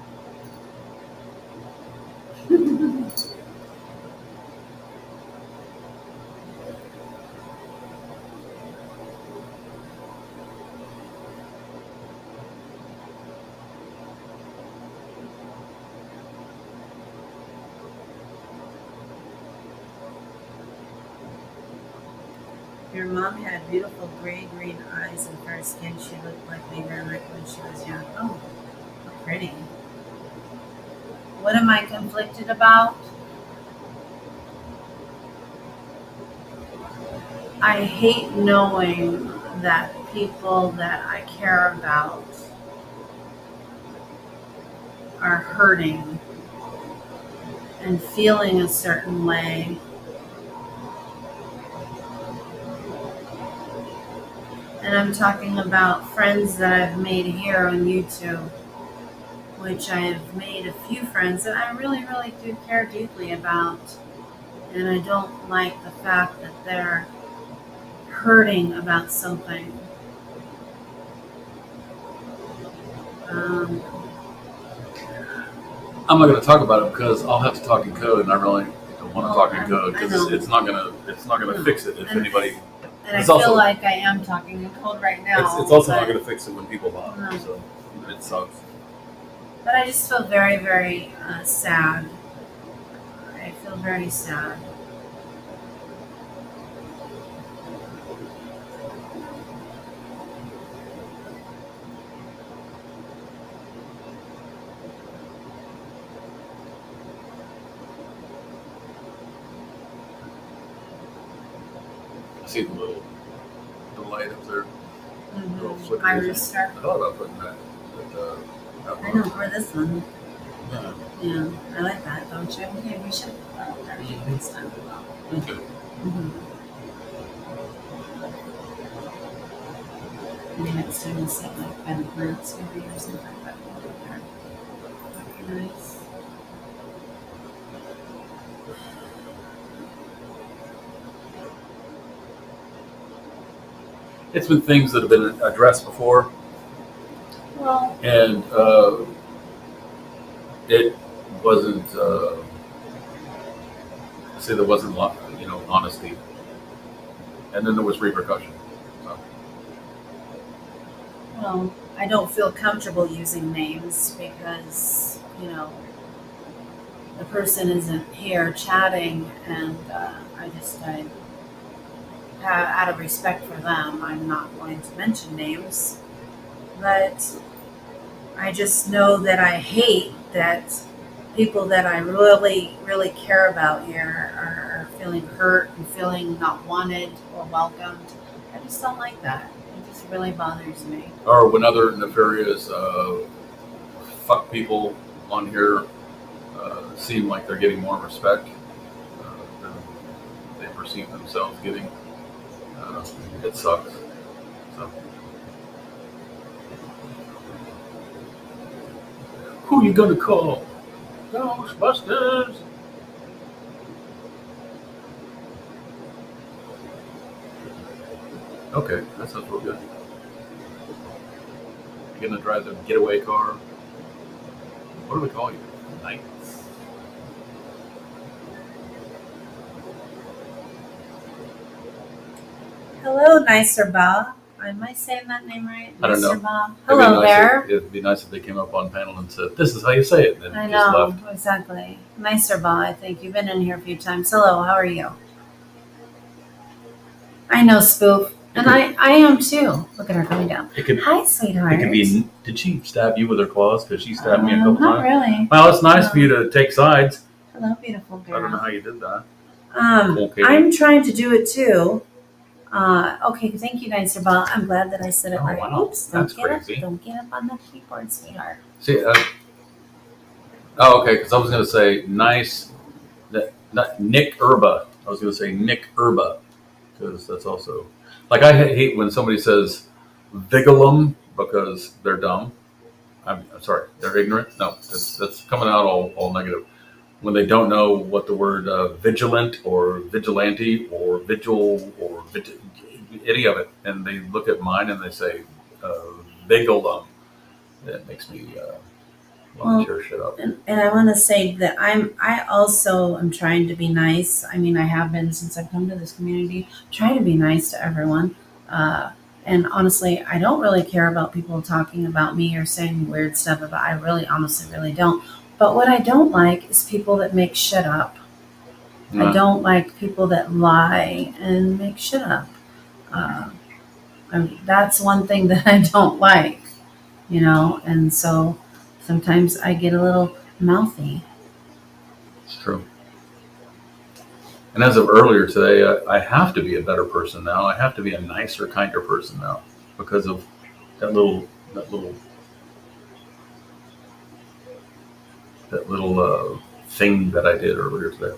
Speaker 3: Your mom had beautiful gray-green eyes and fair skin. She looked like me very much when she was young. Oh, how pretty.
Speaker 2: What am I conflicted about? I hate knowing that people that I care about are hurting and feeling a certain way. And I'm talking about friends that I've made here on YouTube, which I have made a few friends that I really, really do care deeply about. And I don't like the fact that they're hurting about something.
Speaker 1: I'm not going to talk about it because I'll have to talk in code, and I really don't want to talk in code
Speaker 2: I
Speaker 1: because
Speaker 2: know.
Speaker 1: it's not going to fix it if
Speaker 2: And-
Speaker 1: anybody.
Speaker 2: And I
Speaker 1: It's
Speaker 2: feel
Speaker 1: also-
Speaker 2: like I am talking in code right now.
Speaker 1: It's also
Speaker 2: but-
Speaker 1: not going to fix it when people lie.
Speaker 2: No.
Speaker 1: So it sucks.
Speaker 2: But I just feel very, very sad. I feel very sad.
Speaker 1: I see the little light up there. Little
Speaker 2: Mm-hmm.
Speaker 1: flicker.
Speaker 2: My rooster.
Speaker 1: I thought about putting that. That
Speaker 3: I know, for this one.
Speaker 1: Yeah.
Speaker 3: Yeah, I like that, don't you? Okay, we should that next time.
Speaker 1: Okay.
Speaker 3: Mm-hmm. Maybe next time we'll set like Ben Grant's maybe or something like that. That'd be nice.
Speaker 1: It's been things that have been addressed before,
Speaker 2: Well,
Speaker 1: and it wasn't. I say there wasn't, honesty, and then there was repercussion. So,
Speaker 2: well, I don't feel comfortable using names because, the person isn't here chatting, and out of respect for them, I'm not going to mention names. But I just know that I hate that people that I really, really care about here are feeling hurt and feeling not wanted or welcomed. I just don't like that. It just really bothers me.
Speaker 1: or when other nefarious fuck people on here seem like they're getting more respect than they perceive themselves getting. It sucks. So. Who you gonna call? Ghostbusters! Okay, that sounds real good. You're gonna drive the getaway car? What do we call you? Knights?
Speaker 2: Hello, Nicer Bob. Am I saying that name right?
Speaker 1: I don't know.
Speaker 2: Nicer Bob.
Speaker 1: It'd be
Speaker 2: Hello
Speaker 1: nice
Speaker 2: there.
Speaker 1: It'd be nice if they came up on panel and said, "This is how you say it," and then
Speaker 2: I
Speaker 1: just
Speaker 2: know,
Speaker 1: left.
Speaker 2: exactly. Nicer Bob, I think. You've been in here a few times. Hello, how are you? I know, Spoof. And I am too. Look at her coming down.
Speaker 1: It could.
Speaker 2: Hi, sweetheart.
Speaker 1: It could be. Did she stab you with her claws? Because she stabbed me a couple
Speaker 2: Not
Speaker 1: times.
Speaker 2: really.
Speaker 1: Well, it's nice for you to take sides.
Speaker 2: Hello, beautiful
Speaker 1: I don't know
Speaker 2: girl.
Speaker 1: how you did that. Okay.
Speaker 2: I'm trying to do it too. Okay, thank you, Nicer Bob. I'm glad that I said it
Speaker 1: Oh,
Speaker 2: right.
Speaker 1: wow.
Speaker 2: Oops, don't
Speaker 1: That's
Speaker 2: get
Speaker 1: crazy.
Speaker 2: up. Don't get up on the keyboard, sweetheart.
Speaker 1: See. Okay, because I was going to say nice. Not Nick Urba. I was going to say Nick Urba because that's also like I hate when somebody says vigilum because they're dumb. I'm sorry, they're ignorant. No, that's coming out all negative. When they don't know what the word vigilant or vigilante or vigil or any of it, and they look at mine and they say vigilum, that makes me want to tear shit up.
Speaker 2: And I want to say that I also am trying to be nice. I mean, I have been since I've come to this community. Trying to be nice to everyone. And honestly, I don't really care about people talking about me or saying weird stuff about. I really, honestly, really don't. But what I don't like is people that make shit up. I don't like people that lie and make shit up.
Speaker 3: That's one thing that I don't like, and so sometimes I get a little mouthy.
Speaker 1: It's true. And as of earlier today, I have to be a better person now. I have to be a nicer, kinder person now because of that little thing that I did earlier today.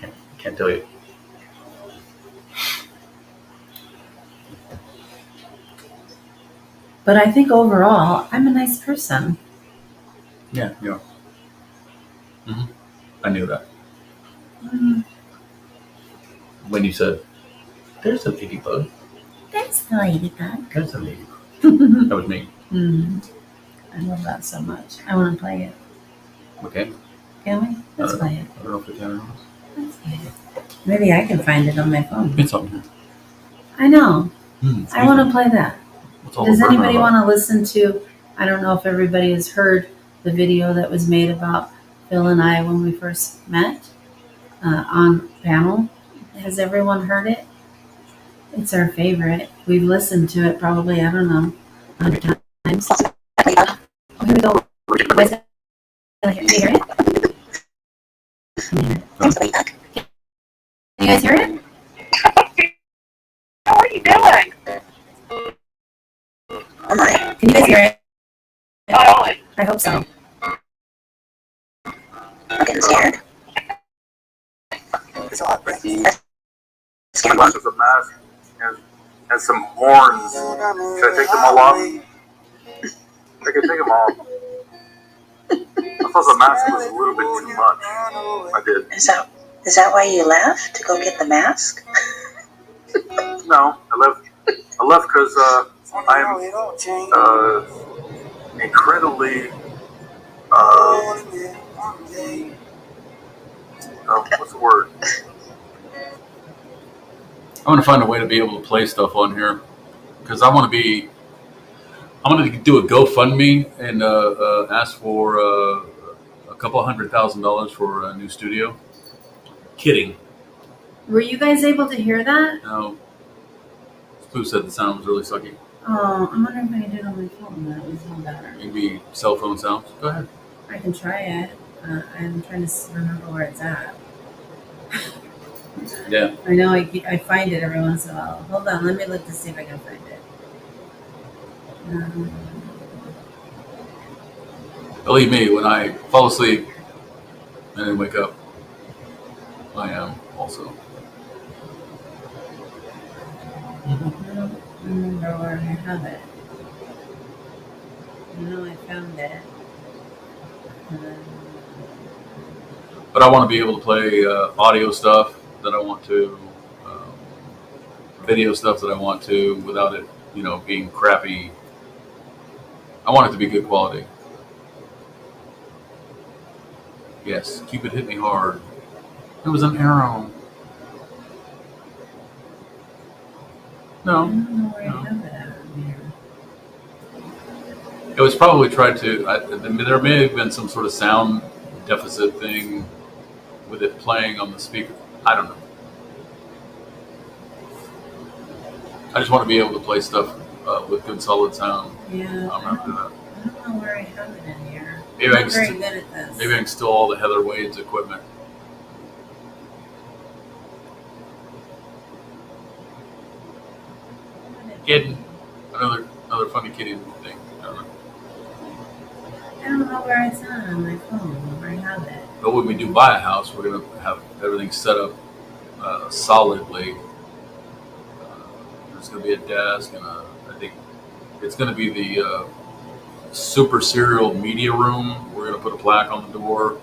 Speaker 1: I can't tell you.
Speaker 3: But I think overall, I'm a nice person.
Speaker 1: Yeah, yeah. I knew that
Speaker 3: Mm,
Speaker 1: when you said, "There's a ladybug."
Speaker 3: That's the ladybug.
Speaker 1: There's a ladybug. That was me.
Speaker 3: I love that so much. I want to play it.
Speaker 1: Okay.
Speaker 3: Can we? Let's play it.
Speaker 1: I don't know if it's on.
Speaker 3: Let's play it. Maybe I can find it on my phone.
Speaker 1: It's on here.
Speaker 3: I know. I want to play that.
Speaker 1: What's all
Speaker 3: Does
Speaker 1: the
Speaker 3: anybody
Speaker 1: about?
Speaker 3: want to listen to? I don't know if everybody has heard the video that was made about Phil and I when we first met on panel. Has everyone heard it? It's our favorite. We've listened to it probably, I don't know, 100 times. Oh, here we go. You guys hear it? Can you guys hear it?
Speaker 4: How are you doing?
Speaker 3: Can you guys hear it?
Speaker 4: Oh,
Speaker 3: I hope so.
Speaker 5: I'm getting scared. It's a lot, right?
Speaker 6: Unless it's a mask and some horns. Should I take them all off? I can take them off. I thought the mask was a little bit too much. I did.
Speaker 5: Is that why you left? To go get the mask?
Speaker 6: No, I left because I'm incredibly what's the word?
Speaker 1: I want to find a way to be able to play stuff on here because I want to do a GoFundMe and ask for a couple $100,000 for a new studio. Kidding.
Speaker 3: Were you guys able to hear that?
Speaker 1: No. Spoo said the sound was really sucky.
Speaker 3: Oh, I wonder if I can do it on my phone. That would sound better.
Speaker 1: Maybe cell phone sounds. Go ahead.
Speaker 3: I can try it. I'm trying to remember where it's at.
Speaker 1: Yeah.
Speaker 3: I know I find it every once in a while. Hold on, let me look to see if I can find it.
Speaker 1: Believe me, when I fall asleep and then wake up, I am also.
Speaker 3: I don't remember where I have it. I know I found it.
Speaker 1: But I want to be able to play audio stuff that I want to, video stuff that I want to, without it, being crappy. I want it to be good quality. Yes, Cupid hit me hard. It was an arrow.
Speaker 3: I
Speaker 1: No,
Speaker 3: don't know where I have it at here.
Speaker 1: it was probably tried to. There may have been some sort of sound deficit thing with it playing on the speaker. I don't know. I just want to be able to play stuff with good solid sound.
Speaker 3: Yeah,
Speaker 1: I'm not doing that.
Speaker 3: I don't know where I have it in here.
Speaker 1: Maybe I
Speaker 3: I'm
Speaker 1: can
Speaker 3: not very
Speaker 1: st-
Speaker 3: good at this.
Speaker 1: Maybe I can steal all the Heather Wade's equipment. Kidding. Another funny kitty thing. I don't know.
Speaker 3: I don't know where it's at on my phone. Where I have it.
Speaker 1: But when we do buy a house, we're going to have everything set up solidly. There's going to be a desk and I think it's going to be the super serial media room. We're going to put a plaque on the door.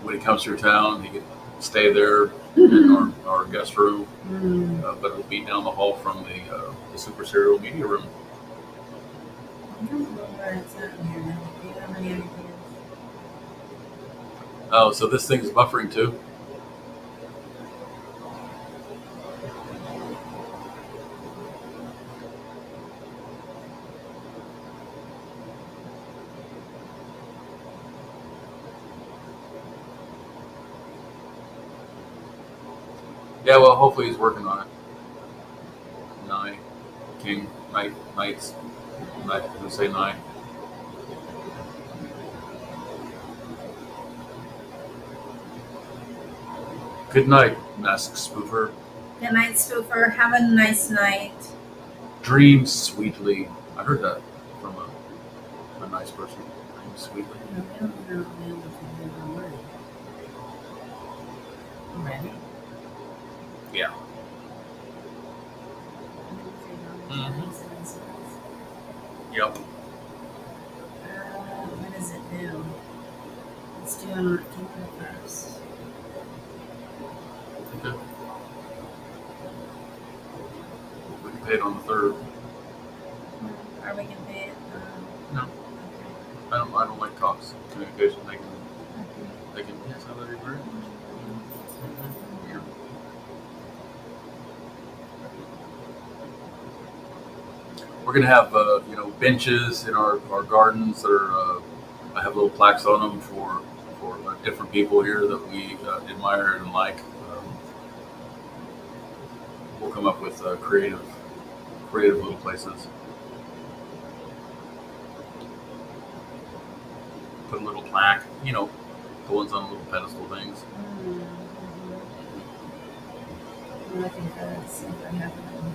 Speaker 1: When he comes through town, he can stay there in our guest room. But it'll be down the hall from the super serial media room.
Speaker 3: I don't know where it's at in here now. Do you have any ideas?
Speaker 1: Oh, so this thing's buffering too? Yeah, well, hopefully he's working on it. Nye, King, Knights. Let's say Nye. Good night, mask spoofer.
Speaker 3: Good night, Spoofer. Have a nice night.
Speaker 1: Dream sweetly. I heard that from a nice person. Dream sweetly.
Speaker 3: I don't know if you word. Ready?
Speaker 1: Yeah. Mhm. Yep.
Speaker 3: What is it due? It's due on October 1st.
Speaker 1: Okay. We can pay it on the 3rd.
Speaker 3: Or we can pay it.
Speaker 1: No.
Speaker 3: Okay.
Speaker 1: I don't like talks, communication. They can yes, how that agree. Yeah. We're gonna have benches in our gardens that are I have little plaques on them for different people here that we admire and like. We'll come up with creative little places. Put a little plaque, the ones on little pedestal things.
Speaker 3: I'm looking for that. See if I have it in here.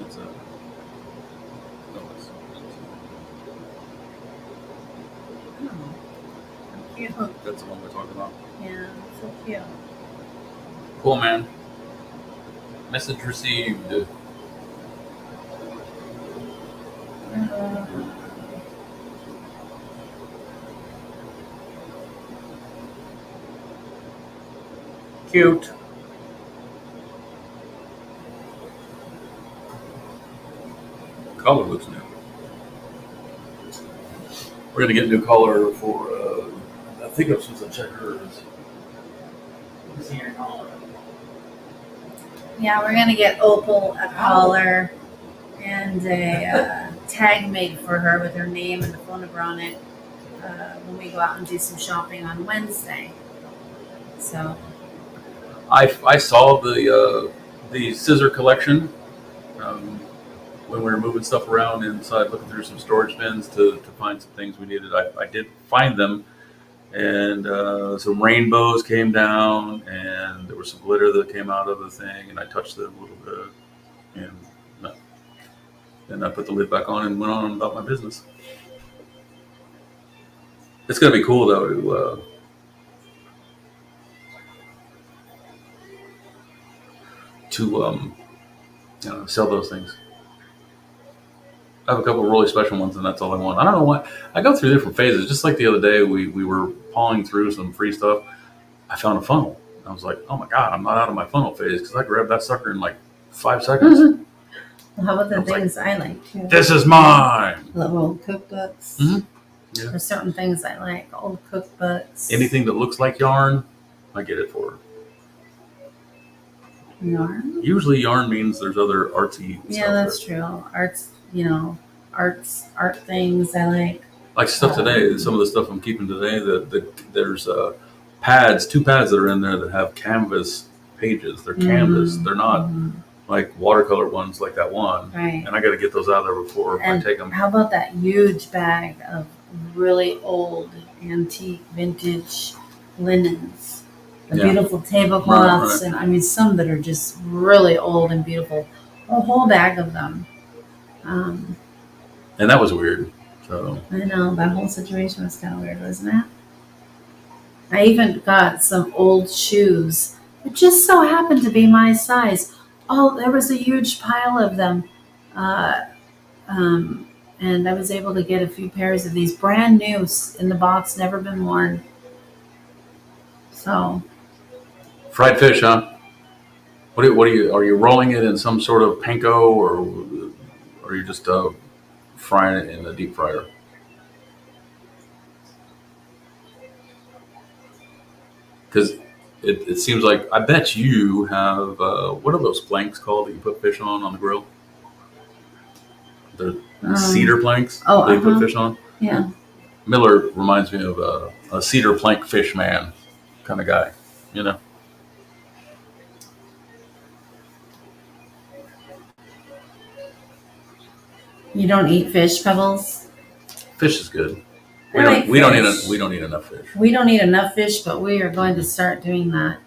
Speaker 1: It's
Speaker 3: Oh, cute.
Speaker 1: that's the one we're talking about.
Speaker 3: Yeah, so cute.
Speaker 1: Cool, man. Message received. Cute. Color looks new. We're gonna get a new color for. I think I'm supposed to check hers.
Speaker 3: Yeah, we're gonna get Opal a collar and a tag made for her with her name and the phone number on it when we go out and do some shopping on Wednesday. So
Speaker 1: I saw the scissor collection when we were moving stuff around inside, looking through some storage bins to find some things we needed. I did find them, and some rainbows came down, and there was some glitter that came out of the thing, and I touched it a little bit, and then I put the lid back on and went on about my business. It's gonna be cool though to sell those things. I have a couple of really special ones, and that's all I want. I don't know what. I go through different phases. Just like the other day, we were pawing through some free stuff. I found a funnel. I was like, oh my God, I'm not out of my funnel phase because I grabbed that sucker in like 5 seconds.
Speaker 3: Well, how about the
Speaker 1: I was like,
Speaker 3: things I like too?
Speaker 1: This is mine.
Speaker 3: Little old cookbooks.
Speaker 1: Mhm. Yeah.
Speaker 3: There's certain things I like. Old cookbooks.
Speaker 1: Anything that looks like yarn, I get it for.
Speaker 3: Yarn.
Speaker 1: Usually yarn means there's other artsy
Speaker 3: Yeah,
Speaker 1: stuff.
Speaker 3: that's true. Art things I like.
Speaker 1: Like stuff today, some of the stuff I'm keeping today, there's pads, 2 pads that are in there that have canvas pages. They're canvas. They're not like watercolor ones like that one.
Speaker 3: Right.
Speaker 1: And I got to get those out of there before I
Speaker 3: And
Speaker 1: take them.
Speaker 3: how about that huge bag of really old, antique, vintage linens? The
Speaker 1: Yeah.
Speaker 3: beautiful tablecloths,
Speaker 1: Right.
Speaker 3: and I mean, some that are just really old and beautiful. A whole bag of them.
Speaker 1: And that was weird. So
Speaker 3: I know that whole situation was kind of weird, wasn't it? I even got some old shoes that just so happened to be my size. Oh, there was a huge pile of them. And I was able to get a few pairs of these brand new in the box, never been worn. So
Speaker 1: Fried fish, huh? What are you rolling it in some sort of panko, or are you just frying it in the deep fryer? Because it seems like I bet you have what are those planks called that you put fish on the grill? The cedar planks
Speaker 3: Oh,
Speaker 1: that you put fish on.
Speaker 3: Yeah.
Speaker 1: Miller reminds me of a cedar plank fish man kind of guy, you know.
Speaker 3: You don't eat fish, Pebbles?
Speaker 1: Fish is good.
Speaker 3: I like
Speaker 1: We don't
Speaker 3: fish.
Speaker 1: we don't eat enough fish.
Speaker 3: We don't eat enough fish, but we are going to start doing that.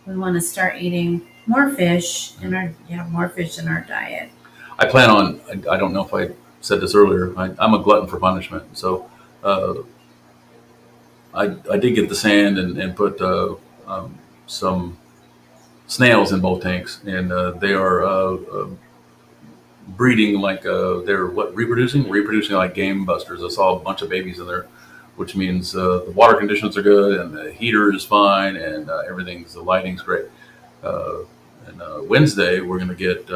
Speaker 3: We want to start eating more fish in more fish in our diet.
Speaker 1: I plan on. I don't know if I said this earlier. I'm a glutton for punishment, so I did get the sand and put some snails in both tanks, and they are breeding like they're reproducing like game busters. I saw a bunch of babies in there, which means the water conditions are good and the heater is fine and the lighting's great. And Wednesday we're going to get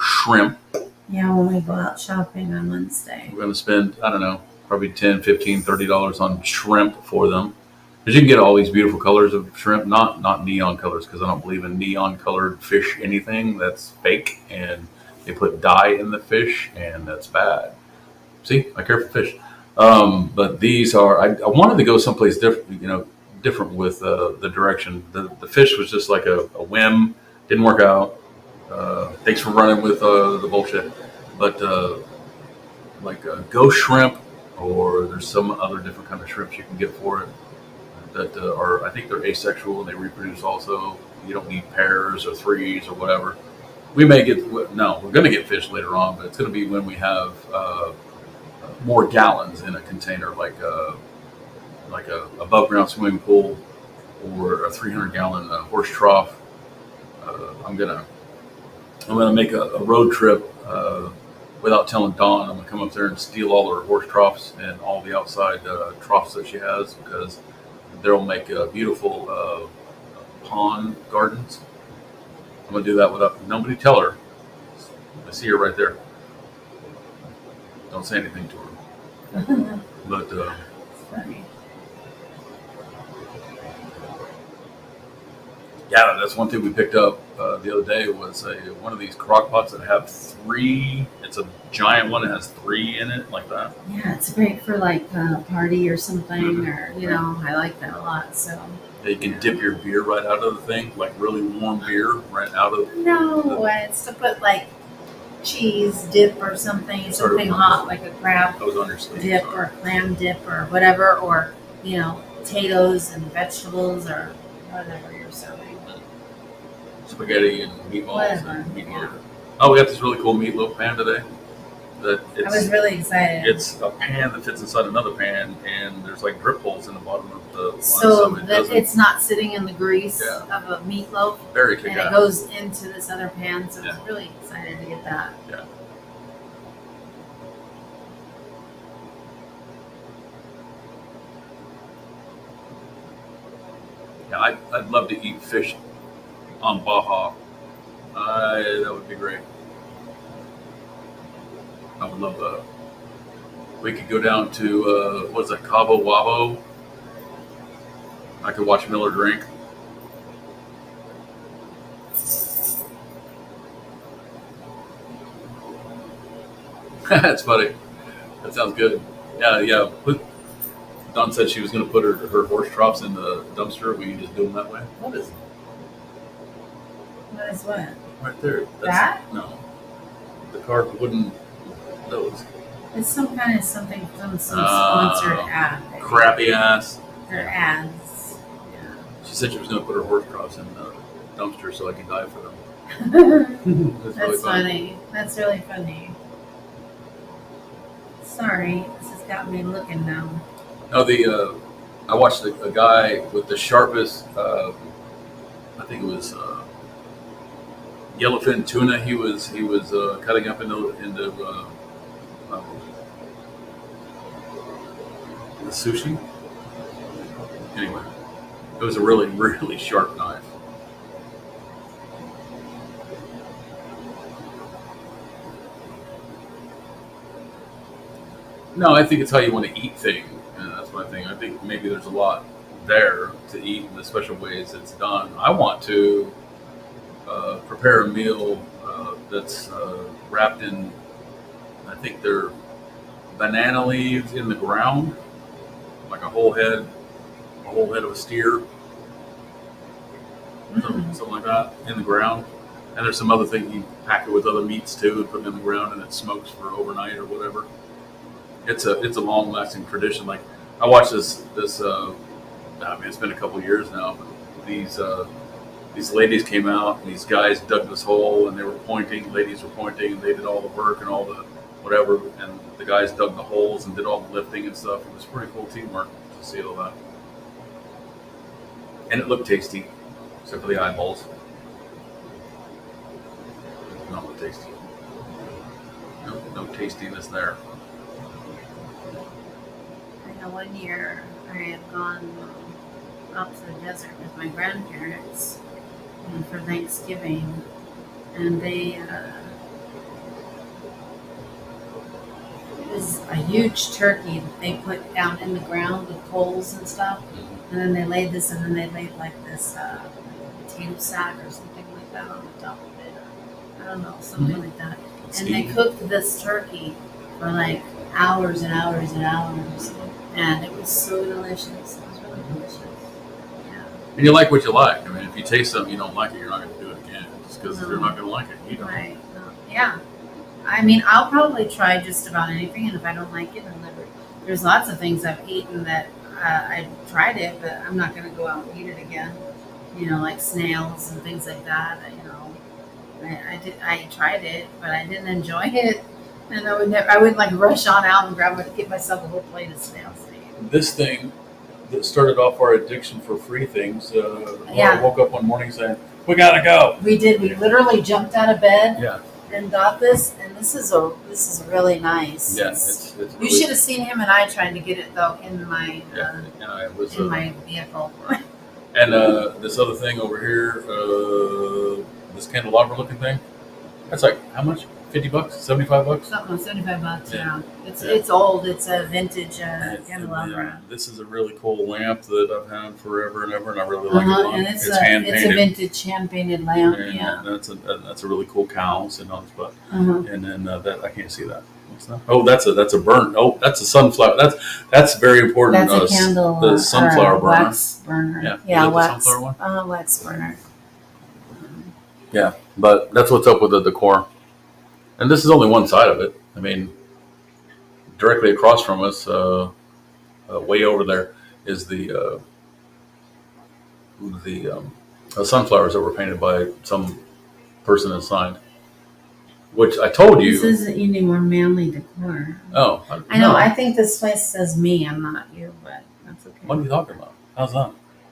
Speaker 1: shrimp.
Speaker 3: Yeah, when we go out shopping on Wednesday.
Speaker 1: We're going to spend, I don't know, probably $10, $15, $30 on shrimp for them. Because you can get all these beautiful colors of shrimp, not neon colors, because I don't believe in neon colored fish anything. That's fake, and they put dye in the fish, and that's bad. See, I care for fish. But these are, I wanted to go someplace different with the direction. The fish was just like a whim, didn't work out. Thanks for running with the bullshit. But like ghost shrimp, or there's some other different kind of shrimps you can get for it that are, I think they're asexual and they reproduce also. You don't need pairs or threes or whatever. We may get, no, we're going to get fish later on, but it's going to be when we have more gallons in a container, like a above ground swimming pool or a 300-gallon horse trough. I'm gonna make a road trip without telling Dawn. I'm gonna come up there and steal all her horse troughs and all the outside troughs that she has, because they'll make beautiful pond gardens. I'm gonna do that without nobody tell her. I see her right there. Don't say anything to her. But
Speaker 3: Funny.
Speaker 1: yeah, that's one thing we picked up the other day was one of these crock pots that have three. It's a giant one that has three in it, like that.
Speaker 3: Yeah, it's great for like a party or something, or I like that a lot. So
Speaker 1: You can dip your beer right out of the thing, like really warm beer right out of.
Speaker 3: no, it's to put like cheese dip or something hot, like a crab
Speaker 1: I was on your sleeve.
Speaker 3: dip
Speaker 1: Sorry.
Speaker 3: or a clam dip or whatever, or potatoes and vegetables or whatever you're serving.
Speaker 1: Spaghetti and meatballs
Speaker 3: Whatever,
Speaker 1: and meatloaf.
Speaker 3: yeah.
Speaker 1: Oh, we got this really cool meatloaf pan today. That
Speaker 3: I was really excited.
Speaker 1: it's a pan that fits inside another pan, and there's like drip holes in the bottom of the one,
Speaker 2: So
Speaker 1: it
Speaker 2: that
Speaker 1: doesn't.
Speaker 2: it's not sitting in the grease
Speaker 1: Yeah.
Speaker 2: of a meatloaf,
Speaker 1: Very
Speaker 2: and
Speaker 1: kick
Speaker 2: it
Speaker 1: ass.
Speaker 2: goes into this other pan. So I
Speaker 1: Yeah.
Speaker 2: was really excited to get that.
Speaker 1: Yeah. Yeah, I'd love to eat fish on Baja. That would be great. I would love that. We could go down to what's that, Cabo Wabo. I could watch Miller drink. That's funny. That sounds good. Yeah. Dawn said she was going to put her horse troughs in the dumpster. We can just do them that way. What is
Speaker 3: What is what?
Speaker 1: right there?
Speaker 3: That?
Speaker 1: No. The carved wooden those.
Speaker 3: It's some something from some sponsored ad. I think.
Speaker 1: Crappy ass.
Speaker 3: They're ads.
Speaker 1: She said she was going to put her horse troughs in the dumpster so I could die for them.
Speaker 3: Yeah.
Speaker 1: That's
Speaker 2: That's
Speaker 1: really funny.
Speaker 2: funny.
Speaker 3: That's really funny. Sorry, this has got me looking now.
Speaker 1: No, I watched a guy with the sharpest. I think it was yellowfin tuna. He was cutting up into the sushi. Anyway, it was a really really sharp knife. No, I think it's how you want to eat things, and that's what I think. I think maybe there's a lot there to eat in the special ways it's done. I want to prepare a meal that's wrapped in, I think they're banana leaves in the ground, like a whole head of a steer, something like that in the ground. And there's some other thing you pack it with other meats too, and put them in the ground, and it smokes for overnight or whatever. It's a long lasting tradition. Like I watched this. I mean, it's been a couple years now, but these ladies came out and these guys dug this hole and they were pointing. Ladies were pointing and they did all the work and all the whatever. And the guys dug the holes and did all the lifting and stuff. It was pretty cool teamwork to see all that. And it looked tasty, except for the eyeballs. Not look tasty. No tastiness there.
Speaker 2: I know one year I had gone up to the desert with my grandparents for Thanksgiving, and it was a huge turkey that they put down in the ground with poles and stuff, and then they laid this, and then they laid like this potato sack or something like that on the top of it. I don't know, something like that. And they cooked this turkey for like hours and hours and hours, and it was so delicious. It was really delicious. Yeah.
Speaker 1: And you like what you like. I mean, if you taste something you don't like it, you're not going to do it again just because
Speaker 2: No.
Speaker 1: you're not going to like it. You don't.
Speaker 2: Right. No. Yeah. I mean, I'll probably try just about anything, and if I don't like it, I'll never. There's lots of things I've eaten that I tried it, but I'm not going to go out and eat it again. You know, like snails and things like that. You know, I tried it, but I didn't enjoy it, and I wouldn't like rush on out and grab it, get myself a whole plate of snails to eat.
Speaker 1: This thing that started off our addiction for free things.
Speaker 2: Yeah.
Speaker 1: I woke up one morning saying, "We gotta go."
Speaker 2: We did. We literally jumped out of bed
Speaker 1: Yeah.
Speaker 2: and got this, and this is really nice.
Speaker 1: Yeah.
Speaker 2: It's-
Speaker 1: It's
Speaker 2: you should have seen him and I trying to get it though in my
Speaker 1: Yeah. And it was.
Speaker 2: in my vehicle.
Speaker 1: And this other thing over here, this candelabra looking thing, that's like how much? $50, $75?
Speaker 2: Something $75.
Speaker 1: Yeah.
Speaker 2: Yeah,
Speaker 1: Yeah.
Speaker 2: it's old. It's a vintage
Speaker 1: And,
Speaker 2: candelabra.
Speaker 1: this is a really cool lamp that I've had forever and ever, and I really like
Speaker 2: Uh-huh.
Speaker 1: it.
Speaker 2: And it's
Speaker 1: hand
Speaker 2: a
Speaker 1: painted.
Speaker 2: vintage hand painted lamp.
Speaker 1: And
Speaker 2: Yeah.
Speaker 1: that's a really cool cow sitting on the spot.
Speaker 2: Uh-huh.
Speaker 1: And then that I can't see that. What's that? Oh, that's a burn. Oh, that's a sunflower. That's very important.
Speaker 2: That's a candle.
Speaker 1: The sunflower burner.
Speaker 2: Wax burner.
Speaker 1: Yeah.
Speaker 2: Yeah,
Speaker 1: Is that the
Speaker 2: wax.
Speaker 1: sunflower one?
Speaker 2: Wax burner.
Speaker 1: Yeah, but that's what's up with the decor. And this is only one side of it. I mean, directly across from us, way over there, is the sunflowers that were painted by some person that signed. Which I told you.
Speaker 2: This isn't any more manly decor.
Speaker 1: Oh,
Speaker 2: I know.
Speaker 1: no.
Speaker 2: I think this place says me. I'm not you, but that's okay.
Speaker 1: What are you talking about? How's that?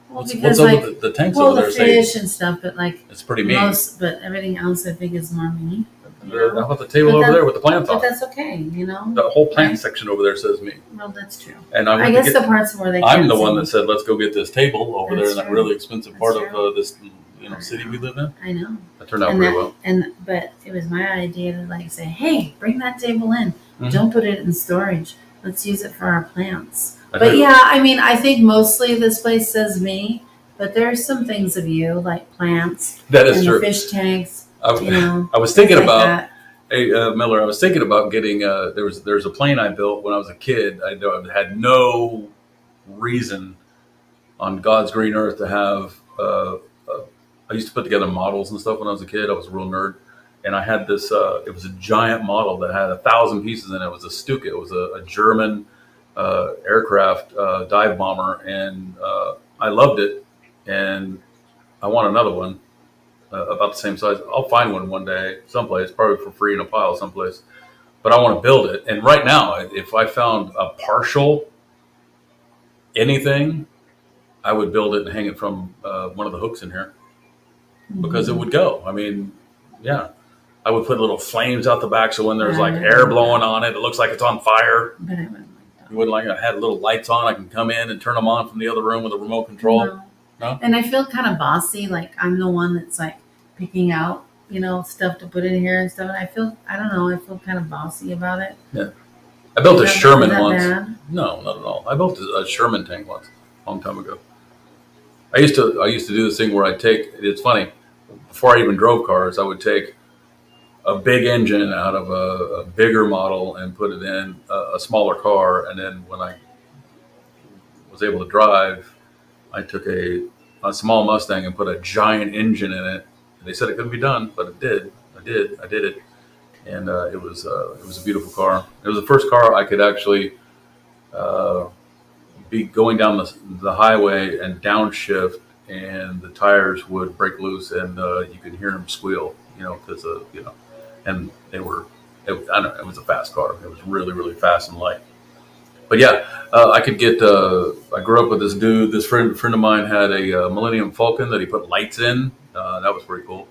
Speaker 2: Well,
Speaker 1: What's
Speaker 2: because
Speaker 1: up
Speaker 2: like,
Speaker 1: with the tanks
Speaker 2: well,
Speaker 1: over
Speaker 2: the
Speaker 1: there saying
Speaker 2: fish and stuff, but like
Speaker 1: it's pretty mean?
Speaker 2: but everything else I think is more me.
Speaker 1: How about the table
Speaker 2: But
Speaker 1: over
Speaker 2: that-
Speaker 1: there with the plants
Speaker 2: But
Speaker 1: on?
Speaker 2: that's okay, you know.
Speaker 1: The whole plant
Speaker 2: Right.
Speaker 1: section over there says me.
Speaker 2: Well, that's true.
Speaker 1: And I
Speaker 2: I
Speaker 1: went
Speaker 2: guess
Speaker 1: to
Speaker 2: the
Speaker 1: get,
Speaker 2: parts where they.
Speaker 1: I'm
Speaker 2: can't
Speaker 1: the
Speaker 2: see.
Speaker 1: one that said, let's go get this table over there
Speaker 2: That's
Speaker 1: in that
Speaker 2: true.
Speaker 1: really expensive
Speaker 2: That's
Speaker 1: part
Speaker 2: true.
Speaker 1: of this city we live in.
Speaker 2: I know.
Speaker 1: That turned out
Speaker 2: And
Speaker 1: pretty
Speaker 2: that,
Speaker 1: well.
Speaker 2: but it was my idea to like say, hey, bring that table in.
Speaker 1: Mhm.
Speaker 2: Don't put it in storage. Let's use it for our plants.
Speaker 1: I
Speaker 2: But
Speaker 1: do.
Speaker 2: yeah, I mean, I think mostly this place says me, but there's some things of you like plants
Speaker 1: That is
Speaker 2: and
Speaker 1: true.
Speaker 2: the fish tanks.
Speaker 1: I,
Speaker 2: You know,
Speaker 1: I was thinking
Speaker 2: things like
Speaker 1: about,
Speaker 2: that.
Speaker 1: hey, Miller, I was thinking about getting, there's a plane I built when I was a kid. I had no reason on God's green earth to have, I used to put together models and stuff when I was a kid. I was a real nerd. And I had this, it was a giant model that had 1,000 pieces in it. It was a Stuka. It was a German aircraft dive bomber. And I loved it. And I want another one about the same size. I'll find one day someplace, probably for free in a pile someplace. But I want to build it. And right now, if I found a partial anything, I would build it and hang it from one of the hooks in here. Because it would go. I mean, yeah. I would put little flames out the back so when there's like air blowing on it, it looks like it's on fire.
Speaker 2: But I wouldn't like that.
Speaker 1: You wouldn't like it. I had little lights on. I can come in and turn them on from the other room with a remote control. No?
Speaker 2: And I feel kind of bossy, like I'm the one that's like picking out, you know, stuff to put in here and stuff. And I feel kind of bossy about it.
Speaker 1: I built a
Speaker 3: Is that-
Speaker 1: Sherman
Speaker 3: is that
Speaker 1: once.
Speaker 3: bad?
Speaker 1: No, not at all. I built a Sherman tank once, a long time ago. I used to do this thing where I take. It's funny. Before I even drove cars, I would take a big engine out of a bigger model and put it in a smaller car, and then when I was able to drive, I took a small Mustang and put a giant engine in it. They said it couldn't be done, but it did. I did it, and it was a beautiful car. It was the first car I could actually be going down the highway and downshift, and the tires would break loose, and you could hear them squeal, because and they were. I don't know, it was a fast car. It was really, really fast and light. But yeah, I could get. I grew up with this dude. This friend of mine had a Millennium Falcon that he put lights in. That was pretty cool.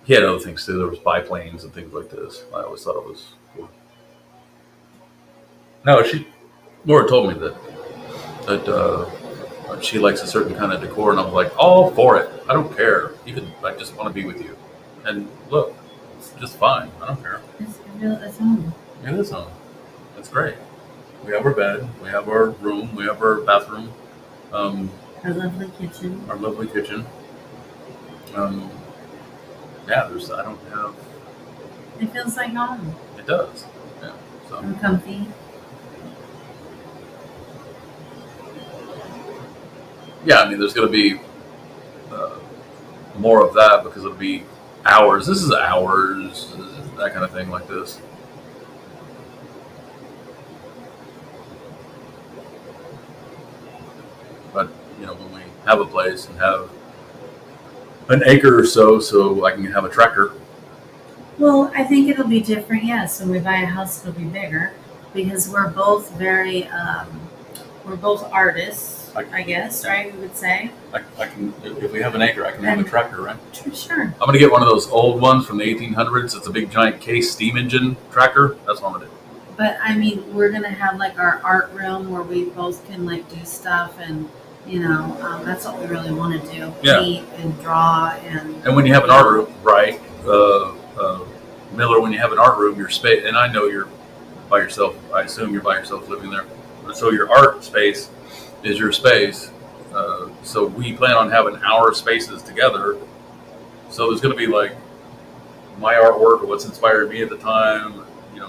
Speaker 1: He had other things too. There was biplanes and things like this. I always thought it was cool. No, Laura told me that she likes a certain kind of decor, and I'm like, all for it. I don't care. I just want to be with you. And look, it's just fine. I don't care.
Speaker 3: It's home.
Speaker 1: It is home. It's great. We have our bed. We have our room. We have our bathroom.
Speaker 3: Our lovely kitchen.
Speaker 1: Our lovely kitchen. Yeah, I don't have.
Speaker 3: It feels like home.
Speaker 1: It does. Yeah. So.
Speaker 3: I'm comfy.
Speaker 1: Yeah, I mean, there's going to be more of that because it'll be hours. This is hours, that kind of thing like this. But, when we have a place and have an acre or so I can have a tractor.
Speaker 3: Well, I think it'll be different. Yes, when we buy a house, it'll be bigger because we're both we're both artists. I guess, right? We would say.
Speaker 1: I can, if we have an acre, I can have a tractor, right?
Speaker 3: Sure.
Speaker 1: I'm going to get one of those old ones from the 1800s. It's a big giant case steam engine tractor. That's what I'm going to do.
Speaker 3: But I mean, we're gonna have like our art room where we both can like do stuff, and that's what we really want to do:
Speaker 1: Yeah.
Speaker 3: paint and draw and.
Speaker 1: And when you have an art room, right, Miller, when you have an art room, your space, and I know you're by yourself. I assume you're by yourself living there. So your art space is your space. So we plan on having our spaces together. So there's going to be like my artwork or what's inspired me at the time,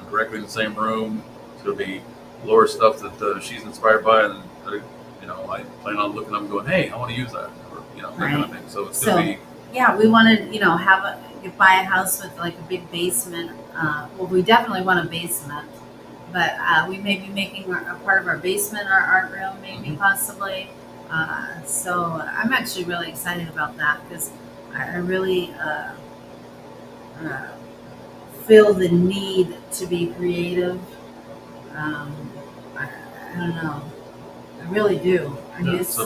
Speaker 1: directly in the same room. It's going to be Laura's stuff that she's inspired by, and I plan on looking up and going, "Hey, I want to use that," or that kind of thing. So it's going to be.
Speaker 3: Yeah, we want to, buy a house with like a big basement. Well, we definitely want a basement, but we may be making a part of our basement our art room, maybe possibly. So I'm actually really excited about that because I really feel the need to be creative. I don't know. I really do. I miss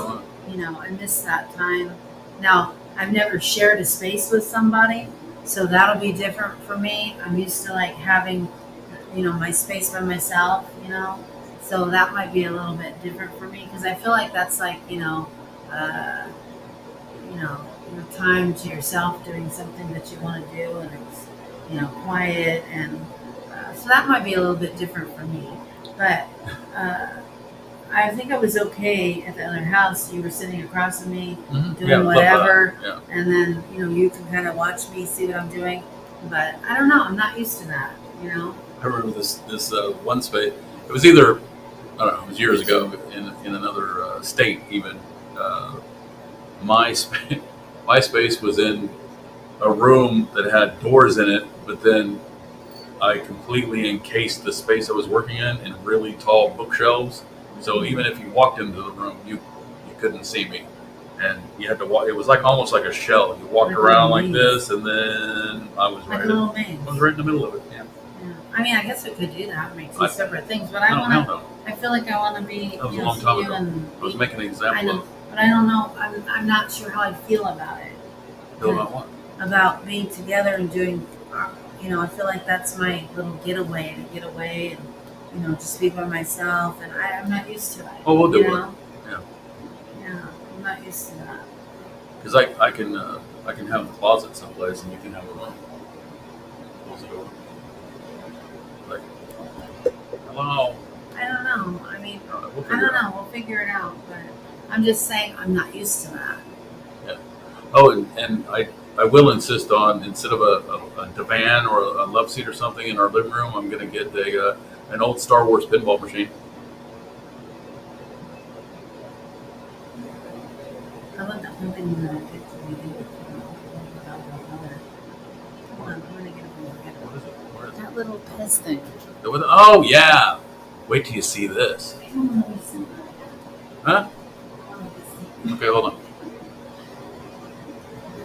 Speaker 3: that time. Now, I've never shared a space with somebody, so that'll be different for me. I'm used to like having, my space by myself, so that might be a little bit different for me because I feel like that's like, your time to yourself doing something that you want to do, and it's, quiet, and so that might be a little bit different for me. But I think I was okay at the other house. You were sitting across from me, doing whatever, and then you can kind of watch me, see what I'm doing. But I don't know. I'm not used to that.
Speaker 1: I remember this one space. It was either, I don't know, it was years ago in another state even. My space was in a room that had doors in it, but then I completely encased the space I was working in really tall bookshelves. So even if you walked into the room, you couldn't see me, and you had to walk. It was like almost like a shell. You walked around like this, and then I was right. I was right in the middle of it. Yeah.
Speaker 3: I mean, I guess we could do that, make two separate things, but I feel like I want to be.
Speaker 1: That was a long time ago. I was making an example of.
Speaker 3: But I don't know. I'm not sure how I feel about it.
Speaker 1: Feel about what?
Speaker 3: About being together and doing. I feel like that's my little getaway to get away and just be by myself, and I'm not used to it.
Speaker 1: Oh, we'll do it.
Speaker 3: Yeah. Yeah, I'm not used to that.
Speaker 1: Because I can have a closet someplace, and you can have a room. Close the door. Hello.
Speaker 2: I don't know. I mean,
Speaker 1: All right, we'll
Speaker 2: I
Speaker 1: figure
Speaker 2: don't
Speaker 1: it out.
Speaker 2: know. We'll figure it out. But I'm just saying I'm not used to that.
Speaker 1: Oh, and I will insist on, instead of a divan or a love seat or something in our living room, I'm going to get an old Star Wars pinball machine.
Speaker 2: I love that one thing that I picked that we did. Hold on, I'm gonna get it.
Speaker 1: What is it? Where is it?
Speaker 2: That little Pez thing.
Speaker 1: Oh, yeah. Wait till you see this. Huh? Okay, hold on.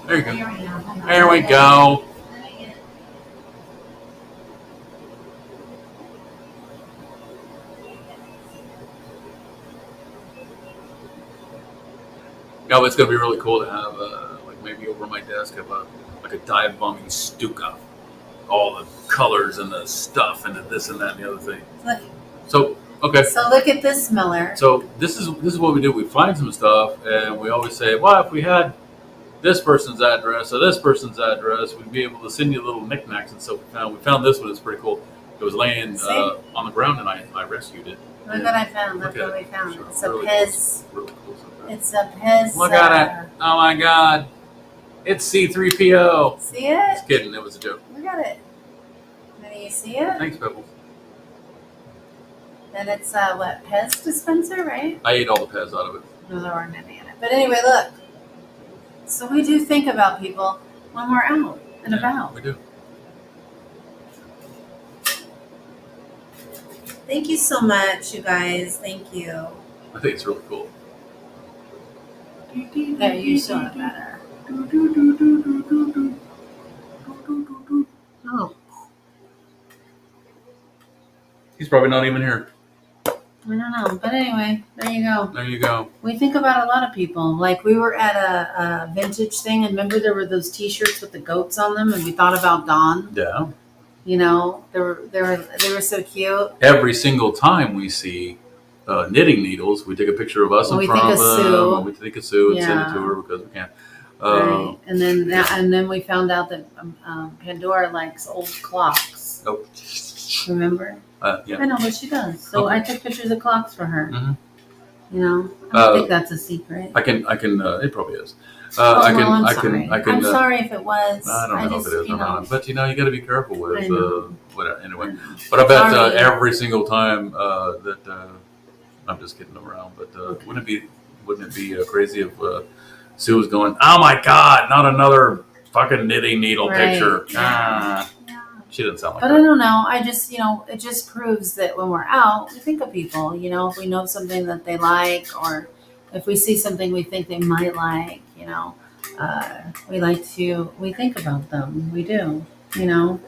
Speaker 1: There you go. There we go. No, it's gonna be really cool to have, like maybe over my desk, have like a dive bombing Stuka, all the colors and the stuff and the this and that and the other thing.
Speaker 2: Look.
Speaker 1: So okay,
Speaker 2: So look at this, Miller.
Speaker 1: so this is what we do. We find some stuff, and we always say, well, if we had this person's address or this person's address, we'd be able to send you little knickknacks. And so we found this one. It's pretty cool. It was laying
Speaker 2: See?
Speaker 1: on the ground, and I rescued it.
Speaker 2: Look what I found. Look
Speaker 1: Look at
Speaker 2: what we
Speaker 1: it.
Speaker 2: found.
Speaker 1: Sure.
Speaker 2: It's a
Speaker 1: Really
Speaker 2: Pez.
Speaker 1: Really cool stuff.
Speaker 2: It's a Pez.
Speaker 1: Look at it. Oh my God. It's C3PO.
Speaker 2: See it?
Speaker 1: Just kidding. It was a joke.
Speaker 2: Look at it. Can you see it?
Speaker 1: Thanks, Pebbles.
Speaker 2: Then it's what, Pez dispenser, right?
Speaker 1: I ate all the Pez out of it.
Speaker 2: No, there weren't any in it. But anyway, look. So we do think about people when we're out and about.
Speaker 1: We do.
Speaker 2: Thank you so much, you guys. Thank you.
Speaker 1: I think it's really cool.
Speaker 2: There, you saw it better. Oh,
Speaker 1: He's probably not even here.
Speaker 2: I don't know. But anyway, there you go.
Speaker 1: There you go.
Speaker 2: We think about a lot of people. Like we were at a vintage thing, and remember there were those T-shirts with the goats on them, and we thought about Dawn.
Speaker 1: Yeah.
Speaker 2: You know, they were so cute.
Speaker 1: Every single time we see knitting needles, we take a picture of us
Speaker 2: Well,
Speaker 1: in
Speaker 2: we
Speaker 1: front
Speaker 2: think
Speaker 1: of
Speaker 2: of
Speaker 1: them.
Speaker 2: Sue.
Speaker 1: And we take a Sue and send it
Speaker 2: Yeah.
Speaker 1: to her because we can.
Speaker 2: Right. And then we found out that Pandora likes old clocks.
Speaker 1: Oh,
Speaker 2: Remember?
Speaker 1: yeah.
Speaker 2: I know, but she does. So
Speaker 1: Okay.
Speaker 2: I took pictures of clocks for her.
Speaker 1: Mhm.
Speaker 2: You know, I don't think that's a secret.
Speaker 1: I can. It probably is.
Speaker 2: Oh,
Speaker 1: I can.
Speaker 2: well, I'm
Speaker 1: I
Speaker 2: sorry.
Speaker 1: can. I can.
Speaker 2: I'm sorry if it was.
Speaker 1: I don't know if it is or not, but you know, you got to be careful
Speaker 2: I
Speaker 1: with
Speaker 2: know.
Speaker 1: whatever. Anyway, but I bet
Speaker 2: Sorry.
Speaker 1: every single time that I'm just kidding around. But wouldn't it be crazy if Sue was going, "Oh my God, not another fucking knitting needle
Speaker 2: Right.
Speaker 1: picture"?
Speaker 2: Yeah.
Speaker 1: She didn't sound like
Speaker 2: But I
Speaker 1: that.
Speaker 2: don't know. I just, it just proves that when we're out, we think of people. You know, if we know something that they like, or if we see something we think they might like, we think about them. We do, you know.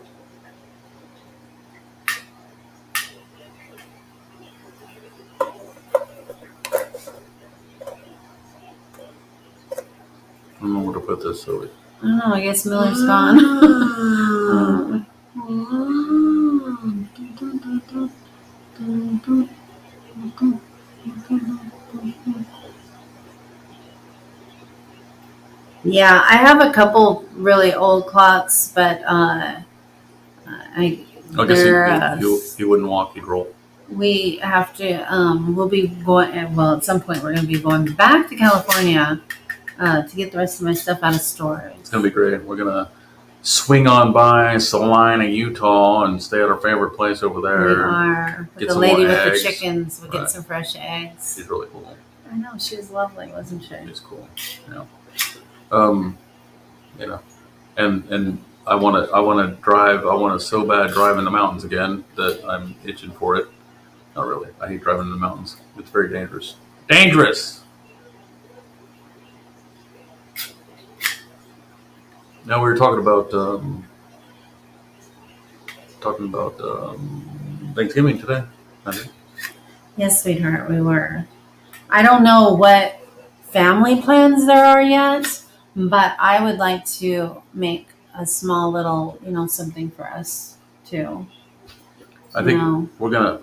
Speaker 1: I don't know where to put this, so
Speaker 2: I don't know. I guess Miller's gone. Yeah, I have a couple really old clocks, but
Speaker 1: I guess
Speaker 2: they're,
Speaker 1: he wouldn't walk, he'd roll.
Speaker 2: we have to. We'll be going. Well, at some point, we're going to be going back to California to get the rest of my stuff out of storage.
Speaker 1: It's gonna be great. We're gonna swing on by Salina, Utah, and stay at our favorite place over
Speaker 2: We
Speaker 1: there.
Speaker 2: are with
Speaker 1: Get
Speaker 2: the
Speaker 1: some
Speaker 2: lady
Speaker 1: more
Speaker 2: with
Speaker 1: eggs.
Speaker 2: the chickens. We
Speaker 1: Right.
Speaker 2: get some fresh eggs.
Speaker 1: She's really cool.
Speaker 2: I know she was lovely, wasn't she?
Speaker 1: She's cool. Yeah. And I wanna drive. I wanna so bad drive in the mountains again that I'm itching for it. Not really. I hate driving in the mountains. It's very dangerous. Dangerous. Now we were talking about Thanksgiving today. I think.
Speaker 2: Yes, sweetheart, we were. I don't know what family plans there are yet, but I would like to make a small little, something for us too.
Speaker 1: I think
Speaker 2: No.
Speaker 1: we're gonna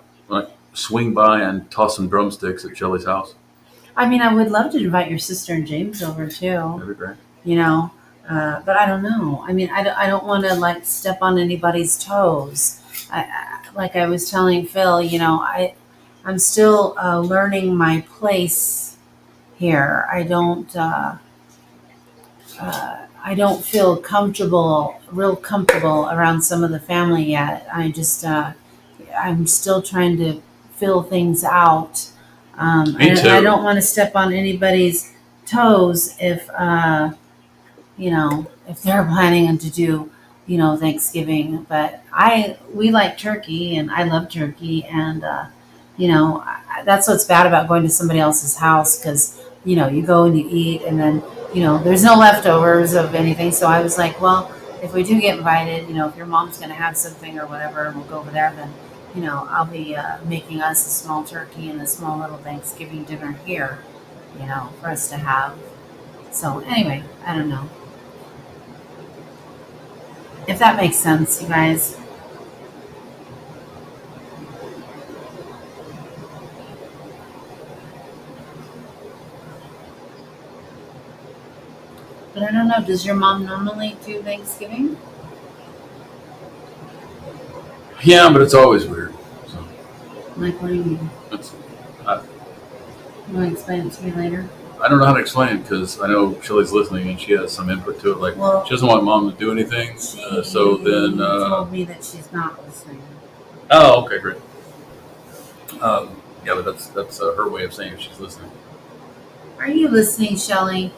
Speaker 1: swing by and toss some drumsticks at Shelly's house.
Speaker 2: I mean, I would love to invite your sister and James over too,
Speaker 1: That'd be great.
Speaker 2: but I don't know. I mean, I don't want to step on anybody's toes.
Speaker 3: like I was telling Phil, I'm still learning my place here. I don't feel real comfortable around some of the family yet. I'm still trying to fill things out.
Speaker 1: Me too.
Speaker 3: I don't want to step on anybody's toes if they're planning to do, Thanksgiving. But we like turkey, and I love turkey, and that's what's bad about going to somebody else's house, because you go and you eat, and then there's no leftovers of anything. So I was like, well, if we do get invited, if your mom's going to have something or whatever, and we'll go over there, then I'll be making us a small turkey and a small little Thanksgiving dinner here, for us to have. So anyway, I don't know if that makes sense, you guys. But I don't know, does your mom normally do Thanksgiving?
Speaker 1: Yeah, but it's always weird. So
Speaker 3: Like, what do you mean?
Speaker 1: it's,
Speaker 3: You want to explain it to me later?
Speaker 1: I don't know how to explain it because I know Shelly's listening and she has some input to it. Like,
Speaker 3: Well,
Speaker 1: she doesn't want mom to do anything. So then.
Speaker 3: told me that she's not listening.
Speaker 1: Oh, okay, great. Yeah, but that's her way of saying if she's listening.
Speaker 3: Are you listening, Shelley?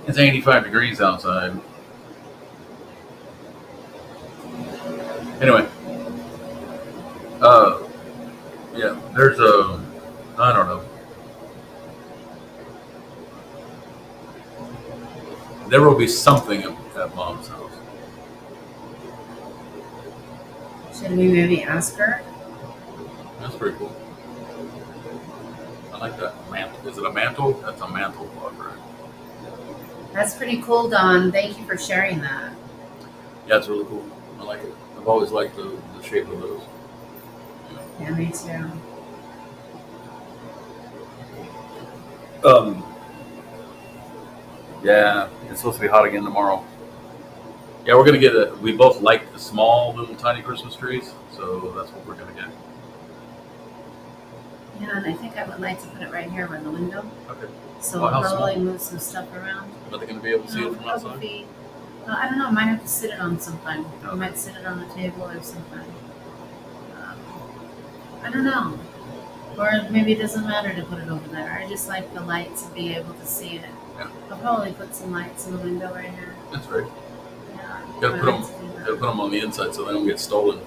Speaker 1: It's 85 degrees outside. Anyway, yeah, there's I don't know. There will be something at mom's house.
Speaker 3: Should we maybe ask her?
Speaker 1: That's pretty cool. I like that mantle. Is it a mantle? That's a mantle clock, right?
Speaker 3: That's pretty cool, Dawn. Thank you for sharing that.
Speaker 1: Yeah, it's really cool. I like it. I've always liked the shape of those.
Speaker 3: Yeah, me too.
Speaker 1: Yeah, it's supposed to be hot again tomorrow. Yeah, we're gonna get we both like the small little tiny Christmas trees, so that's what we're gonna get.
Speaker 3: Yeah, and I think I would like to put it right here by the window.
Speaker 1: Okay.
Speaker 3: So
Speaker 1: Well, how
Speaker 3: I'll probably
Speaker 1: small?
Speaker 3: move some stuff around.
Speaker 1: Are they gonna be able to see it from
Speaker 3: Couple
Speaker 1: outside?
Speaker 3: feet. I don't know. I might have to sit it on something. I
Speaker 1: Okay.
Speaker 3: might sit it on the table or something. I don't know. Or maybe it doesn't matter to put it over there. I just like the light to be able to see it.
Speaker 1: Yeah.
Speaker 3: I'll probably put some lights in the window right here.
Speaker 1: That's great.
Speaker 3: Yeah.
Speaker 1: Gotta
Speaker 3: I
Speaker 1: put
Speaker 3: like
Speaker 1: them.
Speaker 3: to do that.
Speaker 1: Gotta put them on the inside so they don't get stolen.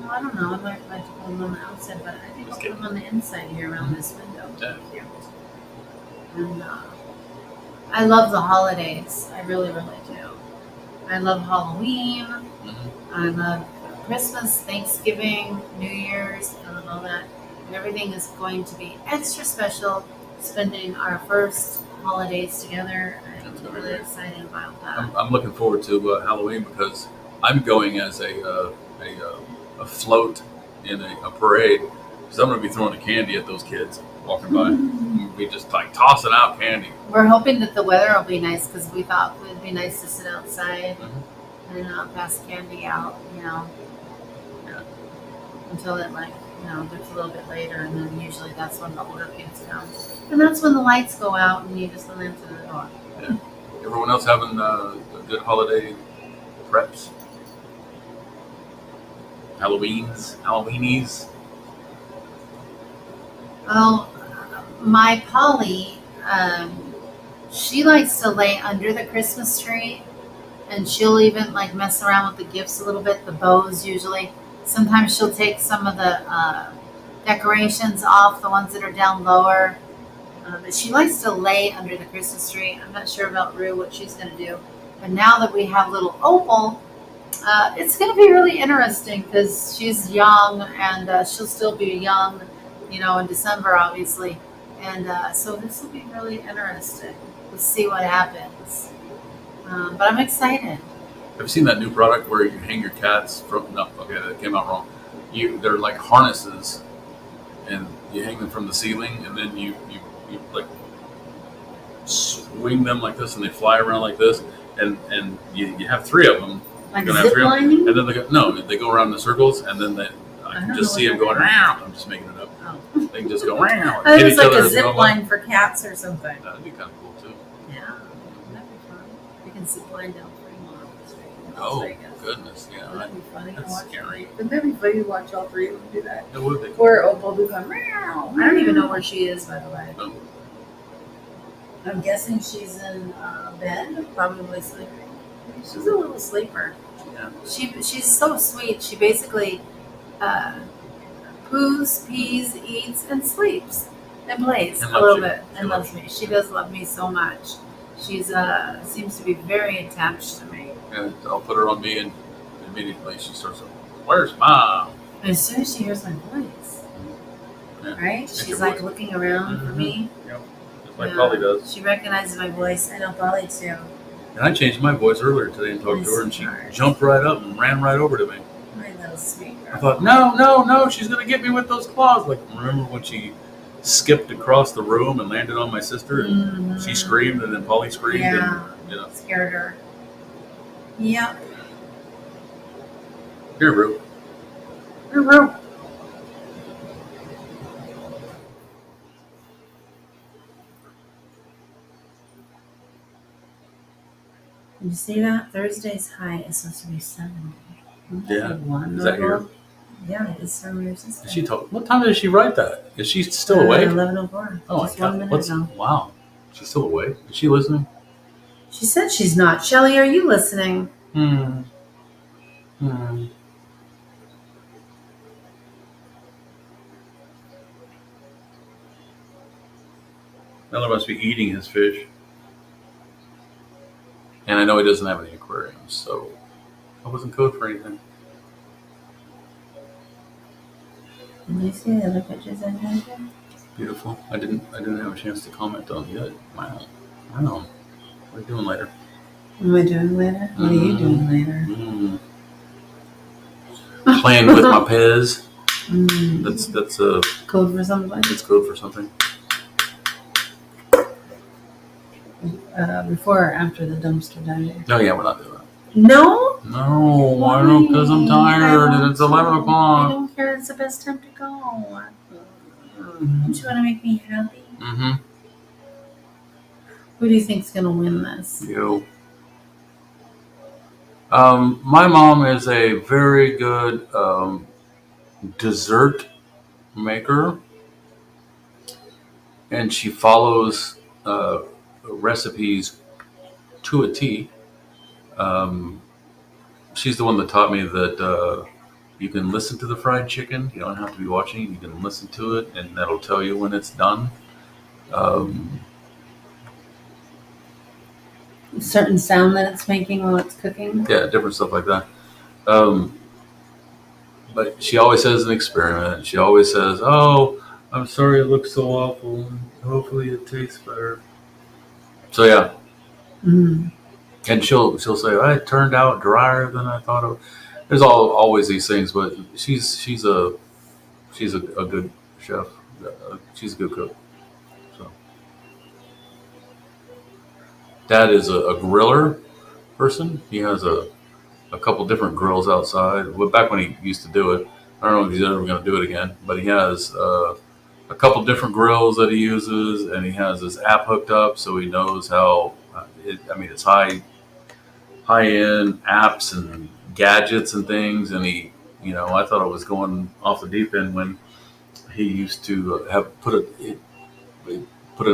Speaker 3: No, I don't know. I might like to put them on the outside, but I think I'll
Speaker 1: Just
Speaker 3: put
Speaker 1: kidding.
Speaker 3: them on the inside here around this window.
Speaker 1: Yeah.
Speaker 3: Cute. And I love the holidays. I really, really do. I love Halloween.
Speaker 1: Mm-hmm.
Speaker 3: I love Christmas, Thanksgiving, New Year's, and all that. And everything is going to be extra special. Spending our first holidays together.
Speaker 1: That's
Speaker 3: I'm
Speaker 1: gonna be
Speaker 3: really
Speaker 1: great.
Speaker 3: excited about that.
Speaker 1: I'm looking forward to Halloween because I'm going as a float in a parade because I'm going to be throwing the candy at those kids walking by. We just like tossing out candy.
Speaker 3: We're hoping that the weather will be nice because we thought it would be nice to sit outside and pass candy out,
Speaker 1: Yeah.
Speaker 3: until it gets a little bit later, and then usually that's when the older kids come. And that's when the lights go out and you just let them to the door.
Speaker 1: Everyone else having a good holiday preps? Halloweenies?
Speaker 3: Well, my Polly, she likes to lay under the Christmas tree, and she'll even like mess around with the gifts a little bit, the bows usually. Sometimes she'll take some of the decorations off, the ones that are down lower. But she likes to lay under the Christmas tree. I'm not sure about Rue, what she's going to do. But now that we have little Opal, it's going to be really interesting because she's young, and she'll still be young, in December, obviously. And so this will be really interesting. We'll see what happens. But I'm excited.
Speaker 1: Have you seen that new product where you hang your cats from? No, okay, that came out wrong. They're like harnesses, and you hang them from the ceiling, and then you like wing them like this, and they fly around like this, and you have 3 of them.
Speaker 3: Like
Speaker 1: You're gonna have
Speaker 3: zip
Speaker 1: 3 of them,
Speaker 3: lining?
Speaker 1: and then they go around in circles, and then I can
Speaker 3: don't
Speaker 1: just
Speaker 3: know
Speaker 1: see
Speaker 3: what
Speaker 1: them
Speaker 3: that
Speaker 1: going around. I'm just making it up.
Speaker 3: Oh.
Speaker 1: They can just go around.
Speaker 3: I
Speaker 1: hit
Speaker 3: was
Speaker 1: each
Speaker 3: like
Speaker 1: other
Speaker 3: a
Speaker 1: as they
Speaker 3: zip
Speaker 1: go by.
Speaker 3: line for cats or something.
Speaker 1: That'd be kind of cool too.
Speaker 3: Yeah, that'd be fun. We can zip line down Fremont.
Speaker 1: Oh
Speaker 3: Vegas.
Speaker 1: goodness, yeah,
Speaker 3: That'd be funny to
Speaker 1: that's
Speaker 3: watch.
Speaker 1: scary.
Speaker 3: Wouldn't that be funny to watch all 3 of them do that?
Speaker 1: It would be.
Speaker 3: Or Opal do come meow. I don't even know where she is, by the way.
Speaker 1: Oh.
Speaker 3: I'm guessing she's in bed, probably sleeping. She's a little sleeper.
Speaker 1: Yeah.
Speaker 3: She's so sweet. She basically poos, pees, eats, and sleeps and plays
Speaker 1: And
Speaker 3: a
Speaker 1: loves
Speaker 3: little
Speaker 1: you.
Speaker 3: bit
Speaker 1: She
Speaker 3: and
Speaker 1: loves
Speaker 3: loves me. She does love me so much. She's seems to be very attached to me.
Speaker 1: And I'll put her on me, and immediately she starts going, "Where's Mom?"
Speaker 3: And as soon as she hears my voice,
Speaker 1: Yeah.
Speaker 3: right?
Speaker 1: It's
Speaker 3: She's
Speaker 1: your
Speaker 3: like
Speaker 1: voice.
Speaker 3: looking around for
Speaker 1: Mhm.
Speaker 3: me.
Speaker 1: Just like
Speaker 3: Yeah.
Speaker 1: Polly does.
Speaker 3: She recognizes my voice. I know Polly too.
Speaker 1: And I changed my voice earlier today and talked to her, and she jumped right up and ran right over to me.
Speaker 3: My little sweet
Speaker 1: I
Speaker 3: girl.
Speaker 1: thought, no, she's gonna get me with those claws. Like, remember when she skipped across the room and landed on my sister, and
Speaker 3: Mhm.
Speaker 1: she screamed, and then Polly screamed,
Speaker 3: Yeah.
Speaker 1: and you know,
Speaker 3: Scared her. Yep.
Speaker 1: here, Rue.
Speaker 3: Did you see that? Thursday's high is supposed to be 70.
Speaker 1: Yeah.
Speaker 3: One
Speaker 1: Is that here?
Speaker 3: Yeah, it's from your sister.
Speaker 1: She told. What time did she write that? Is she still awake?
Speaker 3: 11:04.
Speaker 1: Oh my
Speaker 3: Just 1
Speaker 1: God!
Speaker 3: minute
Speaker 1: What's
Speaker 3: ago.
Speaker 1: wow? She's still awake. Is she listening?
Speaker 3: She said she's not. Shelly, are you listening?
Speaker 1: Hmm. Miller must be eating his fish. And I know he doesn't have any aquariums, so I wasn't code for anything.
Speaker 3: Did you see the other pictures I had?
Speaker 1: Beautiful. I didn't have a chance to comment on it yet. Wow. What are you doing later?
Speaker 3: What am I doing later? What are you doing later?
Speaker 1: Playing with my Pez.
Speaker 3: Mm.
Speaker 1: That's
Speaker 3: Code for somebody?
Speaker 1: it's code for something.
Speaker 3: Before or after the dumpster diving?
Speaker 1: Oh yeah, we're not doing that.
Speaker 3: No?
Speaker 1: No, why not? Because I'm tired and it's 11
Speaker 3: I
Speaker 1: o'clock.
Speaker 3: don't care. It's the best time to go. Don't you want to make me happy?
Speaker 1: Mm-hmm.
Speaker 3: Who do you think's gonna win this?
Speaker 1: You. My mom is a very good dessert maker, and she follows recipes to a T. She's the one that taught me that you can listen to the fried chicken. You don't have to be watching. You can listen to it, and that'll tell you when it's done.
Speaker 3: A certain sound that it's making while it's cooking.
Speaker 1: Yeah, different stuff like that. But she always says an experiment. She always says, "Oh, I'm sorry it looks so awful. Hopefully it tastes better." So yeah,
Speaker 3: Mm.
Speaker 1: and she'll say, "Oh, it turned out drier than I thought it would." There's always these things, but she's a good chef. She's a good cook. So Dad is a griller person. He has a couple different grills outside. Well, back when he used to do it, I don't know if he's ever going to do it again. But he has a couple different grills that he uses, and he has his app hooked up, so he knows how. It's high end apps and gadgets and things. And I thought I was going off the deep end when he used to have put an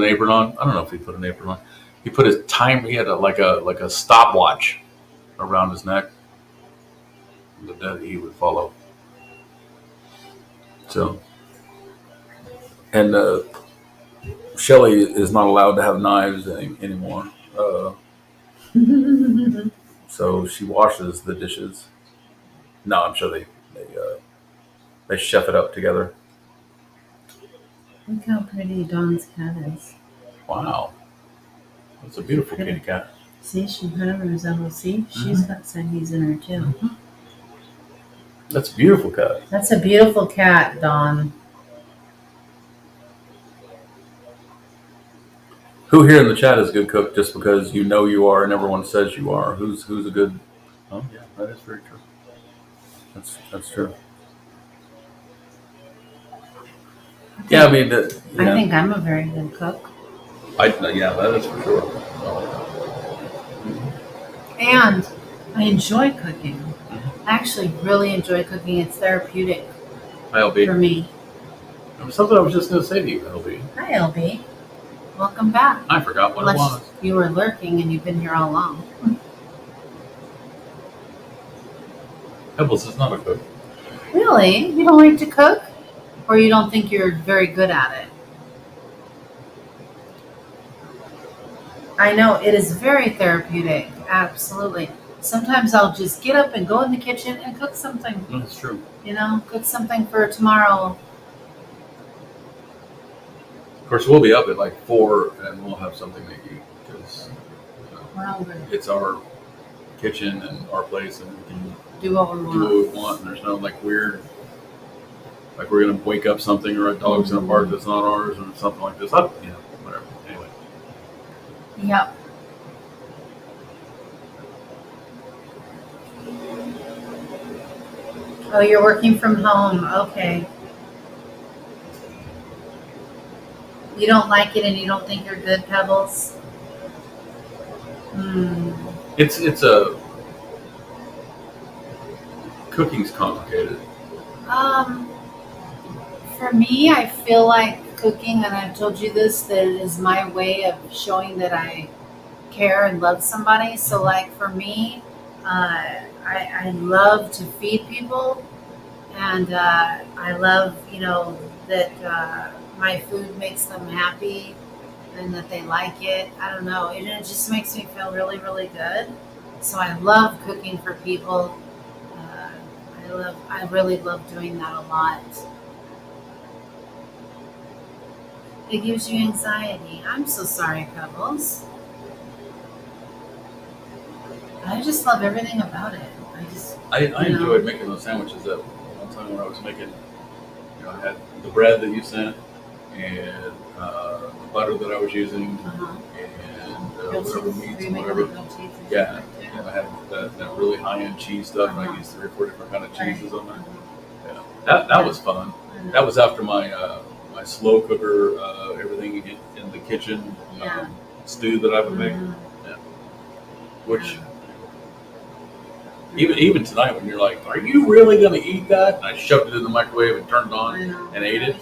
Speaker 1: apron on. I don't know if he put an apron on. He put his time. He had like a stopwatch around his neck that he would follow. So, and Shelly is not allowed to have knives anymore. So she washes the dishes. No, I'm sure they chef it up together.
Speaker 3: Look how pretty Dawn's cat is.
Speaker 1: Wow, it's a beautiful kitty cat.
Speaker 3: See, she kind of resembles. See, she's got Siamese in her too.
Speaker 1: That's a beautiful cat.
Speaker 3: That's a beautiful cat, Dawn.
Speaker 1: Who here in the chat is a good cook just because you know you are and everyone says you are? Who's a good? Oh yeah, that is very true. That's true. Yeah, I mean,
Speaker 3: I think I'm a very good cook.
Speaker 1: Yeah, that is for sure.
Speaker 3: And I enjoy cooking. I actually really enjoy cooking. It's therapeutic
Speaker 1: Hi, LB.
Speaker 3: for me.
Speaker 1: There was something I was just going to say to you, LB.
Speaker 3: Hi, LB. Welcome back.
Speaker 1: I forgot what it
Speaker 3: Unless
Speaker 1: was.
Speaker 3: you were lurking and you've been here all along.
Speaker 1: Pebbles is not a cook.
Speaker 3: Really? You don't like to cook? Or you don't think you're very good at it? I know, it is very therapeutic. Absolutely. Sometimes I'll just get up and go in the kitchen and cook something.
Speaker 1: That's true.
Speaker 3: Cook something for tomorrow.
Speaker 1: Of course, we'll be up at like 4 and we'll have something to eat because
Speaker 3: We're hungry.
Speaker 1: it's our kitchen and our place and we can
Speaker 3: Do what we
Speaker 1: do
Speaker 3: want.
Speaker 1: what we want. And there's no like weird, like we're going to wake up something or a dog's in a park that's not ours or something like this. Whatever. Anyway.
Speaker 3: Yep. Oh, you're working from home. Okay. You don't like it and you don't think you're good, Pebbles?
Speaker 1: It's a cooking's complicated.
Speaker 3: For me, I feel like cooking, and I've told you this, that it is my way of showing that I care and love somebody. So, like for me, I love to feed people, and I love, that my food makes them happy and that they like it. I don't know. It just makes me feel really, really good. So I love cooking for people. I really love doing that a lot. It gives you anxiety. I'm so sorry, Pebbles. I just love everything about it.
Speaker 1: I enjoyed making those sandwiches that one time when I was making, I had the bread that you sent and the butter that I was using and whatever meats and whatever. Yeah, and I had that really high-end cheese stuff, and I used 3 or 4 different kind of cheeses on there. Yeah, that was fun. That was after my my slow cooker, everything in the kitchen stew that I would make. Yeah. Which even tonight, when you're like, "Are you really going to eat that?" And I shoved it in the microwave and turned it on and ate it.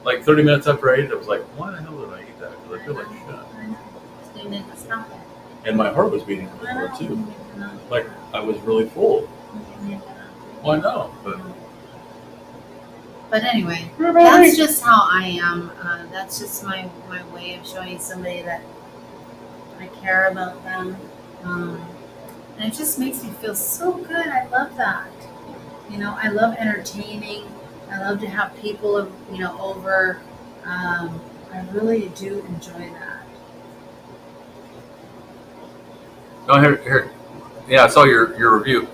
Speaker 1: Like 30 minutes after I ate it, I was like, "Why the hell did I eat that?" Because I feel like shit.
Speaker 3: You need to stop it.
Speaker 1: And my heart was beating before too. Like I was really full. Well, I know,
Speaker 3: But anyway, that's just how I am. That's just my way of showing somebody that I care about them. And it just makes me feel so good. I love that. I love entertaining. I love to have people, over. I really do enjoy that.
Speaker 1: oh here. Yeah, I saw your review.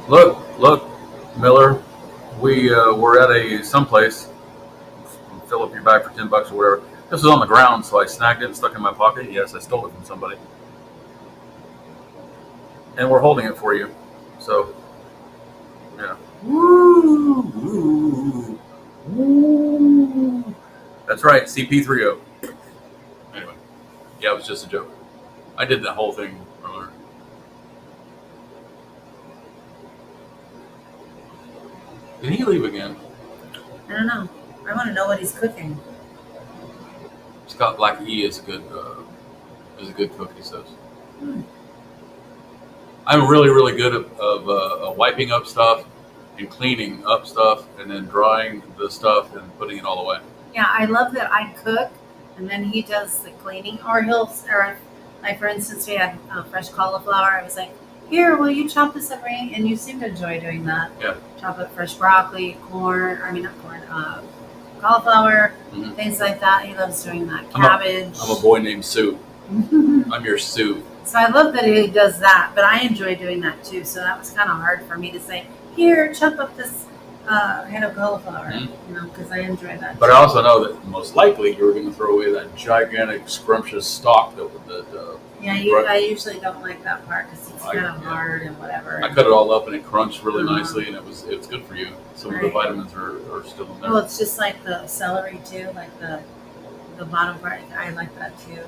Speaker 1: Look, Miller. We were at a someplace. Fill up your bag for $10 or whatever. This was on the ground, so I snagged it and stuck it in my pocket. Yes, I stole it from somebody. And we're holding it for you. So, yeah. Woo. That's right, CP30. Anyway, yeah, it was just a joke. I did that whole thing earlier. Did he leave again?
Speaker 3: I don't know. I want to know what he's cooking.
Speaker 1: Scott Black E is a good cook, he says. I'm really, really good of wiping up stuff and cleaning up stuff and then drying the stuff and putting it all away.
Speaker 3: Yeah, I love that I cook and then he does the cleaning. Or like for instance, we had fresh cauliflower. I was like, "Here, will you chop this up?" And you seem to enjoy doing that.
Speaker 1: Yeah.
Speaker 3: Chop up fresh broccoli, cauliflower, things like that. He loves doing that. Cabbage.
Speaker 1: I'm a boy named Sue. I'm your Sue.
Speaker 3: So I love that he does that, but I enjoy doing that too. So that was kind of hard for me to say, "Here, chop up this head of cauliflower.
Speaker 1: Mhm.
Speaker 3: You know, because I enjoy that.
Speaker 1: But I also know that most likely you were going to throw away that gigantic, scrumptious stalk that
Speaker 3: Yeah,
Speaker 1: Right.
Speaker 3: I usually don't like that part because it's
Speaker 1: I-
Speaker 3: kind of
Speaker 1: yeah.
Speaker 3: hard and whatever.
Speaker 1: I cut it all up and it crunched really
Speaker 3: Uh-huh.
Speaker 1: nicely, and it's good for you. Some of the
Speaker 3: Right.
Speaker 1: vitamins are still in there.
Speaker 3: Well, it's just like the celery too, like the bottom part. I like that too,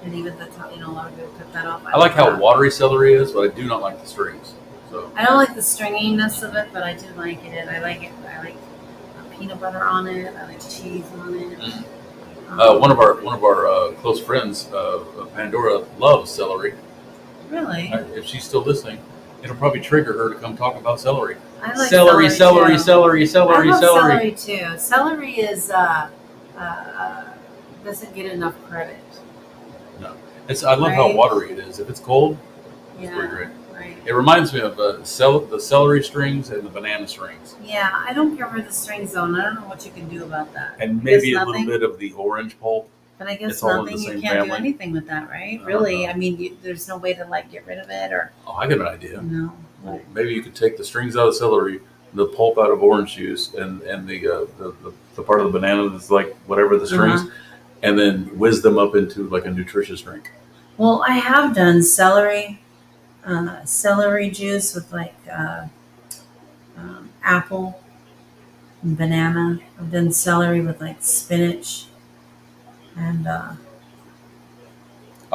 Speaker 3: and even the top. You know, a lot of people cut that off.
Speaker 1: I like how
Speaker 3: that.
Speaker 1: watery celery is, but I do not like the strings. So
Speaker 3: I don't like the stringiness of it, but I do like it. I like it. I like peanut butter on it. I like cheese on it.
Speaker 1: Mhm. one of our close friends, Pandora, loves celery.
Speaker 3: Really,
Speaker 1: If she's still listening, it'll probably trigger her to come talk about celery.
Speaker 3: I like
Speaker 1: Celery,
Speaker 3: too.
Speaker 1: celery, celery,
Speaker 3: I
Speaker 1: celery,
Speaker 3: love
Speaker 1: celery.
Speaker 3: celery too. Celery is doesn't get enough credit.
Speaker 1: I love how
Speaker 3: Right.
Speaker 1: watery it is. If it's cold, it's pretty
Speaker 3: Yeah,
Speaker 1: great.
Speaker 3: right.
Speaker 1: It reminds me of the celery strings and the banana strings,
Speaker 3: Yeah, I don't care for the strings though, and I don't know what you can do about that.
Speaker 1: and maybe
Speaker 3: There's
Speaker 1: a little
Speaker 3: nothing?
Speaker 1: bit of the orange pulp.
Speaker 3: But I guess
Speaker 1: It's all in
Speaker 3: nothing.
Speaker 1: the
Speaker 3: You
Speaker 1: same
Speaker 3: can't do
Speaker 1: family.
Speaker 3: anything with that, right?
Speaker 1: I don't
Speaker 3: Really?
Speaker 1: know.
Speaker 3: I mean, there's no way to like get rid of it, or
Speaker 1: Oh, I got an idea.
Speaker 3: no.
Speaker 1: Well, maybe you could take the strings out of celery, the pulp out of orange juice, and the part of the banana that's like whatever the strings, and then whiz them up into like a nutritious drink.
Speaker 3: Well, I have done celery juice with like apple and banana. I've done celery with like spinach and
Speaker 1: I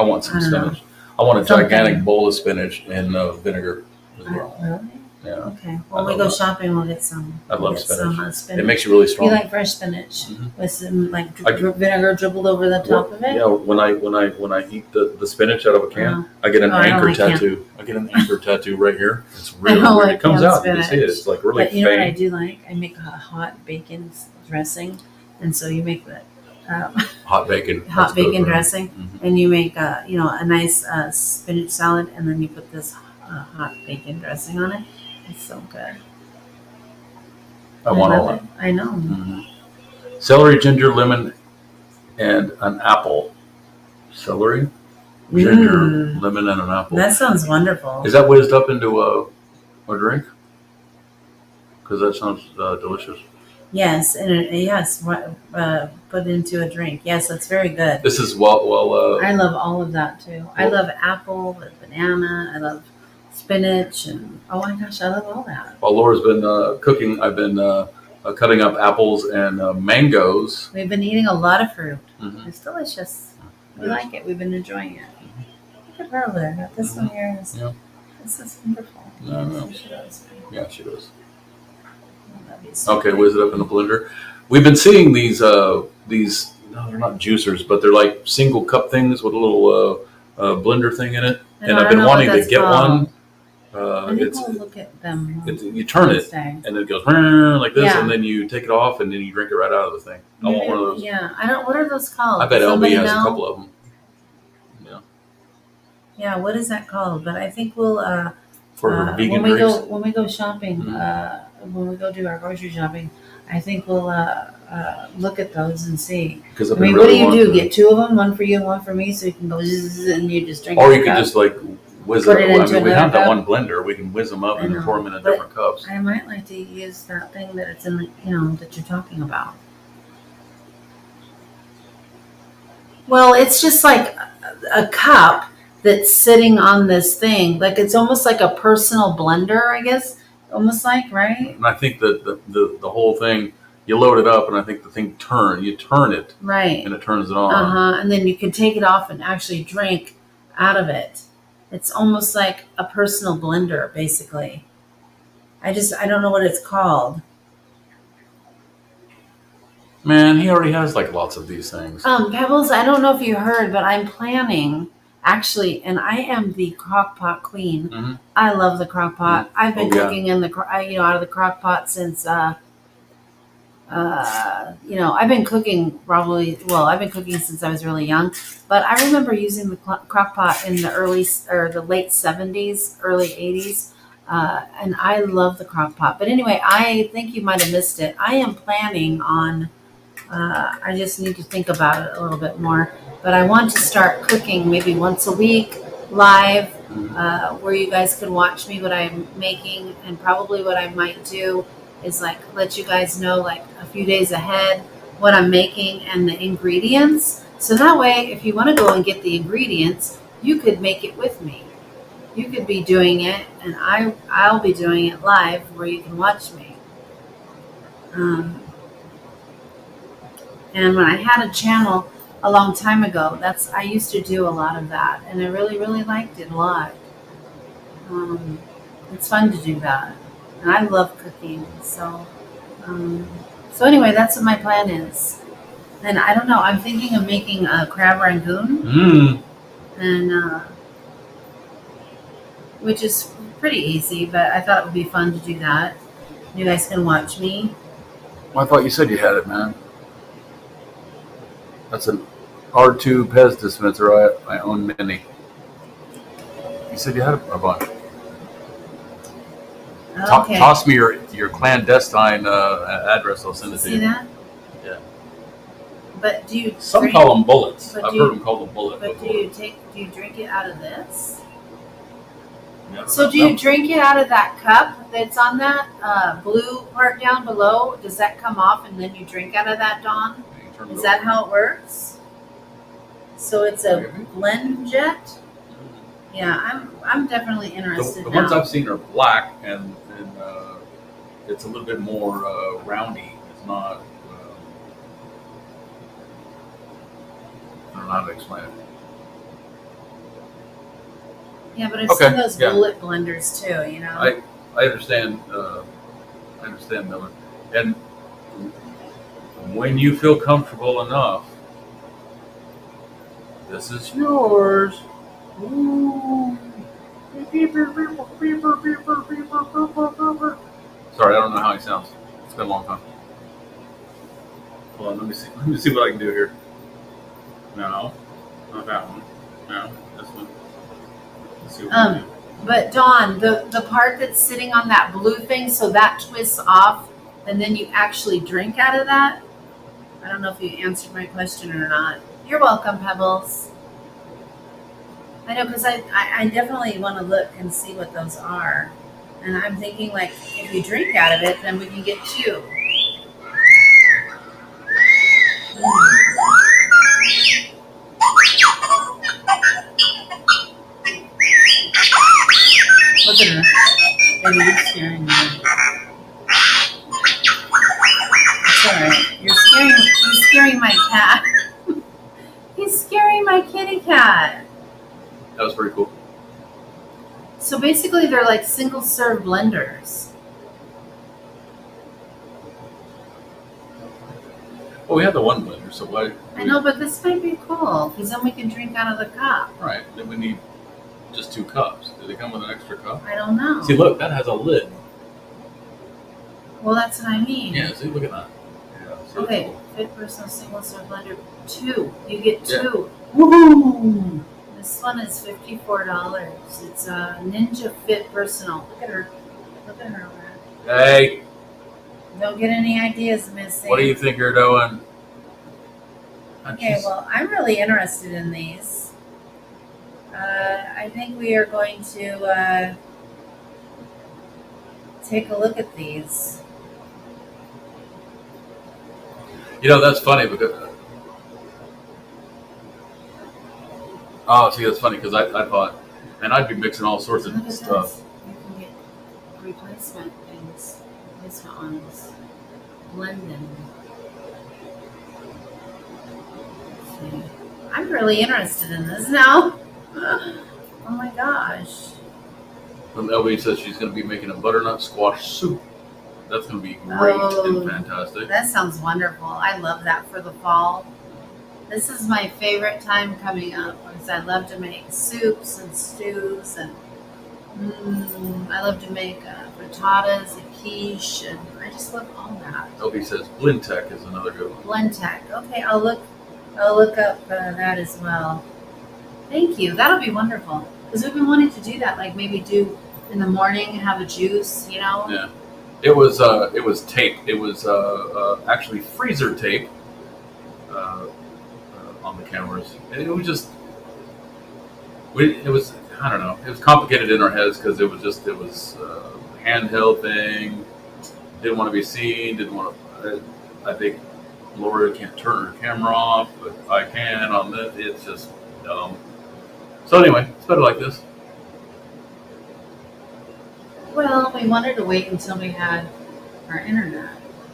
Speaker 1: want some
Speaker 3: I don't know.
Speaker 1: spinach. I want a
Speaker 3: Something.
Speaker 1: gigantic bowl of spinach and vinegar as well.
Speaker 3: really?
Speaker 1: Yeah,
Speaker 3: Okay.
Speaker 1: I
Speaker 3: When we
Speaker 1: love
Speaker 3: go
Speaker 1: that.
Speaker 3: shopping, we'll get some.
Speaker 1: I love
Speaker 3: we'll get
Speaker 1: spinach.
Speaker 3: Some, spinach.
Speaker 1: it makes you really strong.
Speaker 3: You like fresh spinach
Speaker 1: Mhm.
Speaker 3: with some like
Speaker 1: I-
Speaker 3: vinegar dribbled over the top of it?
Speaker 1: Yeah, when I eat the spinach out of a can,
Speaker 3: Uh-huh.
Speaker 1: I get an
Speaker 3: Oh, I don't
Speaker 1: anchor
Speaker 3: like can.
Speaker 1: tattoo. I get an anchor tattoo right here. It's really
Speaker 3: don't
Speaker 1: weird.
Speaker 3: like
Speaker 1: It comes
Speaker 3: canned
Speaker 1: out. You can see it.
Speaker 3: spinach.
Speaker 1: It's like really
Speaker 3: But you know what I
Speaker 1: faint.
Speaker 3: do like? I make a hot bacon dressing, and so you make the
Speaker 1: Hot bacon.
Speaker 3: hot
Speaker 1: That's good,
Speaker 3: bacon
Speaker 1: right?
Speaker 3: dressing,
Speaker 1: Mhm.
Speaker 3: and you make a nice spinach salad, and then you put this hot bacon dressing on it. It's so good.
Speaker 1: I want
Speaker 3: love
Speaker 1: all
Speaker 3: it.
Speaker 1: that.
Speaker 3: I know.
Speaker 1: Mhm. Celery, ginger, lemon, and an apple. Celery, ginger,
Speaker 3: Mm.
Speaker 1: lemon, and an apple.
Speaker 3: That sounds wonderful.
Speaker 1: Is that whizzed up into a drink? Because that sounds delicious.
Speaker 3: Yes, and put into a drink. Yes, that's very good.
Speaker 1: This is well.
Speaker 3: I love all of that too. I
Speaker 1: Well-
Speaker 3: love apple with banana. I love spinach, and oh my gosh, I love all that.
Speaker 1: While Laura's been cooking, I've been cutting up apples and mangoes.
Speaker 3: We've been eating a lot of fruit.
Speaker 1: Mhm.
Speaker 3: It's delicious. We
Speaker 1: Yes.
Speaker 3: like it. We've been enjoying it. Look at her over there. This one here is.
Speaker 1: Yeah.
Speaker 3: This is wonderful.
Speaker 1: No, no.
Speaker 3: She does.
Speaker 1: Yeah, she does.
Speaker 3: That'd be so
Speaker 1: Okay,
Speaker 3: good.
Speaker 1: whiz it up in the blender. We've been seeing these. No, they're not juicers, but they're like single cup things with a little blender thing in it.
Speaker 3: I
Speaker 1: And
Speaker 3: don't
Speaker 1: I've been
Speaker 3: know what
Speaker 1: wanting to
Speaker 3: that's
Speaker 1: get
Speaker 3: called.
Speaker 1: one.
Speaker 3: I think
Speaker 1: It's
Speaker 3: we'll look at them.
Speaker 1: you turn it
Speaker 3: Wednesday.
Speaker 1: and it goes like this,
Speaker 3: Yeah.
Speaker 1: and then you take it off and then you drink it right out of the thing. I want one of those.
Speaker 3: Yeah, I don't. What are those called?
Speaker 1: I bet
Speaker 3: Does
Speaker 1: LB
Speaker 3: somebody
Speaker 1: has
Speaker 3: know?
Speaker 1: a couple of them. Yeah,
Speaker 3: Yeah, what is that called? But I think we'll
Speaker 1: for vegan
Speaker 3: when we
Speaker 1: drinks.
Speaker 3: go shopping,
Speaker 1: Mhm.
Speaker 3: when we go do our grocery shopping, I think we'll look at those and see.
Speaker 1: Because
Speaker 3: I mean, what do you do? Get two of them, one for you and one for me, so you can go zzz, and you just drink.
Speaker 1: Or
Speaker 3: it
Speaker 1: you could
Speaker 3: up.
Speaker 1: just like whiz
Speaker 3: Put
Speaker 1: it.
Speaker 3: it
Speaker 1: I
Speaker 3: into
Speaker 1: mean, we
Speaker 3: another
Speaker 1: have that
Speaker 3: cup.
Speaker 1: one blender. We can whiz them up
Speaker 3: I
Speaker 1: and
Speaker 3: know,
Speaker 1: then pour them in
Speaker 3: but
Speaker 1: different cups.
Speaker 3: I might like to use that thing that it's in the, that you're talking about. Well, it's just like a cup that's sitting on this thing. Like it's almost like a personal blender, I guess. Almost like, right?
Speaker 1: And I think that the whole thing, you load it up, and I think the thing you turn it,
Speaker 3: Right.
Speaker 1: and it turns it on.
Speaker 3: And then you can take it off and actually drink out of it. It's almost like a personal blender, basically. I don't know what it's called.
Speaker 1: Man, he already has like lots of these things.
Speaker 3: Pebbles, I don't know if you heard, but I'm planning actually, and I am the crock pot queen.
Speaker 1: Mhm.
Speaker 3: I love the crock pot. I've been
Speaker 1: Oh, yeah.
Speaker 3: cooking in the out of the crock pot since I've been cooking I've been cooking since I was really young, but I remember using the crock pot in the late 70s, early 80s. And I love the crock pot. But anyway, I think you might have missed it. I am planning on, I just need to think about it a little bit more. But I want to start cooking maybe once a week live, where you guys can watch me what I'm making and probably what I might do
Speaker 2: is like let you guys know like a few days ahead what I'm making and the ingredients. So that way, if you want to go and get the ingredients, you could make it with me. You could be doing it, and I'll be doing it live where you can watch me. And when I had a channel a long time ago, I used to do a lot of that, and I really, really liked it a lot. It's fun to do that, and I love cooking. So anyway, that's what my plan is. And I don't know. I'm thinking of making a crab rangoon, and which is pretty easy, but I thought it would be fun to do that. You guys can watch me.
Speaker 1: Well, I thought you said you had it, man. That's an R2 Pez dispenser I own mini. You said you had a bunch.
Speaker 2: Okay.
Speaker 1: Toss me your clandestine address. I'll send it to
Speaker 2: See
Speaker 1: you.
Speaker 2: that?
Speaker 1: Yeah.
Speaker 2: But do you
Speaker 1: Some
Speaker 2: drink,
Speaker 1: call them bullets.
Speaker 2: but
Speaker 1: I've
Speaker 2: do
Speaker 1: heard
Speaker 2: you-
Speaker 1: them called a bullet
Speaker 2: but
Speaker 1: before.
Speaker 2: do you drink it out of this?
Speaker 1: Yeah.
Speaker 2: So do you drink it out of that cup that's on that blue part down below? Does that come off and then you drink out of that, Dawn?
Speaker 1: You turn it
Speaker 2: Is that
Speaker 1: over.
Speaker 2: how it works? So it's a
Speaker 1: Maybe.
Speaker 2: blend jet? Yeah, I'm definitely interested
Speaker 1: The
Speaker 2: now.
Speaker 1: ones I've seen are black, and it's a little bit more roundy. It's not. I don't know how to explain it.
Speaker 2: Yeah, but I've
Speaker 1: Okay,
Speaker 2: seen those
Speaker 1: yeah.
Speaker 2: bullet blenders too, you know?
Speaker 1: I understand. I understand, Miller. And when you feel comfortable enough, this is yours. Ooh. Sorry, I don't know how he sounds. It's been a long time. Hold on, let me see. Let me see what I can do here. No, not that one. No, this one. Let's see what we can do.
Speaker 2: But Dawn, the part that's sitting on that blue thing, so that twists off, and then you actually drink out of that? I don't know if you answered my question or not. You're welcome, Pebbles. I know, because I definitely want to look and see what those are. And I'm thinking, like, if you drink out of it, then we can get two. Look at her. Baby, you're scaring me. It's alright. You're scaring my cat. He's scaring my kitty cat.
Speaker 1: That was pretty cool.
Speaker 2: So basically, they're like single serve blenders.
Speaker 1: Well, we have the one blender, so why?
Speaker 2: I know, but this might be cool because then we can drink out of the cup.
Speaker 1: Right. Then we need just 2 cups. Do they come with an extra cup?
Speaker 2: I don't know.
Speaker 1: See, look, that has a lid.
Speaker 2: Well, that's what I mean.
Speaker 1: Yeah. See, look at that. Yeah. See, that's
Speaker 2: Okay,
Speaker 1: cool.
Speaker 2: fit personal single serve blender 2. You get
Speaker 1: Yeah.
Speaker 2: 2.
Speaker 1: Woohoo!
Speaker 2: This one is $54. It's a Ninja Fit Personal. Look at her. Look at her.
Speaker 1: Hey,
Speaker 2: Don't get any ideas, Missy.
Speaker 1: what do you think you're doing?
Speaker 2: Okay, well, I'm really interested in these. I think we are going to take a look at these.
Speaker 1: You know, that's funny because. Oh, see, that's funny because I thought, man, I'd be mixing all sorts
Speaker 2: Look
Speaker 1: of
Speaker 2: at
Speaker 1: stuff.
Speaker 2: this. You can get replacement things. Replacement ones. Blending. See. I'm really interested in this now. Oh my gosh.
Speaker 1: And Elvie says she's going to be making a butternut squash soup. That's going to be great
Speaker 2: Oh.
Speaker 1: and fantastic.
Speaker 2: That sounds wonderful. I love that for the fall. This is my favorite time coming up because I love to make soups and stews and I love to make frittatas and quiche and I just love all that.
Speaker 1: Elvie says Blintech is another good one.
Speaker 2: Blendtec. Okay, I'll look up that as well. Thank you. That'll be wonderful because we've been wanting to do that. Like maybe do in the morning and have a juice. You know.
Speaker 1: Yeah. It was tape. It was actually freezer tape on the cameras. And it was just it was I don't know. It was complicated in our heads because it was a handheld thing. didn't want to be seen. Didn't want to. I think Laura can't turn her camera off, but I can on this. It's just dumb. So anyway, it's better like this.
Speaker 2: Well, we wanted to wait until we had our internet.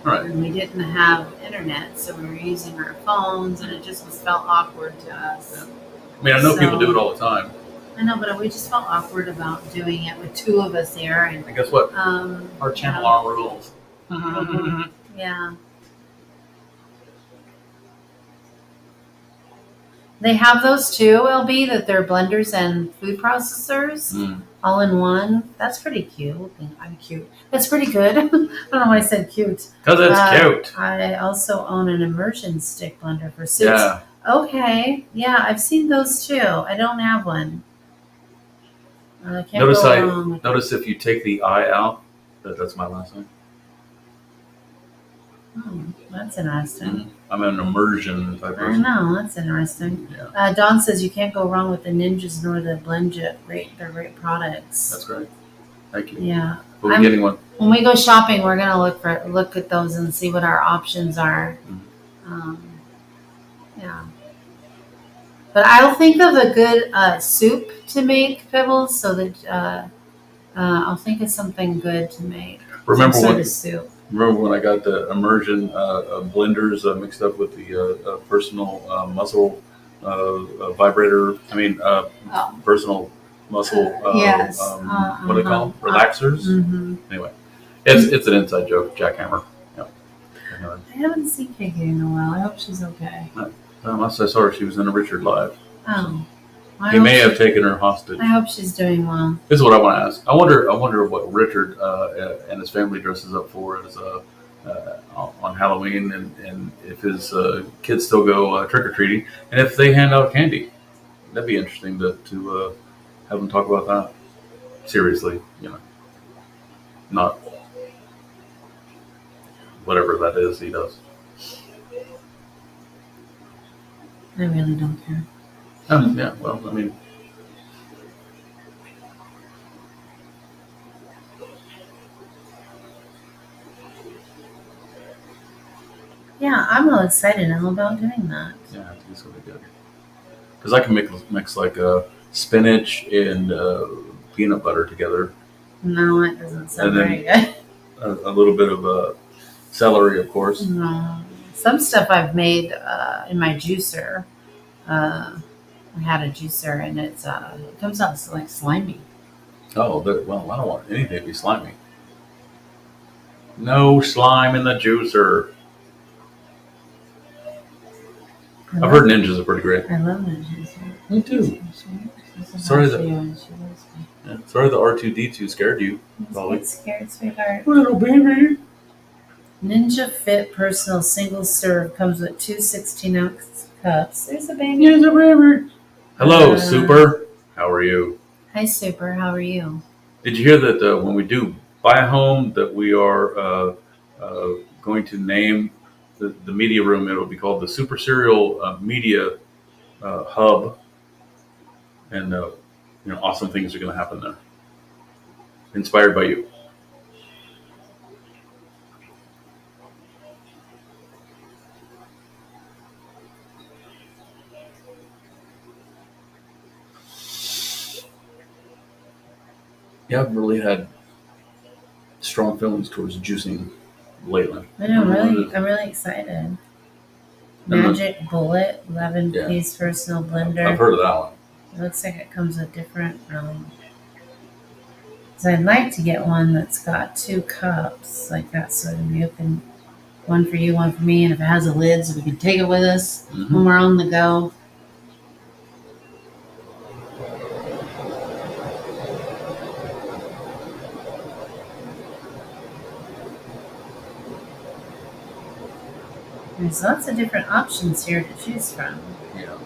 Speaker 1: All right.
Speaker 2: And we didn't have internet, so we were using our phones, and it just felt awkward to us.
Speaker 1: I mean, I know people
Speaker 2: So-
Speaker 1: do it all the time.
Speaker 2: I know, but we just felt awkward about doing it with two of us there, and
Speaker 1: And guess what? Our
Speaker 2: you
Speaker 1: channel
Speaker 2: know,
Speaker 1: are rules.
Speaker 2: yeah. They have those too, LB, that they're blenders and food processors
Speaker 1: Mm.
Speaker 2: all in one. That's pretty cute. I'm cute. That's pretty good. I don't know why I said cute.
Speaker 1: Because it's cute.
Speaker 2: I also own an immersion stick blender for soups.
Speaker 1: Yeah.
Speaker 2: Okay. Yeah, I've seen those too. I don't have one. I can't
Speaker 1: Notice
Speaker 2: go wrong with
Speaker 1: Notice if you take the eye out, that's my last name.
Speaker 2: that's interesting.
Speaker 1: I'm an immersion type
Speaker 2: I
Speaker 1: person.
Speaker 2: know, that's interesting.
Speaker 1: Yeah.
Speaker 2: Don says you can't go wrong with the Ninjas nor the Blendjet. They're great products.
Speaker 1: That's great. Thank you.
Speaker 2: Yeah.
Speaker 1: We'll be
Speaker 2: I'm-
Speaker 1: getting one.
Speaker 2: When we go shopping, we're gonna look at those and see what our options are. Yeah. But I'll think of a good soup to make, Pebbles, so that I'll think of something good to make.
Speaker 1: Remember
Speaker 2: some sort
Speaker 1: when?
Speaker 2: of soup.
Speaker 1: Remember when I got the immersion blenders mixed up with the personal muscle vibrator? I mean,
Speaker 2: Oh.
Speaker 1: personal muscle.
Speaker 2: Yes.
Speaker 1: What do they call them? Relaxers.
Speaker 2: Mm-hmm.
Speaker 1: Anyway, it's an inside joke. Jackhammer. Yeah.
Speaker 2: I haven't seen Kiki in a while. I hope she's okay.
Speaker 1: Last I saw her, she was in a Richard Live.
Speaker 2: Oh. I
Speaker 1: He
Speaker 2: hope
Speaker 1: may
Speaker 2: she-
Speaker 1: have taken her hostage.
Speaker 2: I hope she's doing well.
Speaker 1: This is what I want to ask. I wonder what Richard and his family dresses up for as on Halloween, and if his kids still go trick or treating, and if they hand out candy. That'd be interesting to have them talk about that seriously. Not whatever that is he does.
Speaker 2: I really don't care.
Speaker 1: Oh, yeah. Well, I mean.
Speaker 2: Yeah, I'm all excited now about doing that.
Speaker 1: Yeah, I think it's gonna be good. Because I can mix like spinach and peanut butter together,
Speaker 2: No, it doesn't sound
Speaker 1: And then-
Speaker 2: very good.
Speaker 1: a little bit of celery, of course.
Speaker 2: No. Some stuff I've made in my juicer. I had a juicer and it comes out like slimy.
Speaker 1: Oh, well, I don't want anything to be slimy. No slime in the juicer. I've heard ninjas are pretty great.
Speaker 2: I love that juicer.
Speaker 1: Me too.
Speaker 2: Sorry
Speaker 1: Sorry Yeah. Sorry the R2D2 scared you. Dolly.
Speaker 2: Get scared, sweetheart.
Speaker 1: Little baby.
Speaker 2: Ninja Fit Personal Single Serve comes with two 16-ounce cups. There's a baby.
Speaker 1: Yes, a baby. Hello,
Speaker 2: Uh,
Speaker 1: Super. How are you?
Speaker 2: Hi, Super. How are you?
Speaker 1: Did you hear that when we do buy a home, that we are going to name the media room? It'll be called the Super Serial Media Hub, and awesome things are going to happen there. Inspired by you. Yeah, I've really had strong feelings towards juicing lately.
Speaker 2: I know,
Speaker 1: Mm-hmm.
Speaker 2: I'm really excited.
Speaker 1: then-
Speaker 2: Magic Bullet, 11
Speaker 1: Yeah.
Speaker 2: piece personal
Speaker 1: I've
Speaker 2: blender.
Speaker 1: heard of that one.
Speaker 2: It looks like it comes with different. So I'd like to get one that's got two cups, like that, so you can one for you, one for me, and if it has a lid, so we can take it with us
Speaker 1: Mhm.
Speaker 2: when we're on the go. There's lots of different options here to choose from.
Speaker 1: Yeah.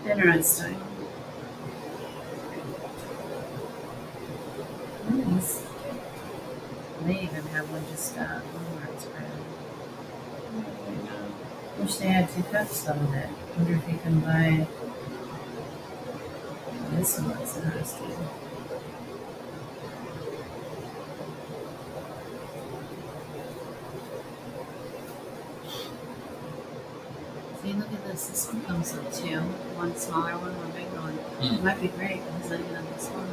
Speaker 2: Interesting. Nice. They even have one just Walmart's brand.
Speaker 3: Wish they had 2 cups of it. Wonder if you can buy. This one looks interesting. See, look at this. This one comes with 2. One smaller one, one bigger one. It might be great because I got this one.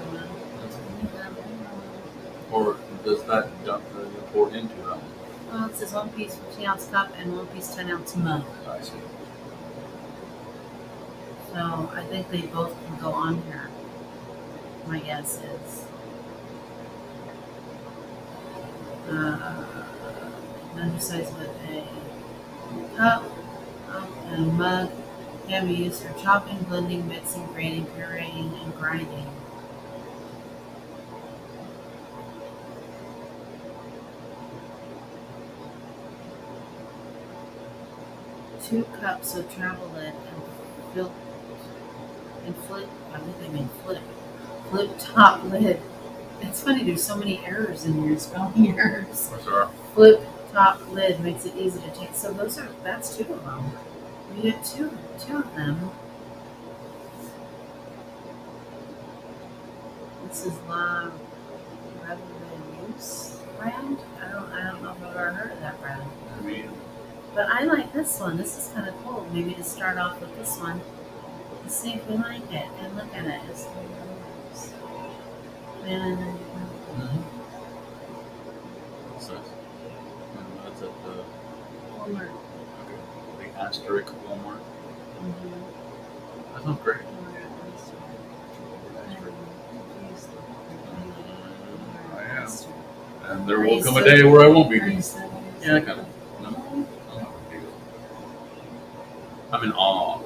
Speaker 1: Or does that dump pour into that one?
Speaker 3: Well, it says 1 piece 15-ounce cup and 1 piece 10-ounce mug.
Speaker 1: I see.
Speaker 3: So I think they both can go on here. My guess is. Undersized with a cup and a mug can be used for chopping, blending, mixing, grating, pureeing, and grinding. Two cups of travel lid and flip. I think they mean flip. Flip top lid. It's funny. There's so many errors in here. Spelling errors.
Speaker 1: What's our
Speaker 3: Flip top lid makes it easy to take. So that's 2 of them. We get two of them. This is La Revoluce brand. I don't know if I've ever heard of that brand.
Speaker 1: I mean,
Speaker 3: But I like this one. This is kind of cool. Maybe to start off with this one. Let's see if we like it. And look at it. It's and
Speaker 1: what's that? That's at the
Speaker 3: Walmart.
Speaker 1: the Asterisk Walmart. That sounds great. I am. And there will come a day where I won't be. Yeah, I kind of. No, I'm not a big deal. I'm in awe.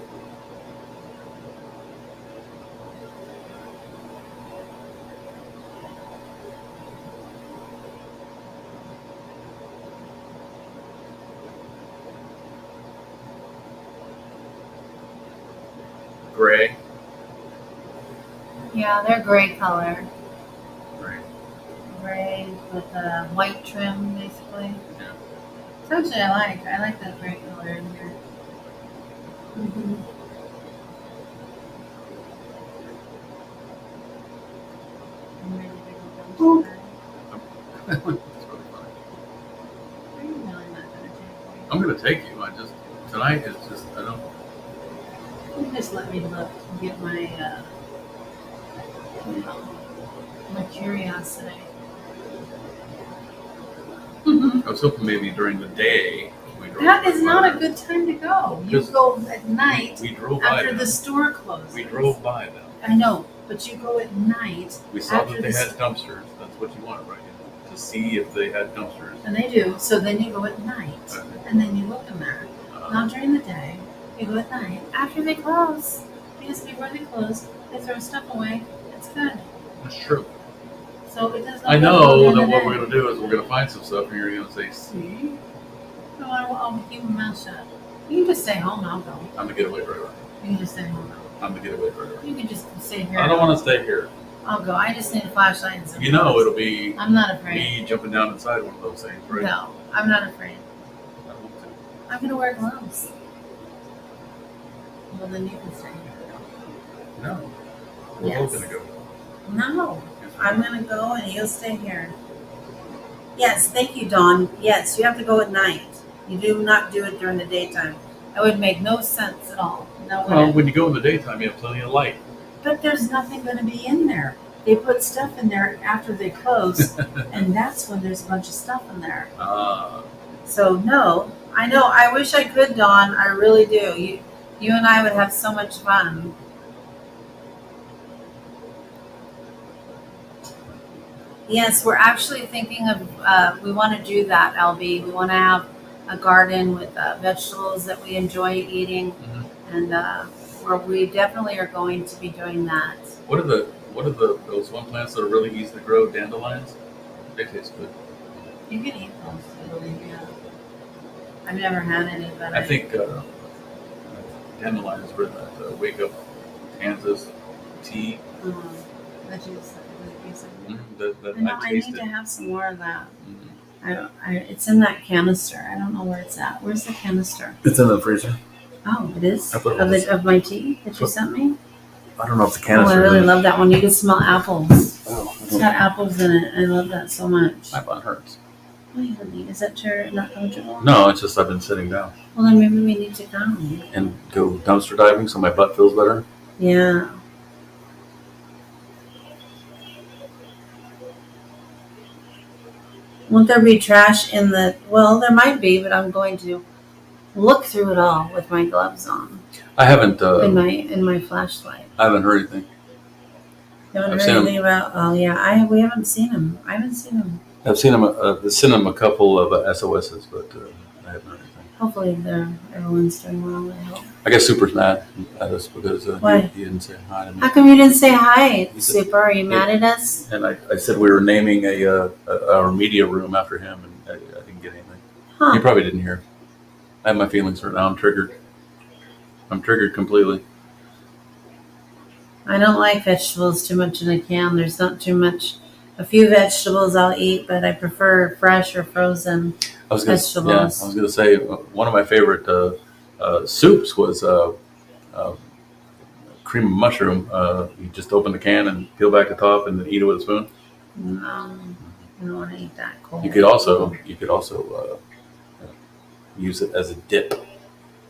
Speaker 1: Gray.
Speaker 3: Yeah, they're gray color.
Speaker 1: Gray.
Speaker 3: Gray with a white trim, basically.
Speaker 1: Yeah.
Speaker 3: So actually, I like that gray color in here.
Speaker 1: That's really funny. I'm gonna take you. I just tonight is just I don't.
Speaker 3: You just let me look and get my my curiosity.
Speaker 1: I was hoping maybe during the day we drove.
Speaker 3: That
Speaker 1: by
Speaker 3: is not a
Speaker 1: there.
Speaker 3: good time to go. You
Speaker 1: Because
Speaker 3: go at night
Speaker 1: We drove by
Speaker 3: after
Speaker 1: them.
Speaker 3: the store closes.
Speaker 1: We drove by them.
Speaker 3: I know, but you go at night,
Speaker 1: We saw
Speaker 3: After
Speaker 1: that they
Speaker 3: the
Speaker 1: had dumpsters. That's what you wanted, right? To see if they had dumpsters.
Speaker 3: and they do. So then you go at night, and then you look in there. Not during the day. You go at night after they close. Because before they close, they throw stuff away. It's good.
Speaker 1: That's true.
Speaker 3: So it does not.
Speaker 1: I
Speaker 3: go
Speaker 1: know
Speaker 3: during
Speaker 1: that
Speaker 3: the
Speaker 1: what
Speaker 3: day.
Speaker 1: we're gonna do is we're gonna find some stuff, and you're gonna say, "See,
Speaker 3: No, I'll keep my mouth shut. You can just stay home. I'll go.
Speaker 1: I'm the getaway driver.
Speaker 3: You can just stay home.
Speaker 1: I'm the getaway driver."
Speaker 3: You can just stay here.
Speaker 1: I don't want to stay here.
Speaker 3: I'll go. I just need a flashlight and some.
Speaker 1: You know,
Speaker 3: clothes.
Speaker 1: it'll be
Speaker 3: I'm not afraid.
Speaker 1: me jumping down inside one of those things, right?
Speaker 3: No, I'm not afraid.
Speaker 1: I don't want to.
Speaker 3: I'm gonna wear gloves. Well, then you can stay here.
Speaker 1: No, we're both
Speaker 3: Yes.
Speaker 1: gonna go.
Speaker 3: No, I'm gonna go and you'll stay here. Yes, thank you, Dawn. Yes, you have to go at night. You do not do it during the daytime. That would make no sense at all. No
Speaker 1: Well,
Speaker 3: way.
Speaker 1: when you go in the daytime, you have plenty of light.
Speaker 3: But there's nothing going to be in there. They put stuff in there after they close, and that's when there's a bunch of stuff in there. So no, I know. I wish I could, Dawn. I really do. You and I would have so much fun. Yes, we're actually thinking of. We want to do that, LB. We want to have a garden with vegetables that we enjoy eating, and we definitely are going to be doing that.
Speaker 1: What are those one plants that are really easy to grow? Dandelions. They taste good.
Speaker 3: You can eat those, I believe. Yeah. I've never had any, but
Speaker 1: I think dandelions were in that Wake Up Kansas tea.
Speaker 3: the juice.
Speaker 1: That
Speaker 3: I know.
Speaker 1: I
Speaker 3: I need
Speaker 1: tasted.
Speaker 3: to have some more of that.
Speaker 1: Mhm.
Speaker 3: It's in that canister. I don't know where it's at. Where's the canister?
Speaker 1: It's in the freezer.
Speaker 3: Oh, it is
Speaker 1: I thought it
Speaker 3: of
Speaker 1: was.
Speaker 3: of my tea that you sent me.
Speaker 1: I don't know if the
Speaker 3: Oh, I
Speaker 1: canister.
Speaker 3: really
Speaker 1: is.
Speaker 3: love that one. You can smell apples.
Speaker 1: Oh,
Speaker 3: It's got apples in it. I love that so much.
Speaker 1: my butt hurts.
Speaker 3: Why, honey? Is that chair not comfortable?
Speaker 1: No, it's just I've been sitting down
Speaker 3: Well, then maybe we need to go.
Speaker 1: and go dumpster diving so my butt feels better.
Speaker 3: Yeah. Won't there be trash in the? Well, there might be, but I'm going to look through it all with my gloves on
Speaker 1: I haven't.
Speaker 3: in my flashlight.
Speaker 1: I haven't heard anything.
Speaker 3: You haven't
Speaker 1: I've
Speaker 3: heard
Speaker 1: seen 'em.
Speaker 3: anything about? Oh yeah, we haven't seen him. I haven't seen him.
Speaker 1: I've seen him. Sent him a couple of SOSs, but I haven't heard anything.
Speaker 3: Hopefully, everyone's doing well. I hope.
Speaker 1: I guess Super's mad at us because
Speaker 3: Why?
Speaker 1: he didn't say hi to me.
Speaker 3: How come you didn't say hi,
Speaker 1: He said-
Speaker 3: Super? Are you mad at us?
Speaker 1: And I said we were naming our media room after him, and I didn't get anything. He
Speaker 3: Huh?
Speaker 1: probably didn't hear. I have my feelings right now. I'm triggered. I'm triggered completely.
Speaker 3: I don't like vegetables too much in a can. There's not too much. A few vegetables I'll eat, but I prefer fresh or frozen.
Speaker 1: I was gonna,
Speaker 3: Vegetables.
Speaker 1: I was going to say one of my favorite soups was cream of mushroom. You just open the can and peel back the top and then eat it with a spoon.
Speaker 3: I don't want to eat that cold.
Speaker 1: You could also use it as a dip.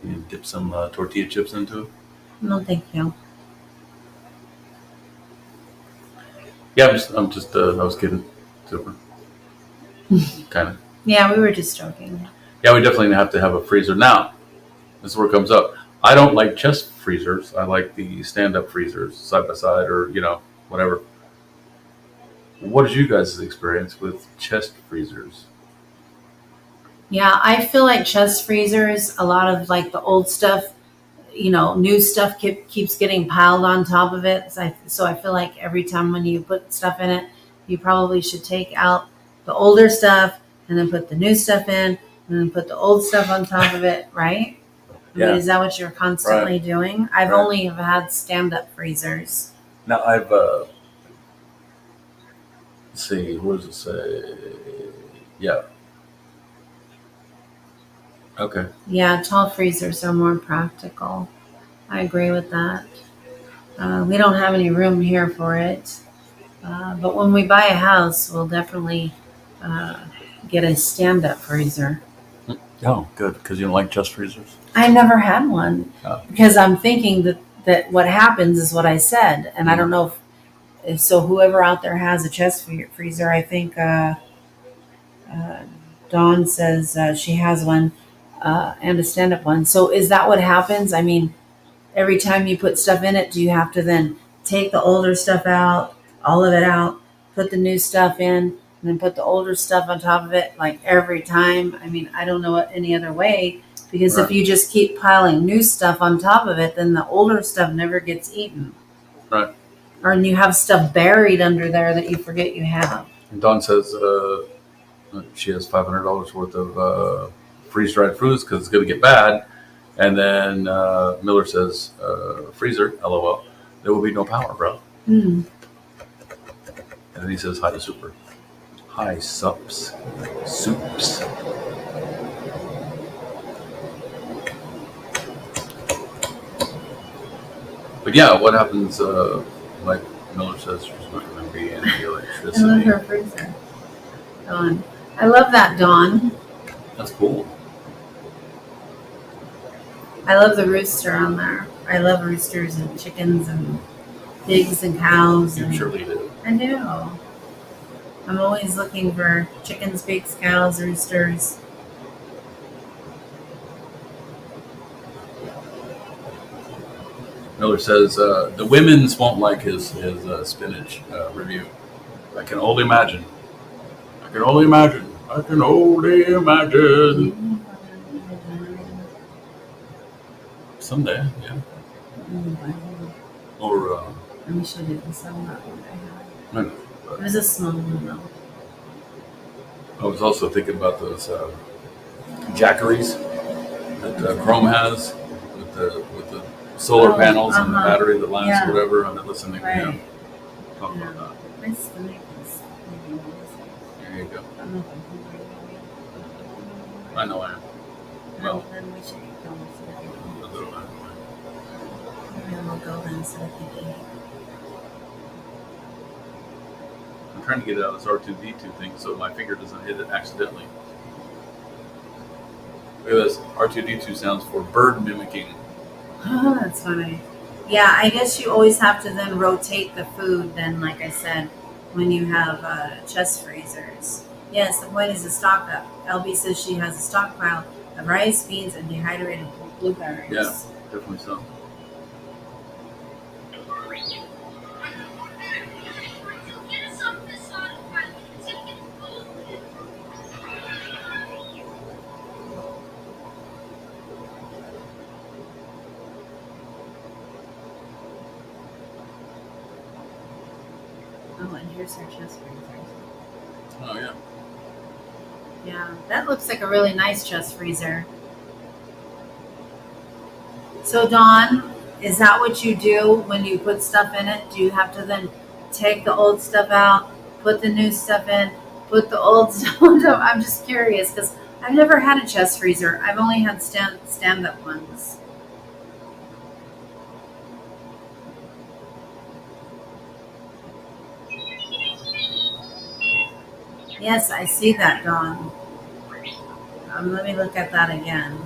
Speaker 1: You can dip some tortilla chips into it.
Speaker 3: No, thank you.
Speaker 1: Yeah, I was kidding. Super. Kind of.
Speaker 3: Yeah, we were just joking.
Speaker 1: Yeah, we definitely have to have a freezer. Now, this is where it comes up. I don't like chest freezers. I like the stand-up freezers, side by side, or whatever. What is you guys' experience with chest freezers?
Speaker 3: Yeah, I feel like chest freezers, a lot of like the old stuff, new stuff keeps getting piled on top of it. So I feel like every time when you put stuff in it, you probably should take out the older stuff and then put the new stuff in and then put the old stuff on top of it, right? I mean,
Speaker 1: Yeah.
Speaker 3: is that what you're constantly doing? I've
Speaker 1: Right.
Speaker 3: only have had stand-up freezers.
Speaker 1: Now, I've, let's see, what does it say? Yeah. Okay.
Speaker 3: Yeah, tall freezers are more practical. I agree with that. We don't have any room here for it. But when we buy a house, we'll definitely get a stand-up freezer.
Speaker 1: Oh, good, because you don't like chest freezers?
Speaker 3: I never had one
Speaker 1: Oh.
Speaker 3: because I'm thinking that what happens is what I said. And I don't know if so whoever out there has a chest freezer, I think Dawn says she has one and a stand-up one. So is that what happens? I mean, every time you put stuff in it, do you have to then take the older stuff out, all of it out, put the new stuff in, and then put the older stuff on top of it, like every time? I mean, I don't know any other way, because if
Speaker 1: Right.
Speaker 3: you just keep piling new stuff on top of it, then the older stuff never gets eaten.
Speaker 1: Right.
Speaker 3: Or you have stuff buried under there that you forget you have.
Speaker 1: And Dawn says she has $500 worth of freeze-dried fruits because it's going to get bad. And then Miller says, freezer, LOL, there will be no power, bro.
Speaker 3: Hmm.
Speaker 1: And then he says, hi to Super. Hi, Soups. But yeah, what happens, like Miller says, there's not going to be any
Speaker 3: I love
Speaker 1: electricity.
Speaker 3: her freezer. Dawn. I love that, Dawn.
Speaker 1: That's cool.
Speaker 3: I love the rooster on there. I love roosters and chickens and pigs and cows.
Speaker 1: You
Speaker 3: And
Speaker 1: surely do.
Speaker 3: I do. I'm always looking for chickens, pigs, cows, roosters.
Speaker 1: Miller says the women's won't like his spinach review. I can only imagine. I can only imagine. Someday, yeah. Or
Speaker 3: I wish I didn't sell that one I had.
Speaker 1: no,
Speaker 3: It was a small one though.
Speaker 1: I was also thinking about those Jackeries that Chrome has with the solar
Speaker 3: Oh,
Speaker 1: panels and the
Speaker 3: uh-huh.
Speaker 1: battery that lasts
Speaker 3: Yeah.
Speaker 1: or whatever. I've been listening to him
Speaker 3: Right.
Speaker 1: talk
Speaker 3: Yeah.
Speaker 1: about that.
Speaker 3: My stomach is maybe amazing.
Speaker 1: There you go.
Speaker 3: I don't know if I'm hungry.
Speaker 1: I know I am. Well,
Speaker 3: then we should go so that we can.
Speaker 1: a little bit.
Speaker 3: Maybe we'll go then so that we can eat.
Speaker 1: I'm trying to get it out of this R2D2 thing so my finger doesn't hit it accidentally. Look at this. R2D2 sounds for bird mimicking.
Speaker 3: Oh, that's funny. Yeah, I guess you always have to then rotate the food. Then, like I said, when you have chest freezers. Yes, the point is to stock up. LB says she has a stockpile of rice, beans, and dehydrated blueberries.
Speaker 1: Yeah. Definitely so.
Speaker 3: Oh, and here's her chest freezer.
Speaker 1: Oh, yeah.
Speaker 3: Yeah, that looks like a really nice chest freezer. So, Dawn, is that what you do when you put stuff in it? Do you have to then take the old stuff out, put the new stuff in, put the old stuff on? I'm just curious because I've never had a chest freezer. I've only had stand-up ones. Yes, I see that, Dawn. Let me look at that again.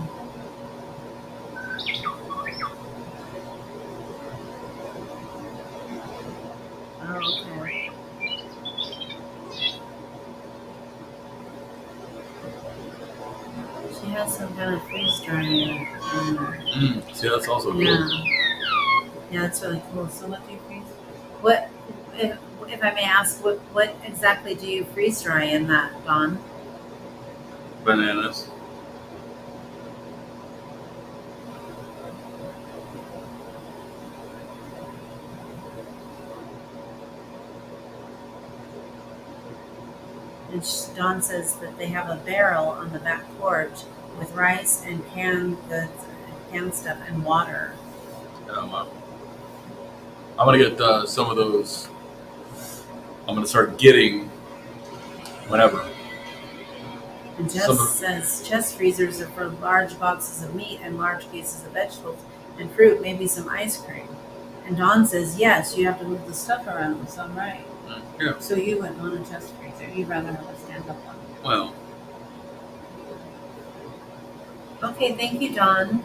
Speaker 3: Oh, okay. She has some kind of freeze dryer in there.
Speaker 1: See, that's also good.
Speaker 3: Yeah. Yeah, that's really cool. So what do you freeze? What, if I may ask, what exactly do you freeze dry in that, Dawn?
Speaker 1: Bananas.
Speaker 3: And Dawn says that they have a barrel on the back porch with rice and canned goods, canned stuff, and water.
Speaker 1: I'm gonna get some of those. I'm gonna start getting whenever.
Speaker 3: And
Speaker 1: Some
Speaker 3: Jess
Speaker 1: of-
Speaker 3: says chest freezers are for large boxes of meat and large cases of vegetables and fruit, maybe some ice cream. And Dawn says, yes, you have to move the stuff around, so I'm right.
Speaker 1: Yeah.
Speaker 3: So you wouldn't want a chest freezer. You'd rather have a stand-up one.
Speaker 1: Well,
Speaker 3: Okay, thank you, Dawn.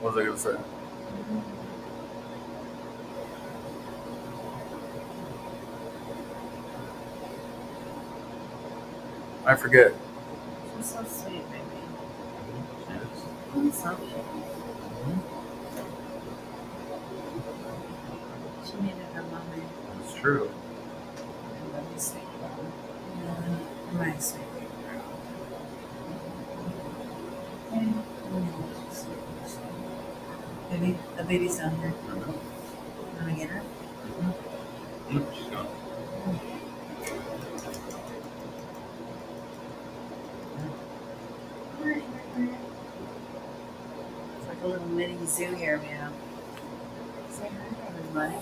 Speaker 1: what was I gonna say? I forget.
Speaker 3: She's so sweet, baby. She's so cute. She needed her mommy.
Speaker 1: It's true.
Speaker 3: Let me sweet girl. My sweet girl. Baby, the baby's down here.
Speaker 1: I know.
Speaker 3: Wanna get her?
Speaker 1: She's gone.
Speaker 3: It's like a little mini zoo here we have. Say hi, everybody.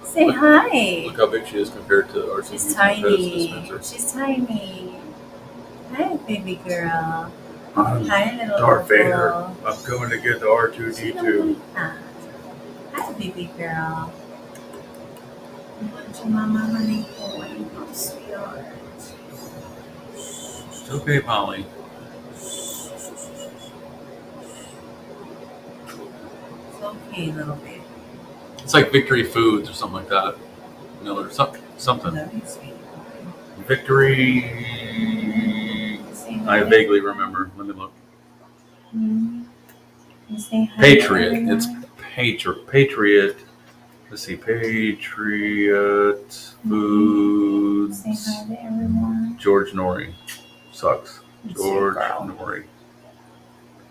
Speaker 3: Say hi.
Speaker 1: Look how big she is compared to our
Speaker 3: She's
Speaker 1: CBD
Speaker 3: tiny.
Speaker 1: dispenser.
Speaker 3: She's tiny. Hi, baby girl.
Speaker 1: I'm
Speaker 3: Hi, little
Speaker 1: Darth Vader.
Speaker 3: girl.
Speaker 1: I'm coming to get the
Speaker 3: She don't
Speaker 1: R2D2.
Speaker 3: like that. Hi, baby girl. You want your mama, honey? Oh, you know, sweetheart.
Speaker 1: It's okay, Polly.
Speaker 3: It's okay, little baby.
Speaker 1: It's like Victory Foods or something like that. Miller, something.
Speaker 3: Love you, sweetie.
Speaker 1: Victory.
Speaker 3: Say
Speaker 1: I
Speaker 3: hi.
Speaker 1: vaguely remember. Let me look.
Speaker 3: You say hi to
Speaker 1: Patriot.
Speaker 3: everyone?
Speaker 1: It's Patriot. Let's see. Patriot Foods.
Speaker 3: Say hi to everyone.
Speaker 1: George Norrie. Sucks.
Speaker 3: Sweet
Speaker 1: George
Speaker 3: girl.
Speaker 1: Norrie.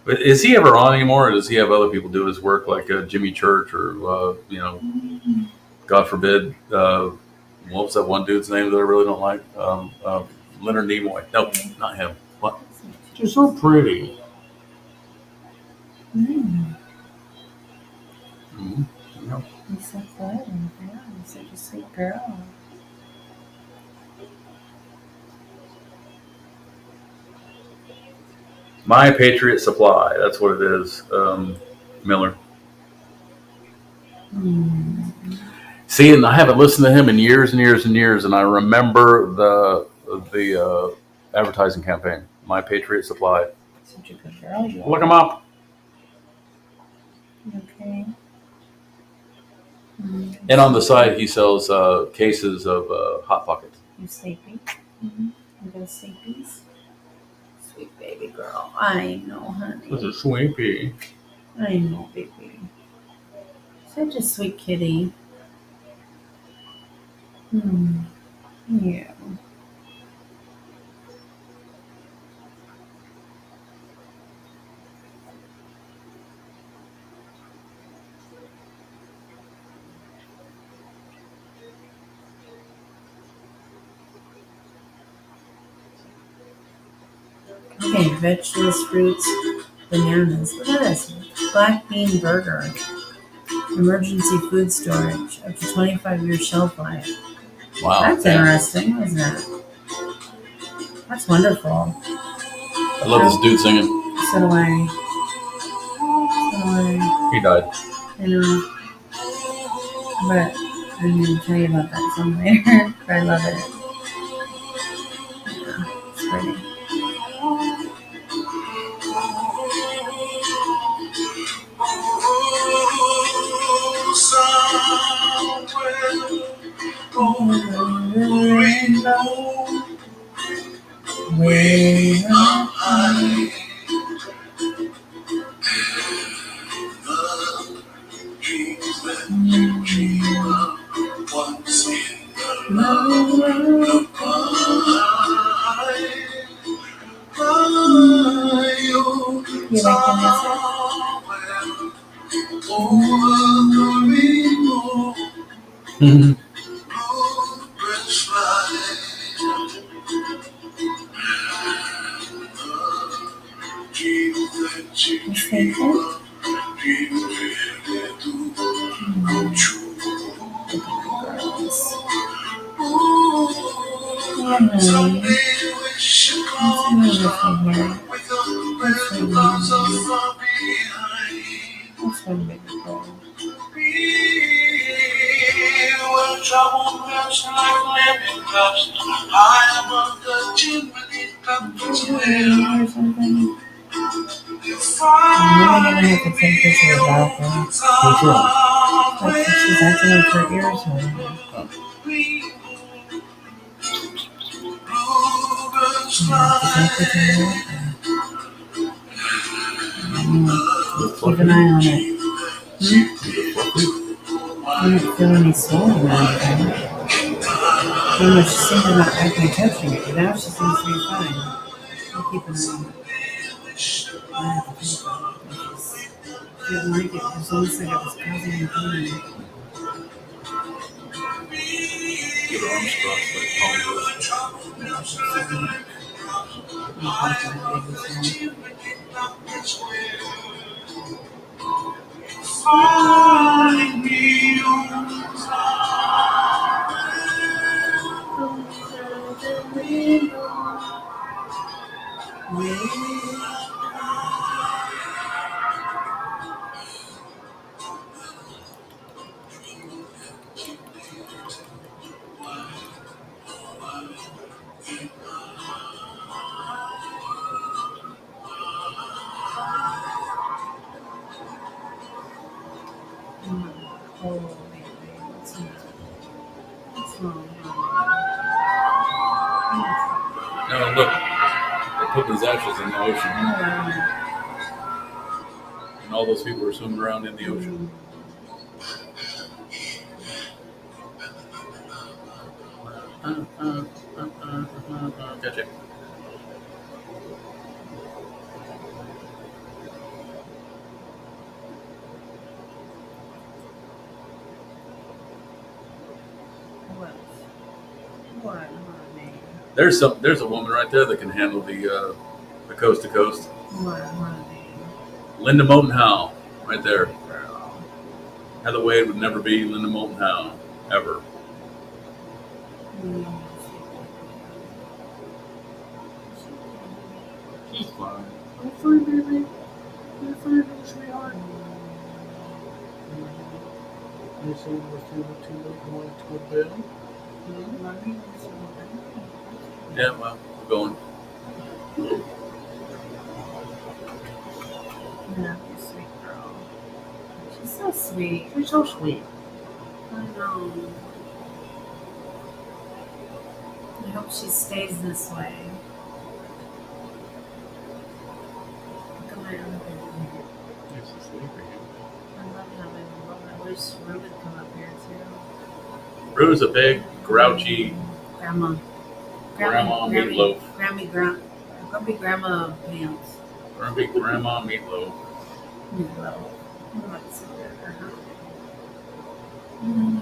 Speaker 1: But is he ever on anymore, or does he have other people do his work like Jimmy Church or, God forbid, what was that one dude's name that I really don't like? Leonard Nimoy. Nope, not him. What? You're so pretty.
Speaker 3: Mm.
Speaker 1: Mm-hmm.
Speaker 3: He's so good and brown. You're such a sweet girl.
Speaker 1: My Patriot Supply. That's what it is, Miller. See, and I haven't listened to him in years and years and years, and I remember the advertising campaign, My Patriot Supply.
Speaker 3: Such a good girl you are.
Speaker 1: Look him up.
Speaker 3: Okay.
Speaker 1: And on the side, he sells cases of Hot Pockets.
Speaker 3: You sleepy? You got sleepies? Sweet baby girl. I know, honey.
Speaker 1: This is sweepy.
Speaker 3: I know, baby. Such a sweet kitty. Yeah. Okay, vegetables, fruits, bananas. Look at this. Black bean burger. Emergency food storage. Up to 25-year shelf life.
Speaker 1: Wow.
Speaker 3: That's interesting, isn't it? That's wonderful.
Speaker 1: I love this dude singing.
Speaker 3: So do I.
Speaker 1: He died.
Speaker 3: I know. But I'm going to tell you about that song later. But I love it. Yeah, it's pretty. Way up high. You like the music? That's one big girl. Or something. I'm really gonna have to take this to the bathroom. Like she's acting like her ears hurt. Keep an eye on it. I don't feel any swelling or anything. She seemed to not like me touching it, but now she seems to be fine. I'll keep an eye on it. I have to think about it. She didn't like it. It was almost like it was causing me pain.
Speaker 1: Get her arms crossed like No, look. They put these ashes in the ocean. And all those people are swimming around in the ocean. Gotcha. There's a woman right there that can handle the coast to coast. Linda Moulton Howe, right there. Heather Wade would never be Linda Moulton Howe. ever. She's fine. I'm fine, baby. You're fine, little sweetheart. You say it was too late. You wanted to go to bed? Yeah, well, we're going.
Speaker 2: Yeah, you sweet girl. She's so sweet.
Speaker 1: You're so sweet.
Speaker 2: I know. I hope she stays this way. Look at my other baby.
Speaker 1: You're so sleepy.
Speaker 2: I love having her. I wish Rue would come up here too.
Speaker 1: Rue's a big, grouchy
Speaker 2: Grandma.
Speaker 1: grandma meatloaf.
Speaker 2: Grumpy grandma pants.
Speaker 1: Grumpy grandma meatloaf.
Speaker 2: Meatloaf. Oh, that's so good. Mhm.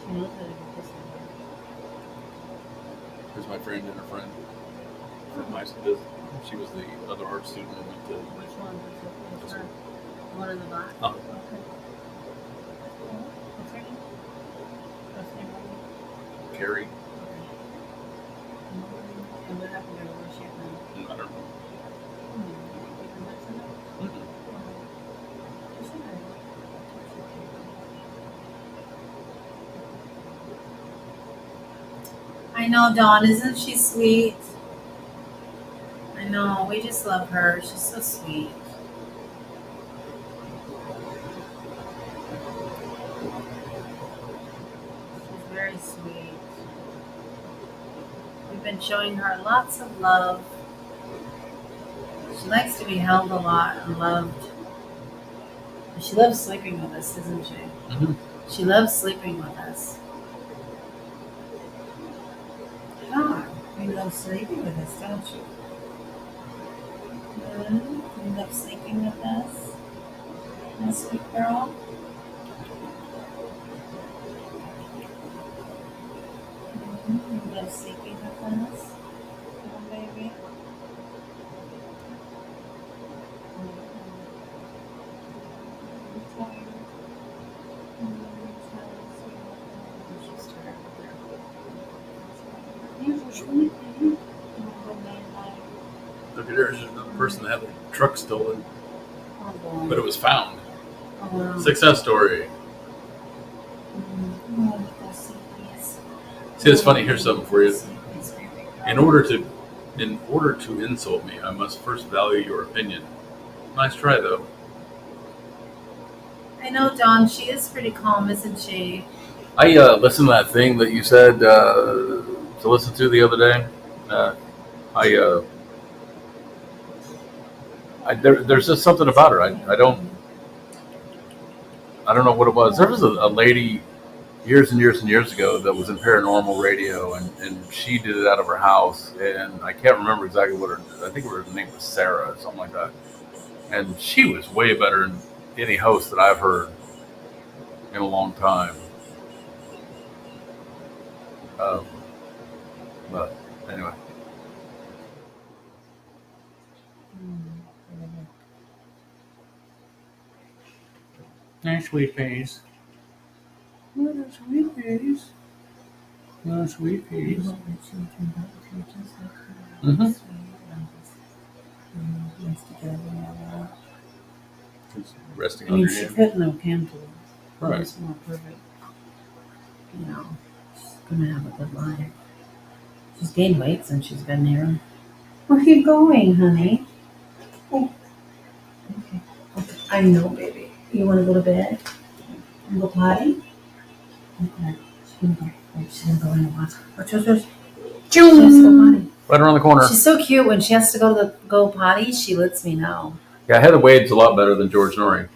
Speaker 2: She knows how to get this one.
Speaker 1: Here's my friend and her friend from my school. She was the other art student who went to.
Speaker 2: Which one? Which one? One in the back?
Speaker 1: Oh.
Speaker 2: Okay. What's her name? What's her name?
Speaker 1: Carrie.
Speaker 2: And what happened to her? Where's she at now?
Speaker 1: I don't know. Mm-mm.
Speaker 2: I know, Dawn. Isn't she sweet? I know. We just love her. She's so sweet. She's very sweet. We've been showing her lots of love. She likes to be held a lot and loved. She loves sleeping with us, doesn't she?
Speaker 1: Mm-hmm.
Speaker 2: She loves sleeping with us. God, you love sleeping with us, don't you? You love sleeping with us? My sweet girl? You love sleeping with us? Oh, baby? I'm tired. She's tired. You're so sweet, baby.
Speaker 1: Look at her. She's the person that had the truck stolen,
Speaker 2: Oh, boy.
Speaker 1: but it was found.
Speaker 2: Oh, wow.
Speaker 1: Success story.
Speaker 2: Oh, that's so nice.
Speaker 1: See, it's funny. Here's something for you. In order to insult me, I must first value your opinion. Nice try, though.
Speaker 2: I know, Dawn. She is pretty calm, isn't she?
Speaker 1: I listened to that thing that you said to listen to the other day. There's just something about her. I don't know what it was. There was a lady years and years and years ago that was in paranormal radio, and she did it out of her house, and I can't remember exactly what I think her name was Sarah or something like that. And she was way better than any host that I've heard in a long time. But anyway. Nice sweet face. What a sweet face. What a sweet face. Mm-hmm. It's resting
Speaker 2: I mean,
Speaker 1: under
Speaker 2: she
Speaker 1: you.
Speaker 2: couldn't have canceled.
Speaker 1: Right.
Speaker 2: It's more perfect. You know, she's gonna have a good life. She's gained weight since she's been here. Where are you going, honey? Oh. Okay. Okay. I know, baby. You want to go to bed? And go potty? Okay. She's gonna go. Oh, she's gonna go in and watch. Watch. She has to go potty.
Speaker 1: Right around the corner.
Speaker 2: She's so cute. When she has to go potty, she lets me know.
Speaker 1: Yeah, Heather Wade's a lot better than George Norrie.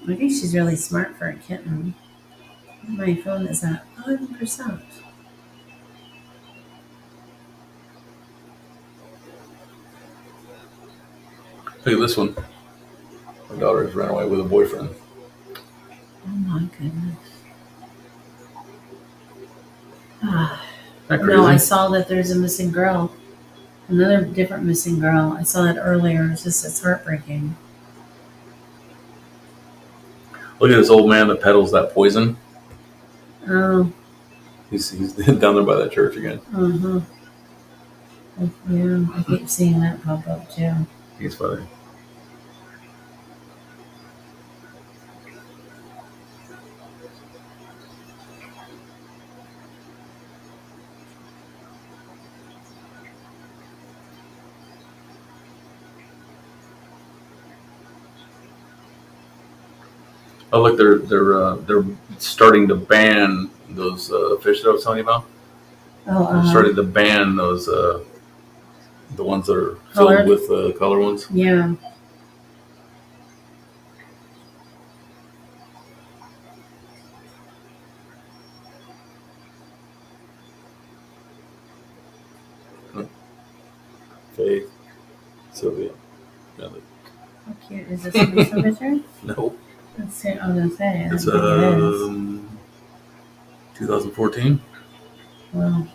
Speaker 2: I think she's really smart for a kitten. My phone is at 11%.
Speaker 1: Look at this one. My daughter has ran away with a boyfriend.
Speaker 2: Oh my goodness.
Speaker 1: Not
Speaker 3: No, I
Speaker 1: crazy.
Speaker 3: saw that there's a missing girl. Another different missing girl. I saw that earlier. It's heartbreaking.
Speaker 1: Look at this old man that peddles that poison.
Speaker 3: Oh,
Speaker 1: He's down there by that church again.
Speaker 3: uh-huh. Yeah, I keep seeing that pop up too.
Speaker 1: He's funny. Oh look, they're starting to ban those fish that I was telling you about.
Speaker 3: Oh,
Speaker 1: They're starting to ban those the ones that are
Speaker 3: Colored?
Speaker 1: filled with color ones.
Speaker 3: yeah.
Speaker 1: Faith, Sylvia. No,
Speaker 3: How cute. Is this a recent picture?
Speaker 1: no.
Speaker 3: Let's see. I was gonna say. I
Speaker 1: It's
Speaker 3: don't think it is.
Speaker 1: 2014.
Speaker 3: Wow.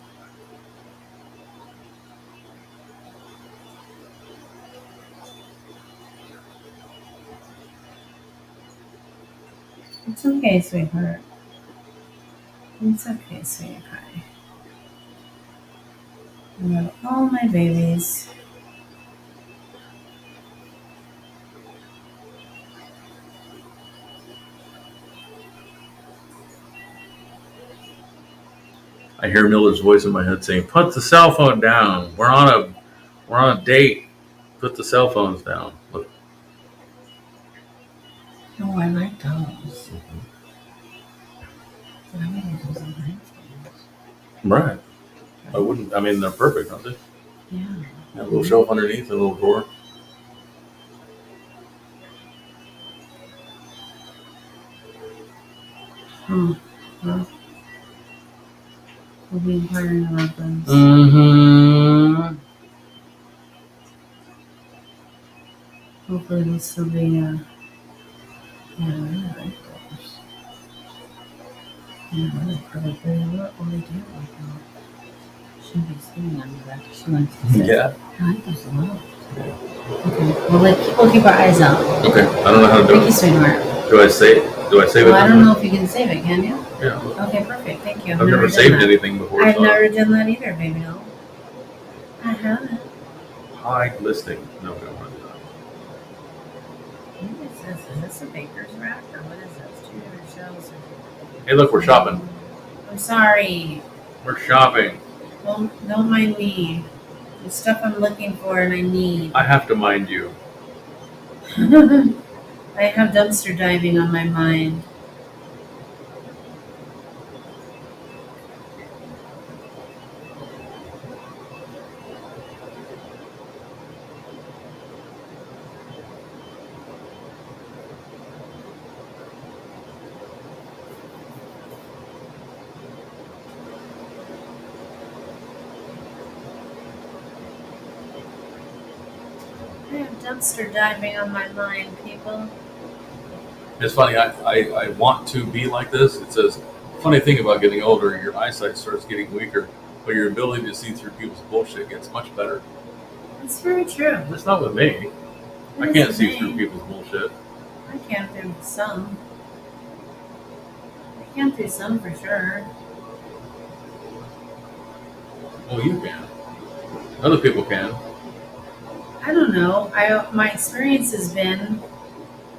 Speaker 3: It's okay, sweetheart. It's okay, sweetheart. I love all my babies.
Speaker 1: I hear Miller's voice in my head saying, "Put the cell phone down. We're on a date. Put the cell phones down." Look.
Speaker 3: Oh, I like those. But I want those on my
Speaker 1: Right. I wouldn't. I mean, they're perfect, aren't they?
Speaker 3: Yeah.
Speaker 1: A little shelf underneath, a little drawer.
Speaker 3: Oh, well. We'll be inquiring about those.
Speaker 1: Mm-hmm.
Speaker 3: Hopefully, they'll still be. Yeah, I really like those. Yeah, I like pretty good. What will they do like that? She'll be sitting under that. She likes to sit.
Speaker 1: Yeah.
Speaker 3: I like those a lot. Okay, we'll keep our eyes out.
Speaker 1: Okay. I don't know how to do
Speaker 3: Thank you,
Speaker 1: it.
Speaker 3: sweetheart.
Speaker 1: Do I save it?
Speaker 3: Well, I don't know if you can save it, can you?
Speaker 1: Yeah.
Speaker 3: Okay, perfect. Thank you.
Speaker 1: I've never
Speaker 3: done
Speaker 1: saved
Speaker 3: that.
Speaker 1: anything before.
Speaker 3: I've
Speaker 1: so
Speaker 3: never done that either, baby doll. I haven't.
Speaker 1: hide listing. No, we don't want to do
Speaker 3: What is this? Is this a baker's rack or what is this? 2 different shelves.
Speaker 1: that. Hey, look, we're shopping.
Speaker 3: I'm sorry.
Speaker 1: We're shopping.
Speaker 3: Well, don't mind me. The stuff I'm looking for and I need.
Speaker 1: I have to mind you.
Speaker 3: I have dumpster diving on my mind. I have dumpster diving on my mind, people.
Speaker 1: It's funny. I want to be like this. It says, funny thing about getting older, your eyesight starts getting weaker, but your ability to see through people's bullshit gets much better.
Speaker 3: It's very true.
Speaker 1: It's not with me. I
Speaker 3: It
Speaker 1: can't
Speaker 3: is
Speaker 1: see
Speaker 3: me.
Speaker 1: through people's bullshit.
Speaker 3: I can through some. I can through some for sure.
Speaker 1: Well, you can. Other people can.
Speaker 2: I don't know. My experience has been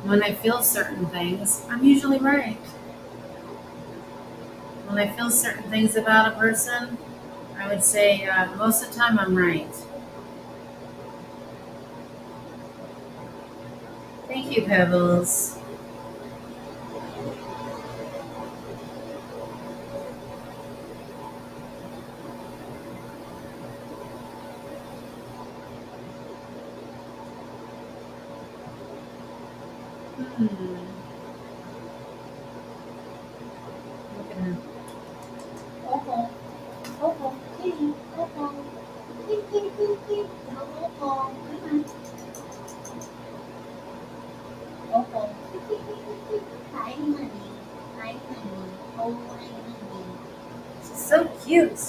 Speaker 2: when I feel certain things, I'm usually right. When I feel certain things about a person, I would say most of the time I'm right. Thank you, Pebbles. Look at her.
Speaker 7: Opo. Opo. Kitty. Opo. Kitty, kitty, kitty, kitty. No, Opo. Opo. Kitty, kitty, kitty. Hi, honey. Hi, honey. Oh, my honey.
Speaker 2: She's so cute.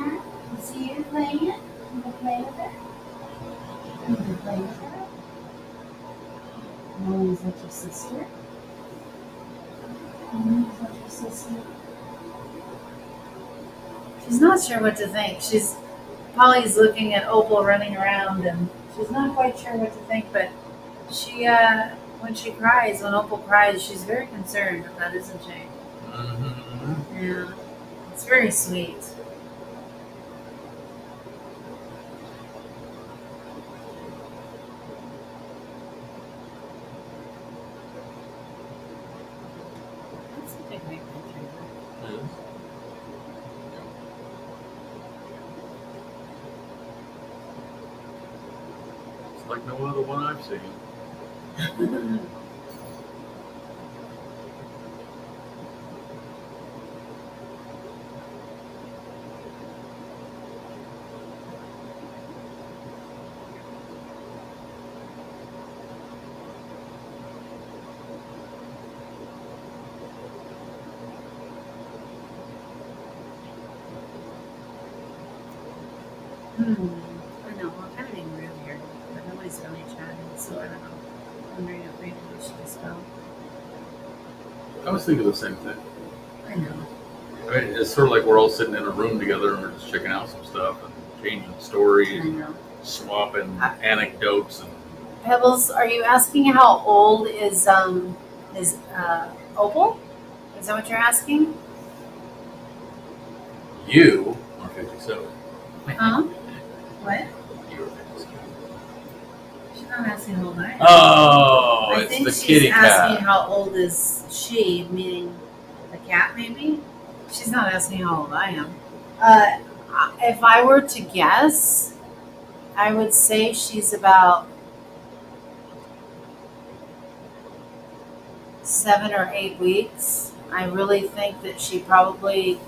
Speaker 7: Huh? You see her playing it? You can play with her? You can play with her? No, is that your sister? No, is that your sister?
Speaker 3: She's not sure what to think. Polly's looking at Opal running around, and she's not quite sure what to think. But when Opal cries, she's very concerned with that, isn't she?
Speaker 1: Mm-hmm.
Speaker 3: Yeah, it's very sweet. That's a big picture.
Speaker 1: It's like no other one I've seen.
Speaker 3: I know, we're kind of being rude here, but nobody's really chatting, so I don't know. I'm wondering if maybe we should just go.
Speaker 1: I was thinking the same thing.
Speaker 3: I know.
Speaker 1: I mean, it's sort of like we're all sitting in a room together and we're just checking out some stuff and changing
Speaker 3: I
Speaker 1: stories,
Speaker 3: know.
Speaker 1: swapping anecdotes, and
Speaker 3: Pebbles, are you asking how old is Opal? Is that what you're asking?
Speaker 1: you are 57.
Speaker 3: Huh? What?
Speaker 1: You are 57.
Speaker 3: She's not asking how old I am.
Speaker 1: Oh,
Speaker 3: I
Speaker 1: it's
Speaker 3: think
Speaker 1: the
Speaker 3: she's
Speaker 1: kitty
Speaker 3: asking
Speaker 1: cat.
Speaker 3: how old is she, meaning the cat, maybe? She's not asking how old I am. If I were to guess, I would say she's about 7 or 8 weeks. I really think that she probably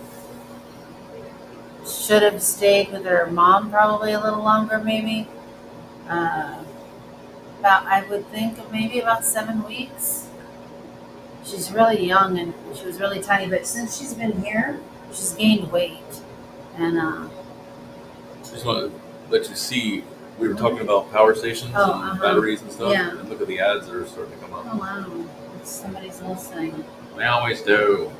Speaker 3: should have stayed with her mom probably a little longer, maybe. I would think maybe about 7 weeks. She's really young and she was really tiny, but since she's been here, she's gained weight. And
Speaker 1: Just want to let you see. We were talking about power stations and batteries and stuff,
Speaker 3: Yeah.
Speaker 1: and look at the ads that are starting to come up.
Speaker 3: oh wow, somebody's listening.
Speaker 1: They always do.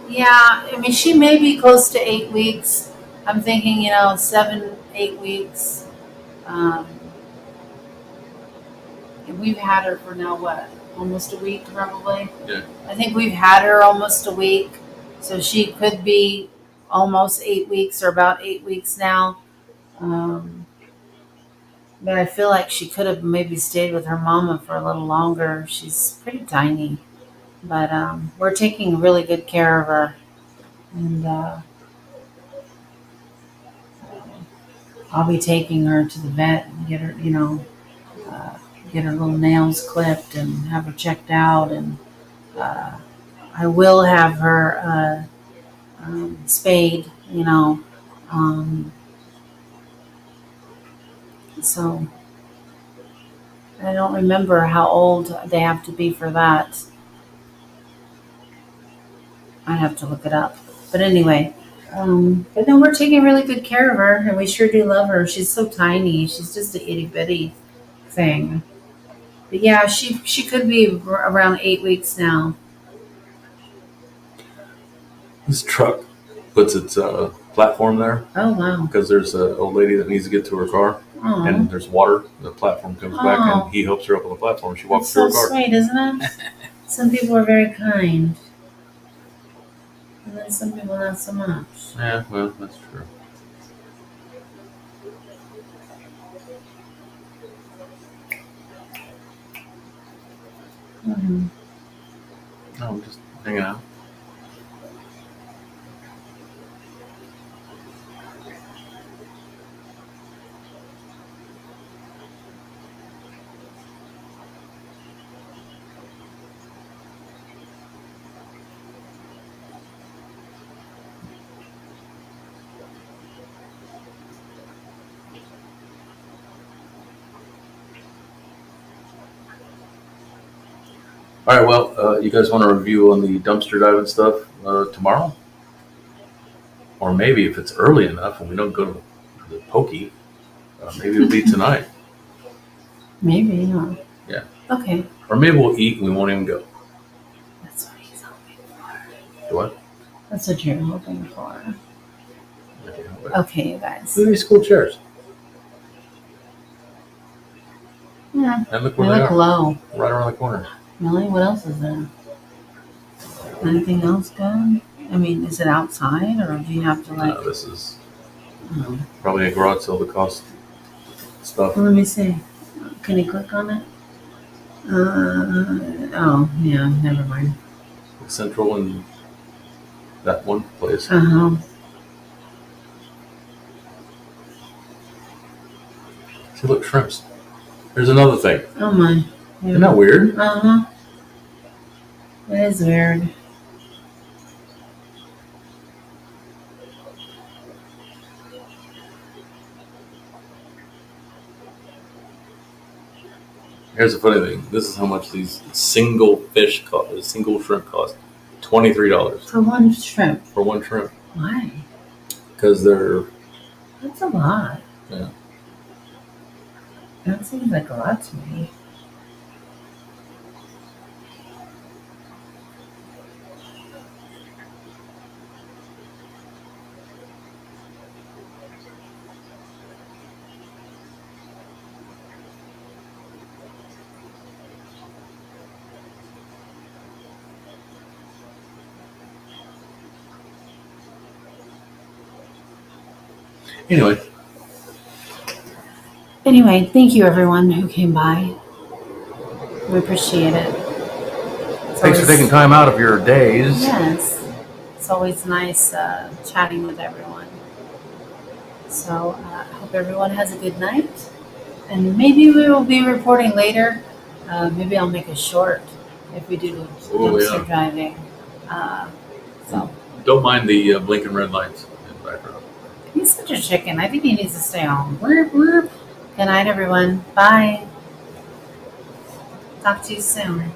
Speaker 3: Yeah, I mean, she may be close to 8 weeks. I'm thinking, 7, 8 weeks. And we've had her for now, what, almost a week probably?
Speaker 1: Yeah.
Speaker 3: I think we've had her almost a week. So she could be almost 8 weeks or about 8 weeks now. But I feel like she could have maybe stayed with her mama for a little longer. She's pretty tiny. But we're taking really good care of her. And I'll be taking her to the vet and get her, get her little nails clipped and have her checked out. And I will have her spayed, so I don't remember how old they have to be for that. I have to look it up. But anyway, but no, we're taking really good care of her, and we sure do love her. She's so tiny. She's just a itty bitty thing. But yeah, she could be around 8 weeks now.
Speaker 1: This truck puts its platform there
Speaker 3: Oh wow.
Speaker 1: because there's an old lady that needs to get to her car,
Speaker 3: Oh,
Speaker 1: and there's water. The platform comes back,
Speaker 3: Oh.
Speaker 1: and he helps her up on the platform. She walks
Speaker 3: that's
Speaker 1: to her
Speaker 3: so
Speaker 1: car.
Speaker 3: sweet, isn't it? Some people are very kind, and then some people not so much.
Speaker 1: Yeah, well, that's true.
Speaker 3: Mm-hmm.
Speaker 1: No, I'm just hanging out. All All right. Well, you guys want to review on the dumpster diving stuff tomorrow, or maybe if it's early enough and we don't go to the pokey, maybe it'll be tonight.
Speaker 3: Maybe, yeah.
Speaker 1: Yeah.
Speaker 3: Okay.
Speaker 1: Or maybe we'll eat and we won't even go.
Speaker 3: That's what he's hoping for.
Speaker 1: What?
Speaker 3: That's what you're hoping for.
Speaker 1: Okay.
Speaker 3: Okay, you guys.
Speaker 1: Look at these cool chairs.
Speaker 3: Yeah.
Speaker 1: And look
Speaker 3: They
Speaker 1: where they
Speaker 3: look
Speaker 1: are.
Speaker 3: low.
Speaker 1: Right around the corner.
Speaker 3: Really? What else is there? Anything else good? I mean, is it outside or do you have to like?
Speaker 1: This is
Speaker 3: Oh.
Speaker 1: probably a garage sale that costs stuff.
Speaker 3: Well, let me see. Can you click on it? Oh, yeah, never mind.
Speaker 1: Central and that one place.
Speaker 3: Uh-huh.
Speaker 1: See, look, shrimps. There's another thing.
Speaker 3: Oh my.
Speaker 1: Isn't that weird?
Speaker 3: Uh-huh. It is weird.
Speaker 1: Here's the funny thing. This is how much these single fish cost. Single shrimp cost. $23
Speaker 3: For one shrimp.
Speaker 1: for one shrimp
Speaker 3: Why?
Speaker 1: because they're
Speaker 3: That's a lot.
Speaker 1: Yeah.
Speaker 3: That seems like a lot to me.
Speaker 1: anyway.
Speaker 3: Anyway, thank you everyone who came by. We appreciate it. It's
Speaker 1: Thanks for
Speaker 3: always-
Speaker 1: taking time out of your days.
Speaker 3: Yes. It's always nice chatting with everyone. So I hope everyone has a good night. And maybe we will be reporting later. Maybe I'll make a short if we do dumpster driving. So
Speaker 1: Don't mind the blinking red lights in the background.
Speaker 3: he's such a chicken. I think he needs to stay home. Whoop, whoop. Good night, everyone. Bye. Talk to you soon.